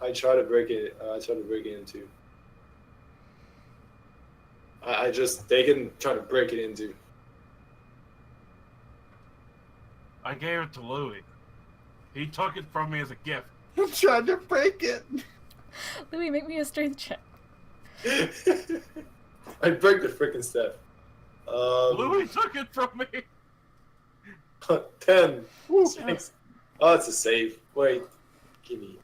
I try to break it. I try to break it into. They can try to break it into. I gave it to Loowee. He took it from me as a gift. I'm trying to break it. Loowee, make me a strength check. I break the freaking stuff. Loowee took it from me. 10. Woo. Thanks. Oh, it's a save. Wait. Give me.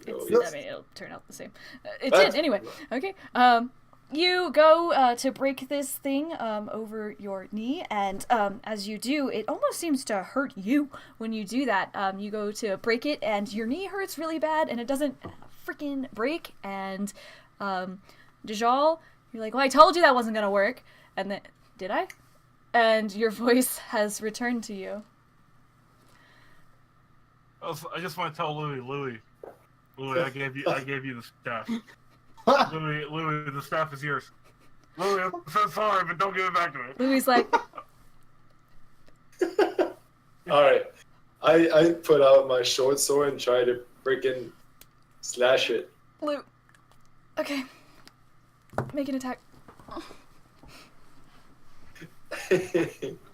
I mean, it'll turn out the same. It That's- did anyway. Okay. You go to break this thing over your knee, and as you do, it almost seems to hurt you when you do that. You go to break it, and your knee hurts really bad, and it doesn't freaking break. And Dajjal, you're like, "Well, I told you that wasn't gonna work." And then, did I? And your voice has returned to you. I just want to tell Loowee, I gave you the staff. Loowee, the staff is yours. Loowee, I'm so sorry, but don't give it back to me. Louie's like, All right. I put out my short sword and try to freaking slash it. "Lou, okay, make an attack."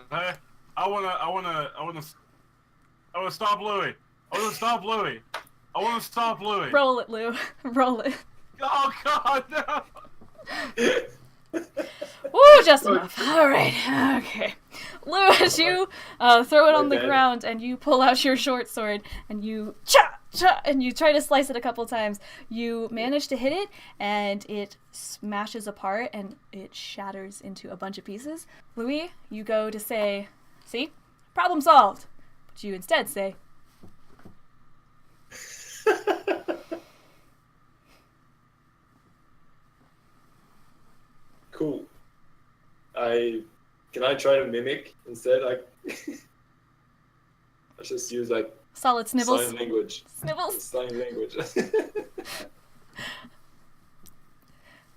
I wanna stop Loowee. I wanna stop Loowee. Roll it, Lou. Roll it. Oh God, no! Woo, just enough. All right, okay. Lou, as you throw it on the Okay. ground and you pull out your short sword and you and you try to slice it a couple times, you manage to hit it and it smashes apart and it shatters into a bunch of pieces. Loowee, you go to say, "See, problem solved," but you instead say, Cool. Can I try to mimic instead? Like, let's just use like "Solid snivels." sign language. Snivels. Sign language.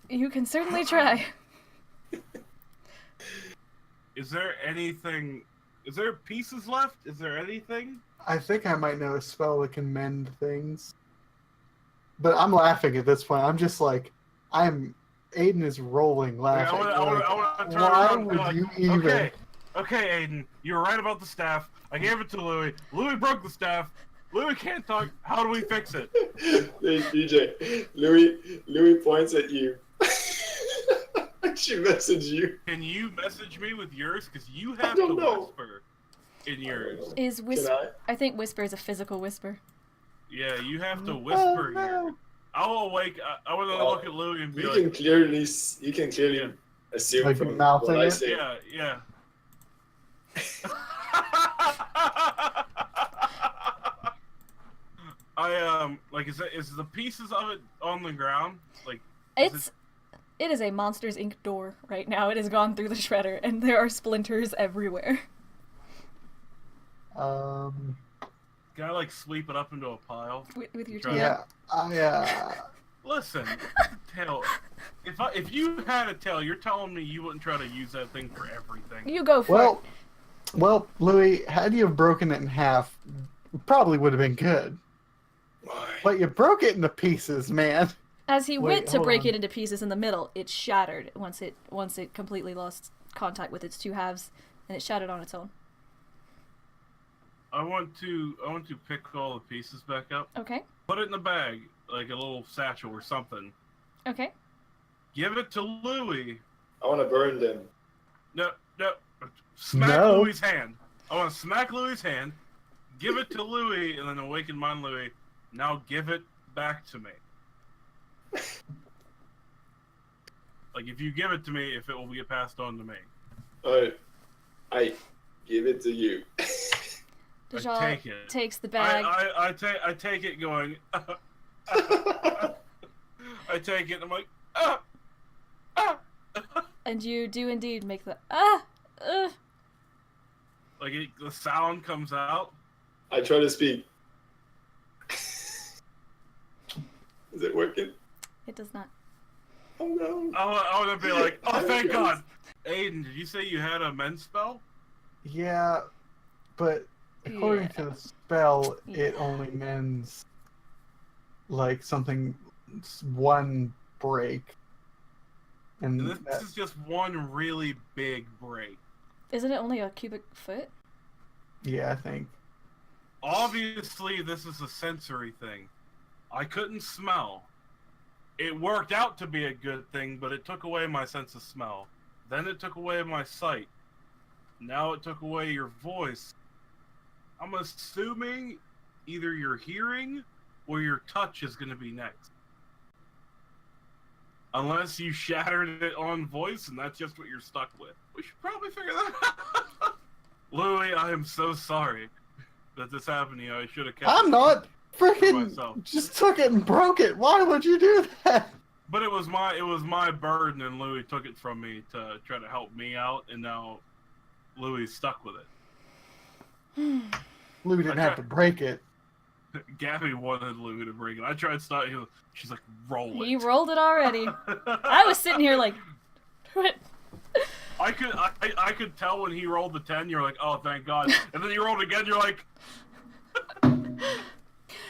You can certainly try. Is there anything? Is there pieces left? Is there anything? I think I might know a spell that can mend things. But I'm laughing at this point. I'm just like, Ayden is rolling laughing. I want to turn why around and be would like, you even? Okay, Ayden, you were right about the staff. I gave it to Loowee. Loowee broke the staff. Loowee can't talk. How do we fix it? Hey, DJ, Loowee points at you. She messaged you. Can you message me with yours? Because you have don't to know. whisper in yours. Is whisper? I? I think whisper is a physical whisper. Yeah, you have to Oh, whisper no. here. I'll awake. I want to look at Loowee and be You like, can clearly assume Like from mouthing what I it? say. Yeah. Like, is the pieces of it on the ground? Like, It is a Monsters Inc. door right now. It has gone through the shredder, and there are splinters everywhere. Um. can I like sweep it up into a pile? With your Try tail. Yeah. Listen, tail. If you had a tail, you're telling me you wouldn't try to use that thing for everything. You go for it. Well, Loowee, had you have broken it in half, it probably would have been good. Why? But you broke it into pieces, man. As he went to hold break on. it into pieces in the middle, it shattered once it completely lost contact with its two halves, and it shattered on its own. I want to pick all the pieces back up. Okay. Put it in a bag, like a little satchel or something. Okay. Give it to Loowee. I want to burn them. No. Smack No. Louie's hand. I want to smack Louie's hand. Give it to Loowee, and then awaken mine, Loowee. Now give it back to me. Like, if you give it to me, if it will get passed on to me. Alright. I give it to you. Dajjal take it. takes the bag. I take it going. I take it. I'm like, And you do indeed make the like the sound comes out. I try to speak. Is it working? It does not. Oh no. I want to be like, oh, thank God. Ayden, did you say you had a mend spell? Yeah, but according to the spell, it only mends like something one break. And And this is just one really big break. Isn't it only a cubic foot? yeah, I think. Obviously, this is a sensory thing. I couldn't smell. It worked out to be a good thing, but it took away my sense of smell. Then it took away my sight. Now it took away your voice. I'm assuming either your hearing or your touch is going to be next. Unless you shattered it on voice and that's just what you're stuck with. We should probably figure that out. Loowee, I am so sorry that this happened to you. I should have kept I'm it not for freaking myself. just took it and broke it. Why would you do that? But it was my burden, and Loowee took it from me to try to help me out, and now Louie's stuck with it. Loowee didn't have to break it. Gabby wanted Loowee to break it. I tried starting. She's like, roll it. He rolled it already. I was sitting here like, what? I could tell when he rolled the 10. You're like, oh, thank God. And then you rolled again. You're like,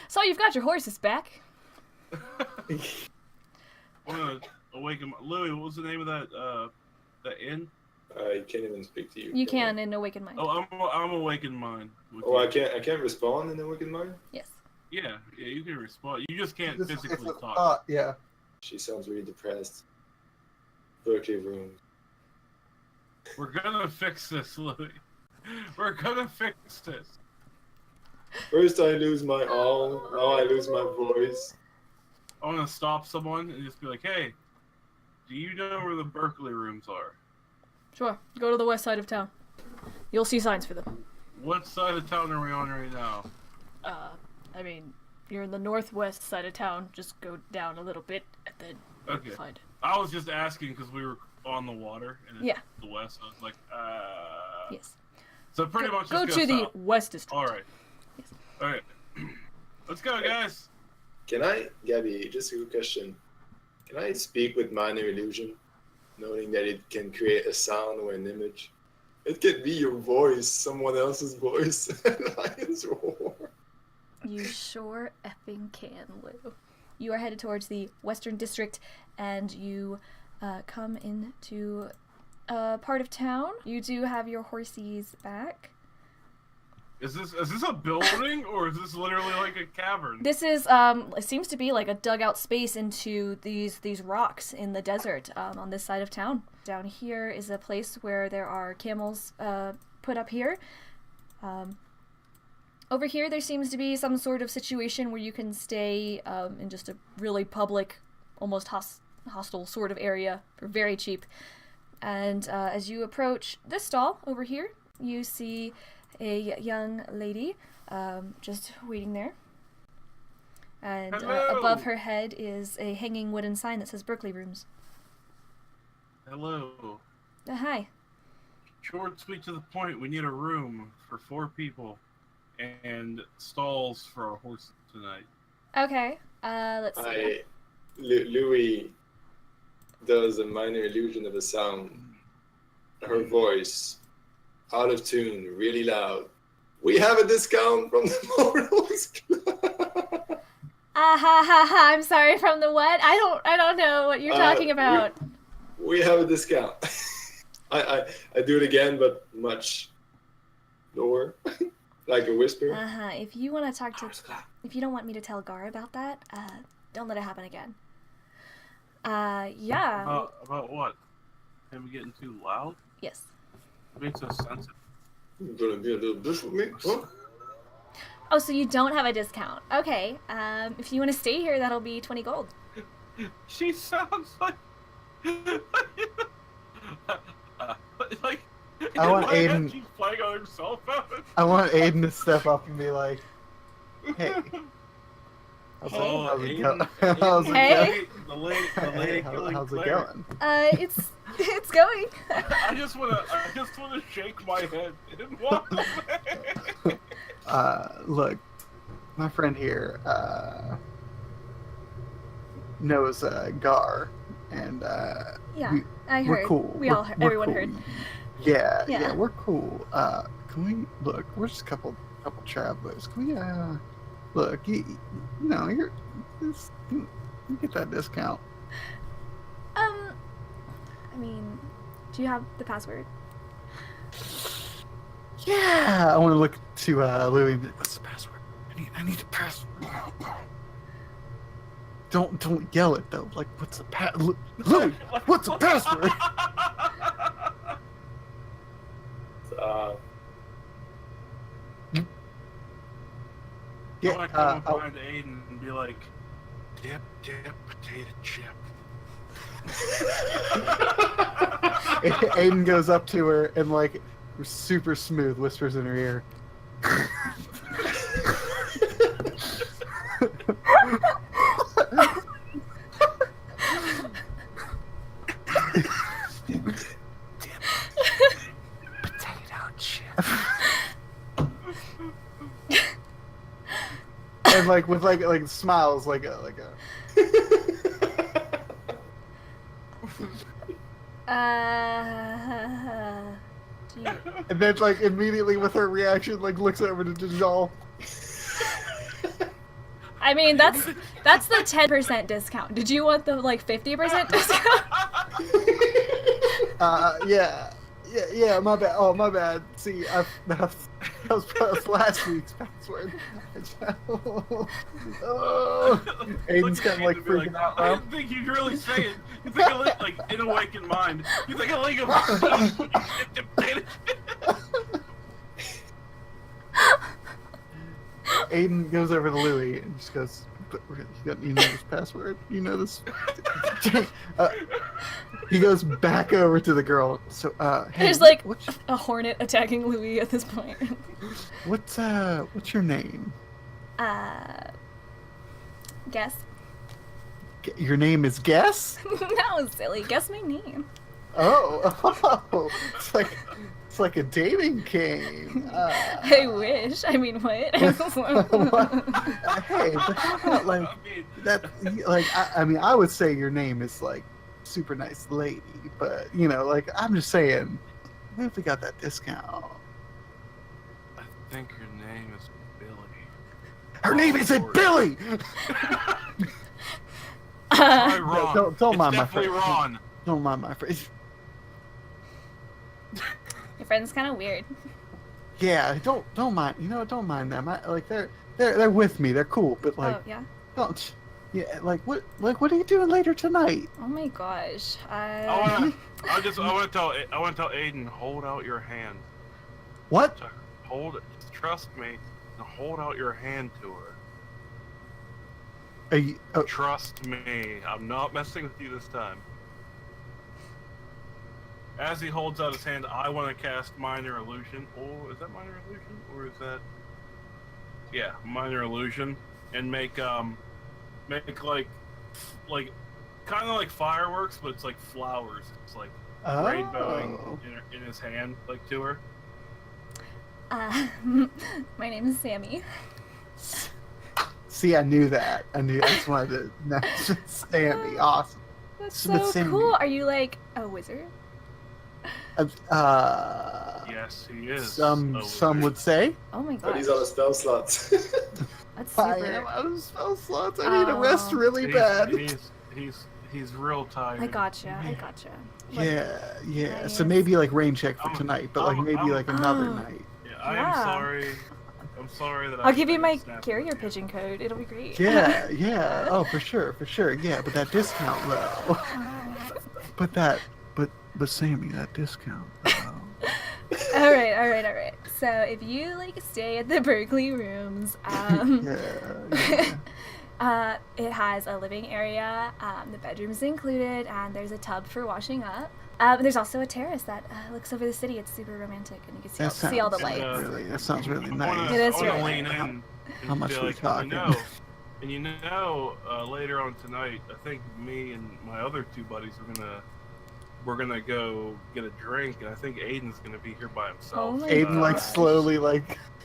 So you've got your horses back. I'm gonna awaken Loowee. What was the name of that inn? I can't even speak to you. You can in Awaken Mind. Oh, I'm awaken mine. Oh, I can't respond in the wicked mind? Yes. Yeah, you can respond. You just can't It's physically a talk. thought, yeah. She sounds really depressed. Birthday room. We're gonna fix this, Loowee. We're gonna fix this. First I lose my arm, now I lose my voice. I want to stop someone and just be like, hey, do you know where the Berkeley rooms are? Sure. Go to the west side of town. You'll see signs for them. What side of town are we on right now? I mean, you're in the northwest side of town. Just go down a little bit and then Okay. you'll find. I was just asking because we were on the water and it's Yeah. the west. I was like, Yes. So pretty much Go just to the south. west district. All right. Yes. All right. Let's go, guys. Can I, Gabby, just a quick question. Can I speak with minor illusion, knowing that it can create a sound or an image? It could be your voice, someone else's voice. Lion's roar. You sure effing can, Lou. You are headed towards the western district, and you come into a part of town. You do have your horsies back. Is this a building or is this literally like a cavern? This is it seems to be like a dugout space into these rocks in the desert on this side of town. Down here is a place where there are camels put up here. Over here there seems to be some sort of situation where you can stay in just a really public, almost hostile sort of area for very cheap. And as you approach this stall over here, you see a young lady just waiting there. And above her head is a hanging wooden sign that says Berkeley Rooms. Hello. Hi. Short, sweet, to the point. We need a room for 4 people and stalls for our horses tonight. Okay. Let's see. Loowee does a minor illusion of a sound. Her voice, out of tune, really loud. We have a discount from the Morrow's Club. I'm sorry, from the what? I don't know what you're talking about. We have a discount. I do it again, but much lower, like a whisper. If you want to talk to, if you don't want me to tell Gar about that, don't let it happen again. Yeah. About what? Him getting too loud? Yes. Being so sensitive. You gonna be a little bitch with me? Huh? Oh, so you don't have a discount? Okay. If you want to stay here, that'll be 20 gold. She sounds like. Like. I want Ayden. She's playing on herself. I want Ayden to step up and be like, "Hey, how's it going? Hey. The lady How's it Claire. going?" It's going. I just wanna shake my head and walk away. Look, my friend here knows Gar, and Yeah, I heard. we're cool. Everyone cool. heard. Yeah, we're cool. Can we look? We're just a couple travelers. Can we look? You know, you get that discount. I mean, do you have the password? Yeah, I want to look to Loowee. What's the password? I need the password. Don't yell it though. Like, what's the Loowee, what's the password? I want to come and I'll- find Ayden and be like, dip, potato chip. Ayden goes up to her and like super smooth whispers in her ear. Potato chip. And like with like smiles like a and then like immediately with her reaction like looks over to Dajjal. I mean, that's the 10% discount. Did you want the like 50% discount? Yeah, my bad. Oh, my bad. See, that was last week's password. Oh, Ayden's kind of like freaking out. I didn't think you'd really say it. You think I like in awakened mind. You think I like a Ayden goes over to Loowee and just goes, "But you know this password? You know this?" He goes back over to the girl. So, hey, There's like what's a hornet attacking Loowee at this point. what's your name? Guess. Your name is Guess? No, silly. Guess my name. Oh, it's like a dating game. I wish. I mean, what? Hey, but how about like that? Like, I mean, I would say your name is like super nice lady, but you know, like I'm just saying, what if we got that discount? I think her name is Billy. Her name isn't Billy. Sorry, Ron. Don't mind my definitely friend. Ron. Don't mind my friend. Your friend's kind of weird. Yeah, don't mind. You know, don't mind them. Like they're with me. They're cool, but like Oh yeah. don't. Yeah, like what are you doing later tonight? Oh my gosh. I want to tell Ayden, hold out your hand. What? Trust me, and hold out your hand to her. Are you, Trust me, I'm not messing with you this time. as he holds out his hand, I want to cast Minor Illusion. Oh, is that Minor Illusion? Or is that... Yeah, Minor Illusion. And make like kind of like fireworks, but it's like flowers. It's like rainbowing in his hand, like to her. My name is Sammy. See, I knew that. I just wanted to. That's just Sammy. Awesome. That's But so Sammy- cool. Are you like a wizard? Yes, he is. Some wizard. would say. Oh my But gosh. he's on a spell slot. That's I super. am out of spell slots. I need a rest Oh. really bad. He's real tired. I gotcha. What- Yeah. So Nice. maybe like rain check for I'm- tonight, but like I'm- maybe I'm- like another Oh. night. Yeah, I Yeah. am sorry. I'm sorry that I'll give you I my snapped carrier at you. pigeon code. It'll be great. Yeah. Oh, for sure. Yeah, but that discount though. But Sammy, that discount though. All right. So if you like stay at the Berkeley Rooms, Yeah. it has a living area. The bedroom's included, and there's a tub for washing up. There's also a terrace that looks over the city. It's super romantic, and you can see all the lights. That sounds really I nice. wanna, It is I wanna really lean nice. in and How much be are we like, talking? Later on tonight, I think me and my other two buddies we're gonna go get a drink, and I think Aiden's gonna be here by himself. Oh my Aiden like gosh. slowly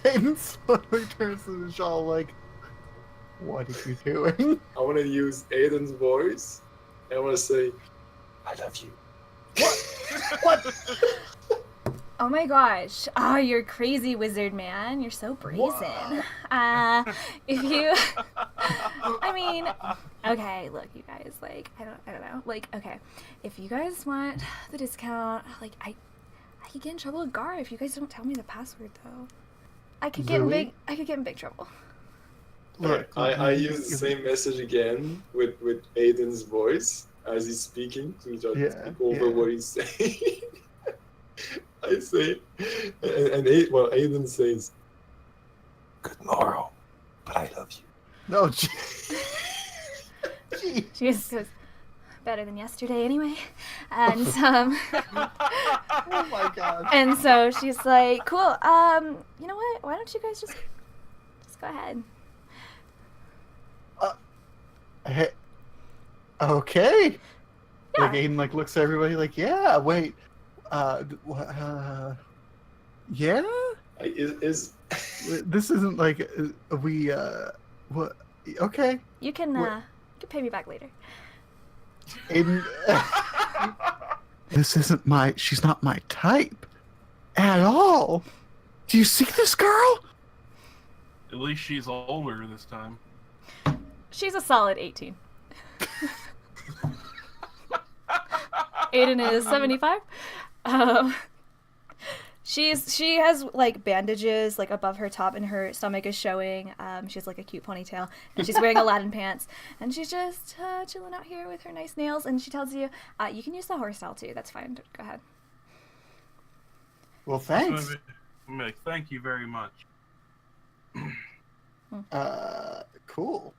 turns to the shawl like, what are you doing? I want to use Aiden's voice. And I want to say, I love you. What? Oh my gosh. Oh, you're crazy wizard man. You're so brazen. If you I mean, okay, look, you guys, like, I don't know. Like, okay. If you guys want the discount, like I could get in trouble with Gar if you guys don't tell me the password though. I could get Louie? in big trouble. Look, I use the same message again with Aiden's voice as he's speaking to just speak over what he's saying. I say, and Aiden says, "Good Morrow, but I love you." No, gee. She just goes, better than yesterday anyway. And Oh my god. and so she's like, cool, you know what? Why don't you guys just go ahead. Hey, okay. Yeah. Like Aiden like looks at everybody like, yeah, wait. Yeah? Is This isn't like what? Okay. You can What? pay me back later. Aiden. She's not my type at all. Do you see this girl? At least she's older this time. She's a solid 18. Aiden is 75. She has like bandages like above her top, and her stomach is showing. She has like a cute ponytail, and she's wearing Aladdin pants, and she's just chilling out here with her nice nails. And she tells you, you can use the horse style too. That's fine. Go ahead. Well, thanks. I'm like, thank you very much. Cool.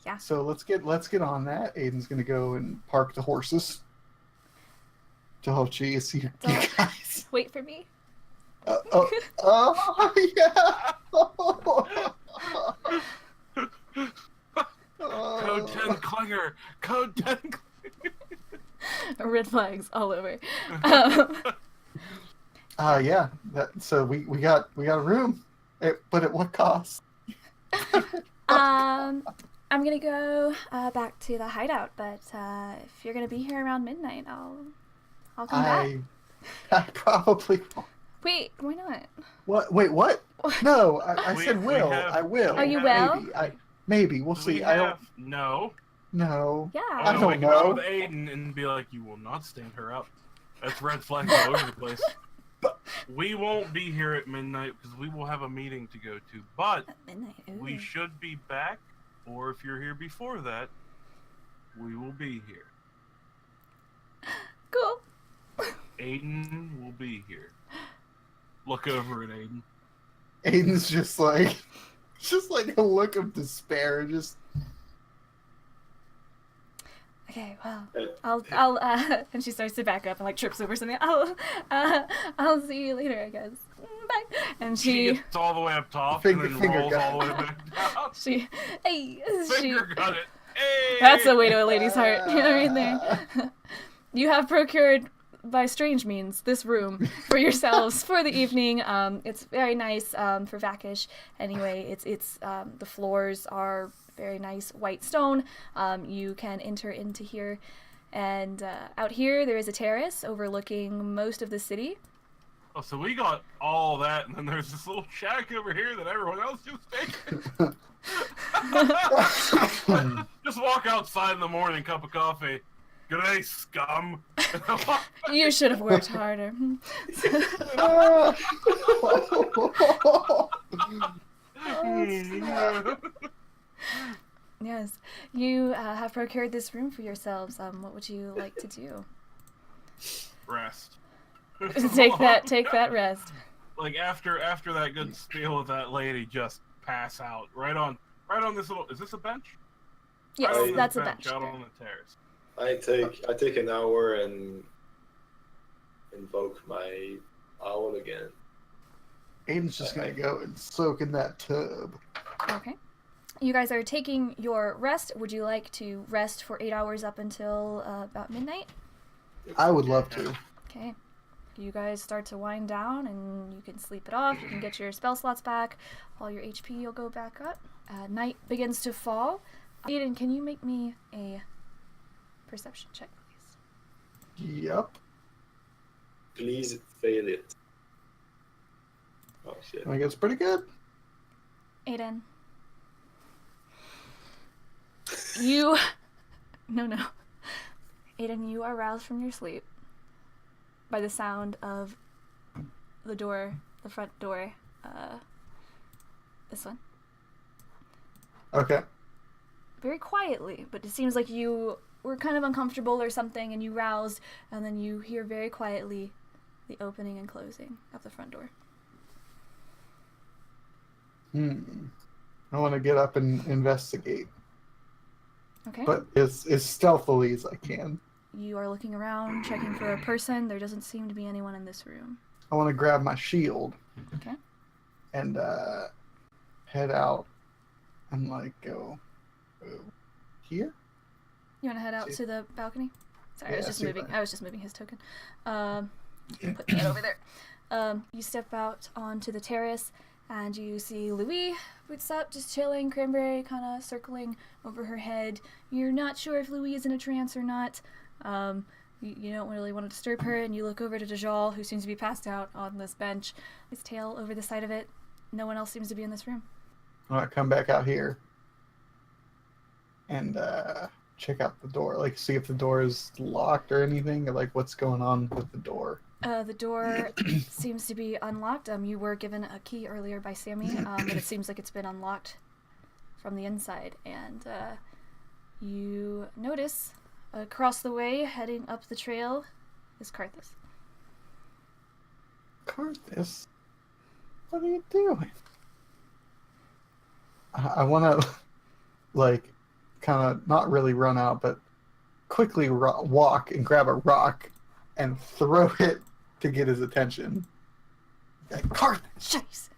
Yeah. So let's get on that. Aiden's gonna go and park the horses. Oh, geez, you guys. Wait for me. Oh, yeah. Code 10 Clinger! Code 10 Clinger! Red flags all over. Yeah. So we got a room, but at what cost? I'm gonna go back to the hideout, but if you're gonna be here around midnight, I'll come back. I probably won't. Wait, why not? What? Wait, what? No, I said We will. have- I will. Oh, you will? Maybe. We'll see. I don't. No. No. Yeah. I I'm don't gonna go know. with Aiden and be like, you will not stand her up. That's red flags all over the place. We won't be here at midnight because we will have a meeting to go to. But At midnight. Ooh. we should be back, or if you're here before that, we will be here. Cool. Aiden will be here. Look over at Aiden. Aiden's just like a look of despair. Just. Okay, well, I'll and she starts to back up and like trips over something. I'll see you later, I guess. Bye. And She gets all the way up top Finger- and then finger rolls gun. all the way back down. Finger gun it. Hey! That's the way to a lady's heart. Right there. You have procured, by strange means, this room for yourselves for the evening. It's very nice for Vakish. Anyway, it's the floors are very nice white stone. You can enter into here, and out here there is a terrace overlooking most of the city. Oh, so we got all that, and then there's this little shack over here that everyone else just taken. Just walk outside in the morning, cup of coffee. Good day, scum. You should have worked harder. Yes, you have procured this room for yourselves. What would you like to do? Rest. Take that rest. Like after that good spiel with that lady, just pass out right on this little. Is this a bench? Yes, Right on this that's a bench. out there. on the terrace. I take an hour and invoke my owl again. Aiden's just gonna go and soak in that tub. Okay. You guys are taking your rest. Would you like to rest for 8 hours up until about midnight? I would love to. Okay. You guys start to wind down and you can sleep it off. You can get your spell slots back. All your HP will go back up. Night begins to fall. Ayden, can you make me a perception check, please? Yep. Please fail it. Oh shit. I think it's pretty good. Ayden. You... No. Ayden, you are roused from your sleep by the sound of the door, the front door. This one. Okay. Very quietly, but it seems like you were kind of uncomfortable or something and you roused, and then you hear very quietly the opening and closing of the front door. I want to get up and investigate, Okay. but as stealthily as I can. You are looking around, checking for a person. There doesn't seem to be anyone in this room. I want to grab my shield. Okay. And head out and like go here. You want to head out to the balcony? Sorry, Yeah, I was just see moving. that. I was just moving his token. Put that over there. You step out onto the terrace, and you see Loowee, boots up, just chilling. Cranberry kind of circling over her head. You're not sure if Loowee is in a trance or not. You don't really want to disturb her, and you look over to Dajjal, who seems to be passed out on this bench. His tail over the side of it. No one else seems to be in this room. I want to come back out here and check out the door, like see if the door is locked or anything, or like what's going on with the door. The door seems to be unlocked. You were given a key earlier by Sammy, but it seems like it's been unlocked from the inside. And you notice across the way, heading up the trail, is Karthus. Karthus, what are you doing? I want to, like, kind of not really run out, but quickly walk and grab a rock and throw it to get his attention. Like, Karthus! Jeez.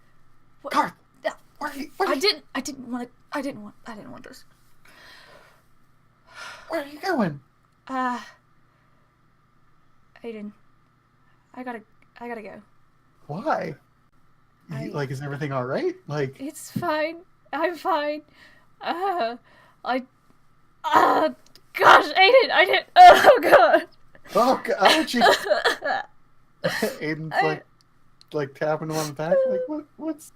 What? Karthus! Yeah. Where are you? I didn't want this. Where are you going? Ayden, I gotta go. Why? Like, is everything all right? Like, It's fine. I'm fine. Gosh, Ayden, I didn't. Oh god. oh, ouchie! Aiden's like tapping him on the back. Like, what's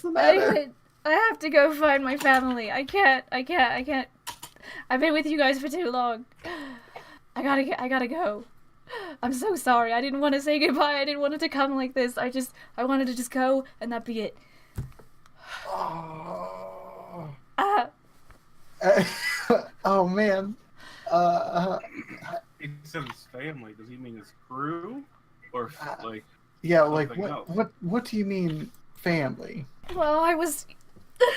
the matter? I have to go find my family. I can't. I've been with you guys for too long. I gotta go. I'm so sorry. I didn't want to say goodbye. I didn't want it to come like this. I wanted to just go and that be it. Oh, Ah. oh man. He said his family. Does he mean his crew, or like? Yeah, like something else? what do you mean family? Well, I was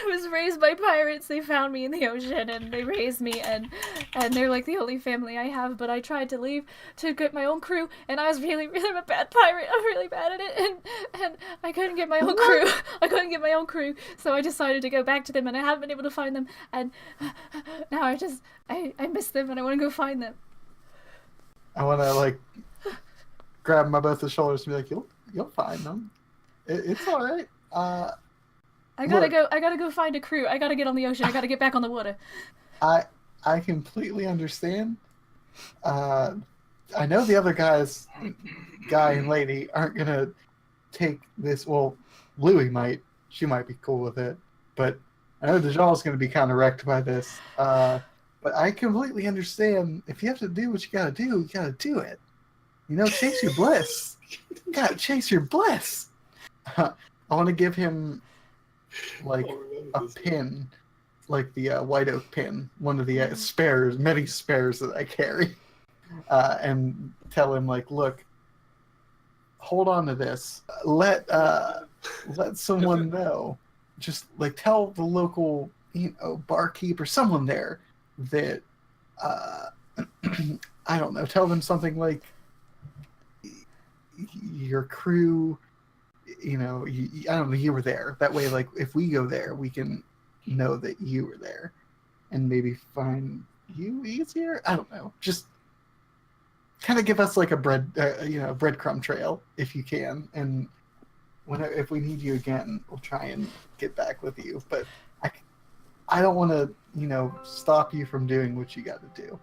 was raised by pirates. They found me in the ocean and they raised me, and they're like the only family I have. But I tried to leave to get my own crew, and I was really I'm a bad pirate. I'm really bad at it, and I couldn't get my own crew. I couldn't get my own crew, so I decided to go back to them, and I haven't been able to find them. And now I miss them, and I want to go find them. I want to like grab my both the shoulders and be like, you'll find them. It's all right. I gotta go find a crew. I gotta get on the ocean. I gotta get back on the water. I completely understand. I know the other guy and lady aren't gonna take this. Well, Loowee might. She might be cool with it, but I know Dajjal's gonna be kind of wrecked by this. But I completely understand. If you have to do what you gotta do, you gotta do it. You know, chase your bliss. You gotta chase your bliss. I want to give him like a pin, like the white oak pin, one of the spares, many spares that I carry, and tell him like, look, hold on to this. Let someone know. Just like tell the local, barkeep or someone there that I don't know. Tell them something like your crew. I don't know, you were there. That way, like, if we go there, we can know that you were there, and maybe find you easier. I don't know. Just kind of give us like a breadcrumb trail if you can, and if we need you again, we'll try and get back with you. But I don't want to, stop you from doing what you got to do.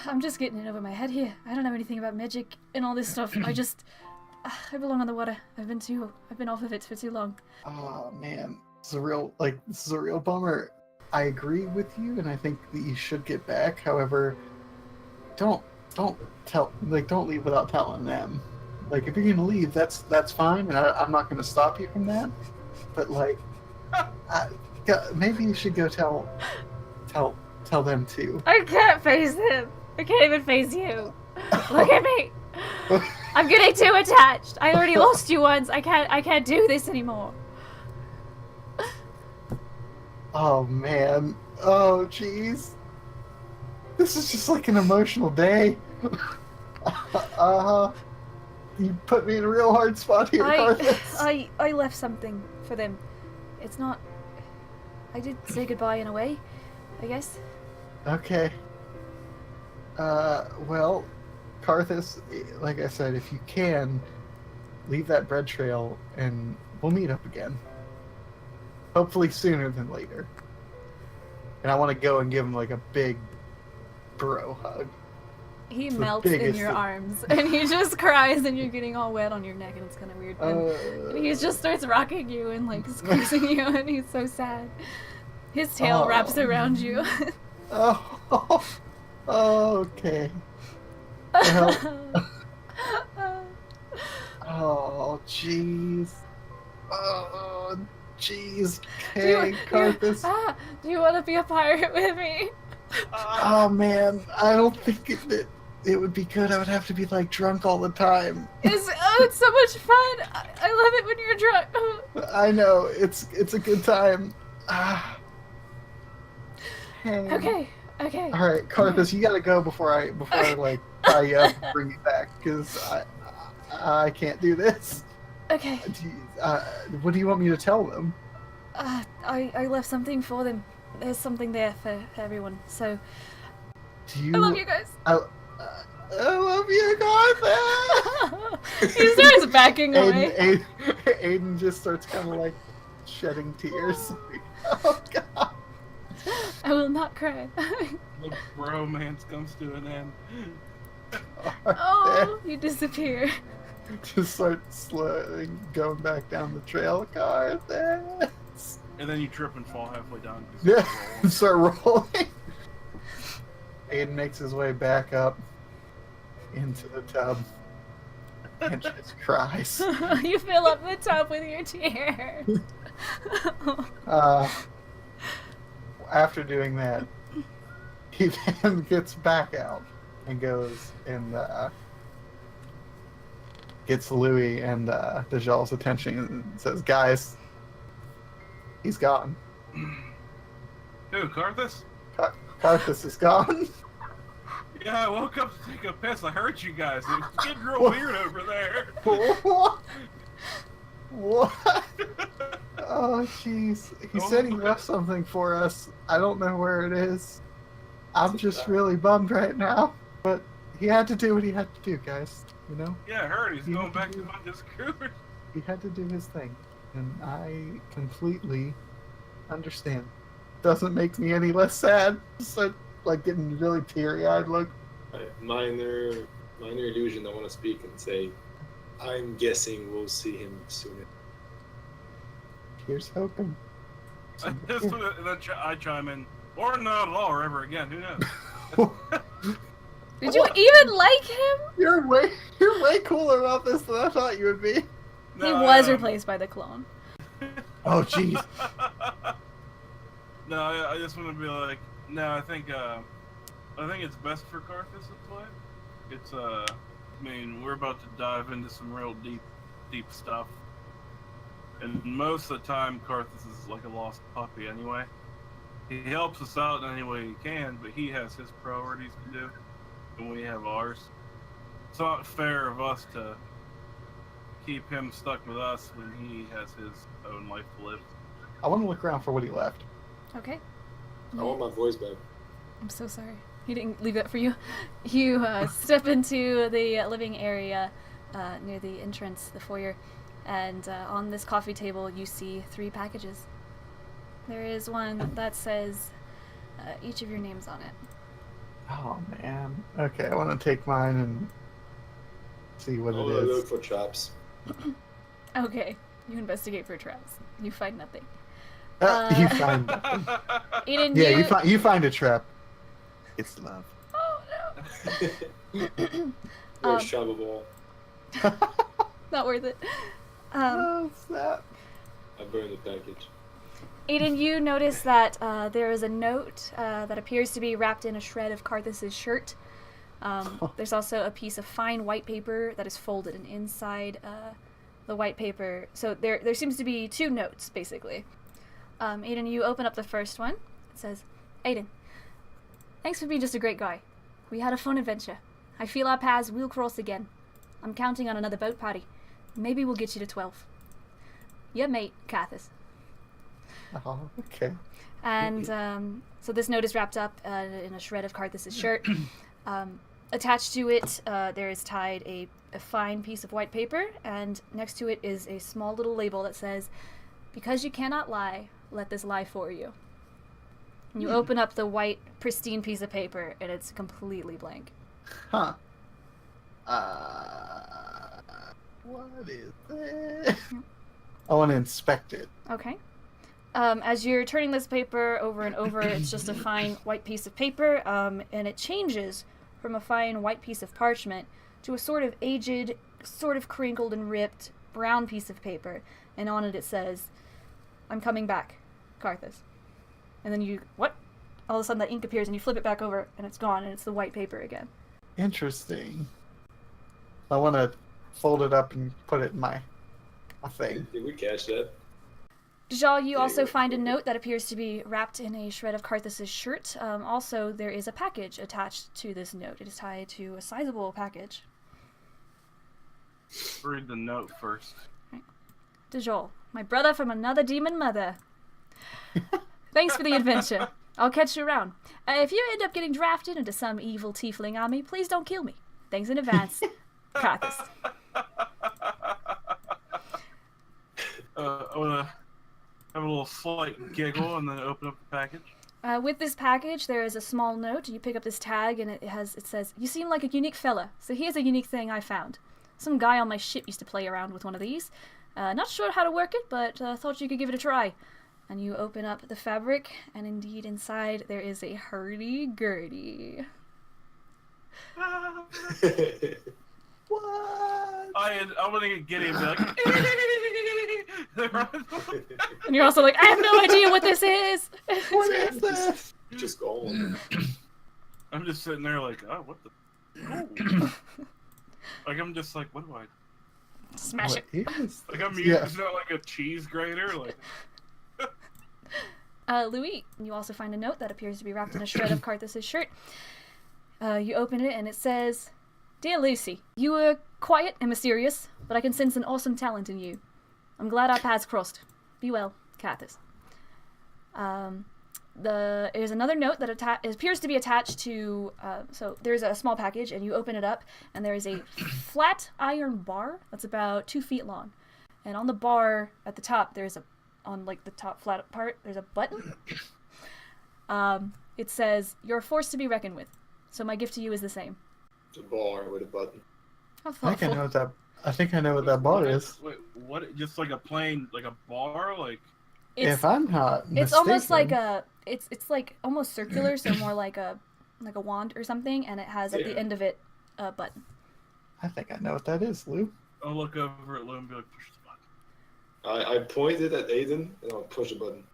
I'm just getting it over my head here. I don't know anything about magic and all this stuff. I belong on the water. I've been off of it for too long. Oh man, this is a real bummer. I agree with you, and I think that you should get back. However, don't leave without telling them. Like, if you're gonna leave, that's fine, and I'm not gonna stop you from that. But like, maybe you should go tell them too. I can't face him. I can't even face you. Look at me. I'm getting too attached. I already lost you once. I can't do this anymore. Oh man. Oh jeez. This is just like an emotional day. You put me in a real hard spot here, Carthus. I left something for them. It's not. I did say goodbye in a way, I guess. Okay. Well, Carthus, like I said, if you can, leave that bread trail and we'll meet up again. Hopefully sooner than later. And I want to go and give him like a big bro hug. He melts in your arms and he just cries and you're getting all wet on your neck and it's kind of weird. And he just starts rocking you and like squeezing you and he's so sad. His tail wraps around you. Okay. Well, oh, jeez. Oh, jeez. Hey, Carthus. Do you want to be a pirate with me? Oh, man. I don't think it would be good. I would have to be, like, drunk all the time. It's so much fun. I love it when you're drunk. I know. It's a good time. Hey. Okay. All right, Carthus, you gotta go before I like tie you up and bring you back, because I can't do this. Okay. What do you want me to tell them? I left something for them. There's something there for everyone. So. I love you guys. I love you, Carthus. He starts backing away. Ayden just starts kind of like shedding tears. Oh God. I will not cry. The bromance comes to an end. Oh, you disappear. Just start slowly going back down the trail, Carthus. And then you trip and fall halfway down. Yeah, start rolling. Ayden makes his way back up into the tub and just cries. You fill up the tub with your tears. After doing that, he then gets back out and goes and gets Loowee and Dajjal's attention and says, "Guys, He's gone. Who, Carthus? Carthus is gone. Yeah, I woke up to take a piss. I heard you guys. It's getting real weird over there. What? What? Oh, jeez. He said he left something for us. I don't know where it is. I'm just really bummed right now. But he had to do what he had to do, guys. You know? Yeah, I heard he's going back to find his crew. He had to do his thing. And I completely understand. Doesn't make me any less sad. So, like, getting really teary-eyed look. Minor illusion. I want to speak and say, I'm guessing we'll see him soon. Here's hoping. I chime in, or not at all, or ever again. Who knows? Did you even like him? You're way cooler about this than I thought you would be. No, He was replaced by the clone. Oh, jeez. No, I just want to be like, no, I think it's best for Carthus to play. It's I mean, we're about to dive into some real deep stuff, and most of the time, Carthus is like a lost puppy anyway. He helps us out in any way he can, but he has his priorities to do, and we have ours. It's not fair of us to keep him stuck with us when he has his own life to live. I want to look around for what he left. Okay. I want my voice back. I'm so sorry. He didn't leave that for you. You step into the living area near the entrance, the foyer, and on this coffee table you see 3 packages. There is one that says each of your names on it. Oh, man. Okay, I want to take mine and see what it is. Look for traps. Okay. You investigate for traps. You find nothing. You find nothing. Eden, Yeah, you find a trap. It's love. Oh, no. Where's travel ball? Not worth it. Oh, snap. I burned the package. Aiden, you notice that there is a note that appears to be wrapped in a shred of Carthus's shirt. There's also a piece of fine white paper that is folded, and inside the white paper, so there seems to be 2 notes, basically. Aiden, you open up the first one. It says, Aiden, thanks for being just a great guy. We had a fun adventure. I feel our paths will cross again. I'm counting on another boat party. Maybe we'll get you to 12. Your mate, Carthus. Oh, okay. And so this note is wrapped up in a shred of Carthus's shirt. Attached to it, there is tied a fine piece of white paper, and next to it is a small little label that says, because you cannot lie, let this lie for you. And you open up the white, pristine piece of paper, and it's completely blank. Huh. What is this? I want to inspect it. Okay. As you're turning this paper over and over, it's just a fine white piece of paper, and it changes from a fine white piece of parchment to a sort of aged, sort of crinkled and ripped brown piece of paper, and on it says, I'm coming back, Carthus. And then what? All of a sudden that ink appears and you flip it back over and it's gone and it's the white paper again. Interesting. I want to fold it up and put it in my thing. Did we catch that? Dajjal, you also find a note that appears to be wrapped in a shred of Carthus's shirt. Also, there is a package attached to this note. It is tied to a sizable package. Read the note first. Right. Dajjal, my brother from another demon mother. Thanks for the adventure. I'll catch you around. If you end up getting drafted into some evil tiefling army, please don't kill me. Thanks in advance. Carthus. I want to have a little slight giggle and then open up the package. With this package, there is a small note. You pick up this tag, and it says, "You seem like a unique fella. So here's a unique thing I found. Some guy on my ship used to play around with one of these. Not sure how to work it, but thought you could give it a try." And you open up the fabric, and indeed inside there is a hurdy-gurdy. What? I'm gonna get him and be like, And you're also like, I have no idea what this is. What is this? Just go on. I'm just sitting there like, oh, what the? Oh. Like I'm just like, what do I? Smash it. What is Like I'm this? using it like a cheese grater, like. Loowee, you also find a note that appears to be wrapped in a shred of Karthus's shirt. You open it and it says, "Dear Lucy, you were quiet and mysterious, but I can sense an awesome talent in you. I'm glad our paths crossed. Be well, Karthus." There's another note that appears to be attached to, so there's a small package, and you open it up, and there is a flat iron bar that's about 2 feet long. And on the bar at the top, on like the top flat part, there's a button. It says, "You're a force to be reckoned with. So my gift to you is the same." It's a bar with a button. How I think I thoughtful. know what that. I think I know what that bar is. Wait, what? Just like a plain, like a bar, like. If I'm not mistaken, It's almost like it's like almost circular, so more like a wand or something, and it has at the end of it a button. I think I know what that is, Lou. I'll look over at Lou and be like, "Push the button." I pointed at Ayden and I'll push a button.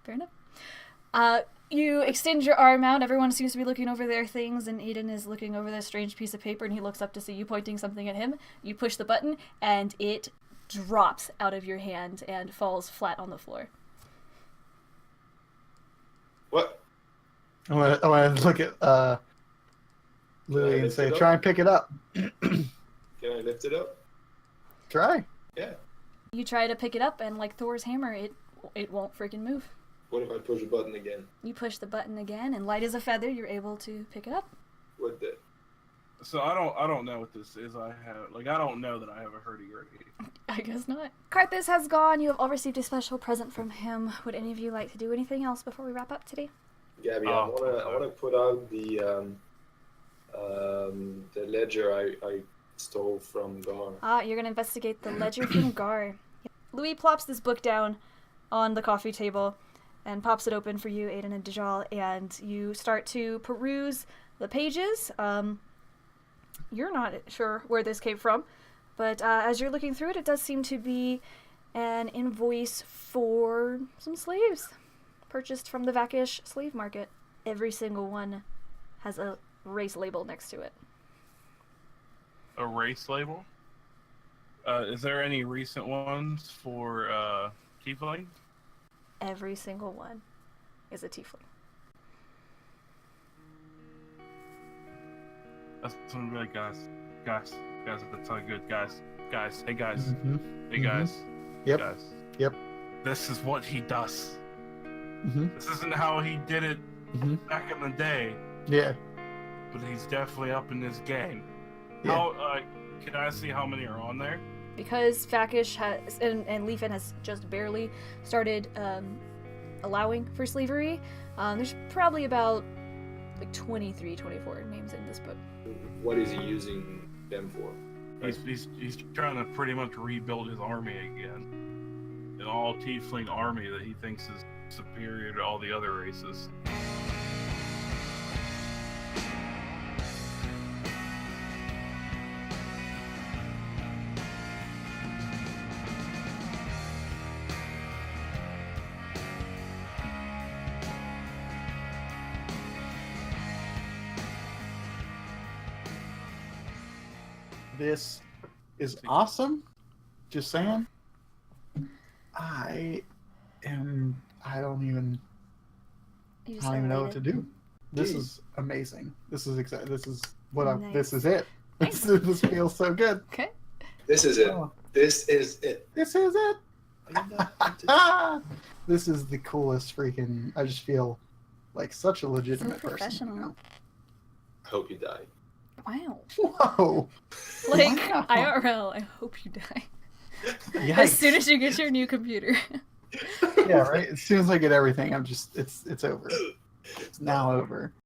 Fair enough. You extend your arm out. Everyone seems to be looking over their things, and Ayden is looking over this strange piece of paper, and he looks up to see you pointing something at him. You push the button, and it drops out of your hand and falls flat on the floor. What? I want to look at Louie and say, "Try and pick it up." Can I lift it up? Try. Yeah. You try to pick it up, and like Thor's hammer, it won't freaking move. What if I push a button again? You push the button again, and light as a feather, you're able to pick it up. What the? So I don't know what this is. I don't know that I have a hurdy-gurdy. I guess not. Karthus has gone. You have all received a special present from him. Would any of you like to do anything else before we wrap up today? Gabby, Oh, I wanna put out the ledger I stole from Gar. You're gonna investigate the ledger from Gar. Loowee plops this book down on the coffee table and pops it open for you, Ayden and Dajjal, and you start to peruse the pages. You're not sure where this came from, but as you're looking through it, it does seem to be an invoice for some slaves purchased from the Vakish slave market. Every single one has a race label next to it. A race label? Is there any recent ones for Tiefling? Every single one is a tiefling. That's gonna be like, guys, that's not good, guys, hey guys, Mm-hmm. hey guys, Yep. guys. Yep. This is what he does. Mm-hmm. This isn't how he did it Mm-hmm. back in the day, Yeah. but he's definitely up in this game. Yeah. How? Can I see how many are on there? Because Vakish has, and Leafin has just barely started allowing for slavery, there's probably about like 23, 24 names in this book. What is he using them for? He's trying to pretty much rebuild his army again. An all Tiefling army that he thinks is superior to all the other races. This is awesome. Just saying. I don't even know what to do. This is amazing. This is Nice. this is it. Nice. This feels so good. Okay. This is it. Oh, This is it. this is it. This is the coolest freaking. I just feel like such a legitimate person. professional. You know? I hope you die. Wow. Whoa. Like, Wow. IRL, I hope you die. Yikes. As soon as you get your new computer. Yeah, right. As soon as I get everything, it's over. It's now over.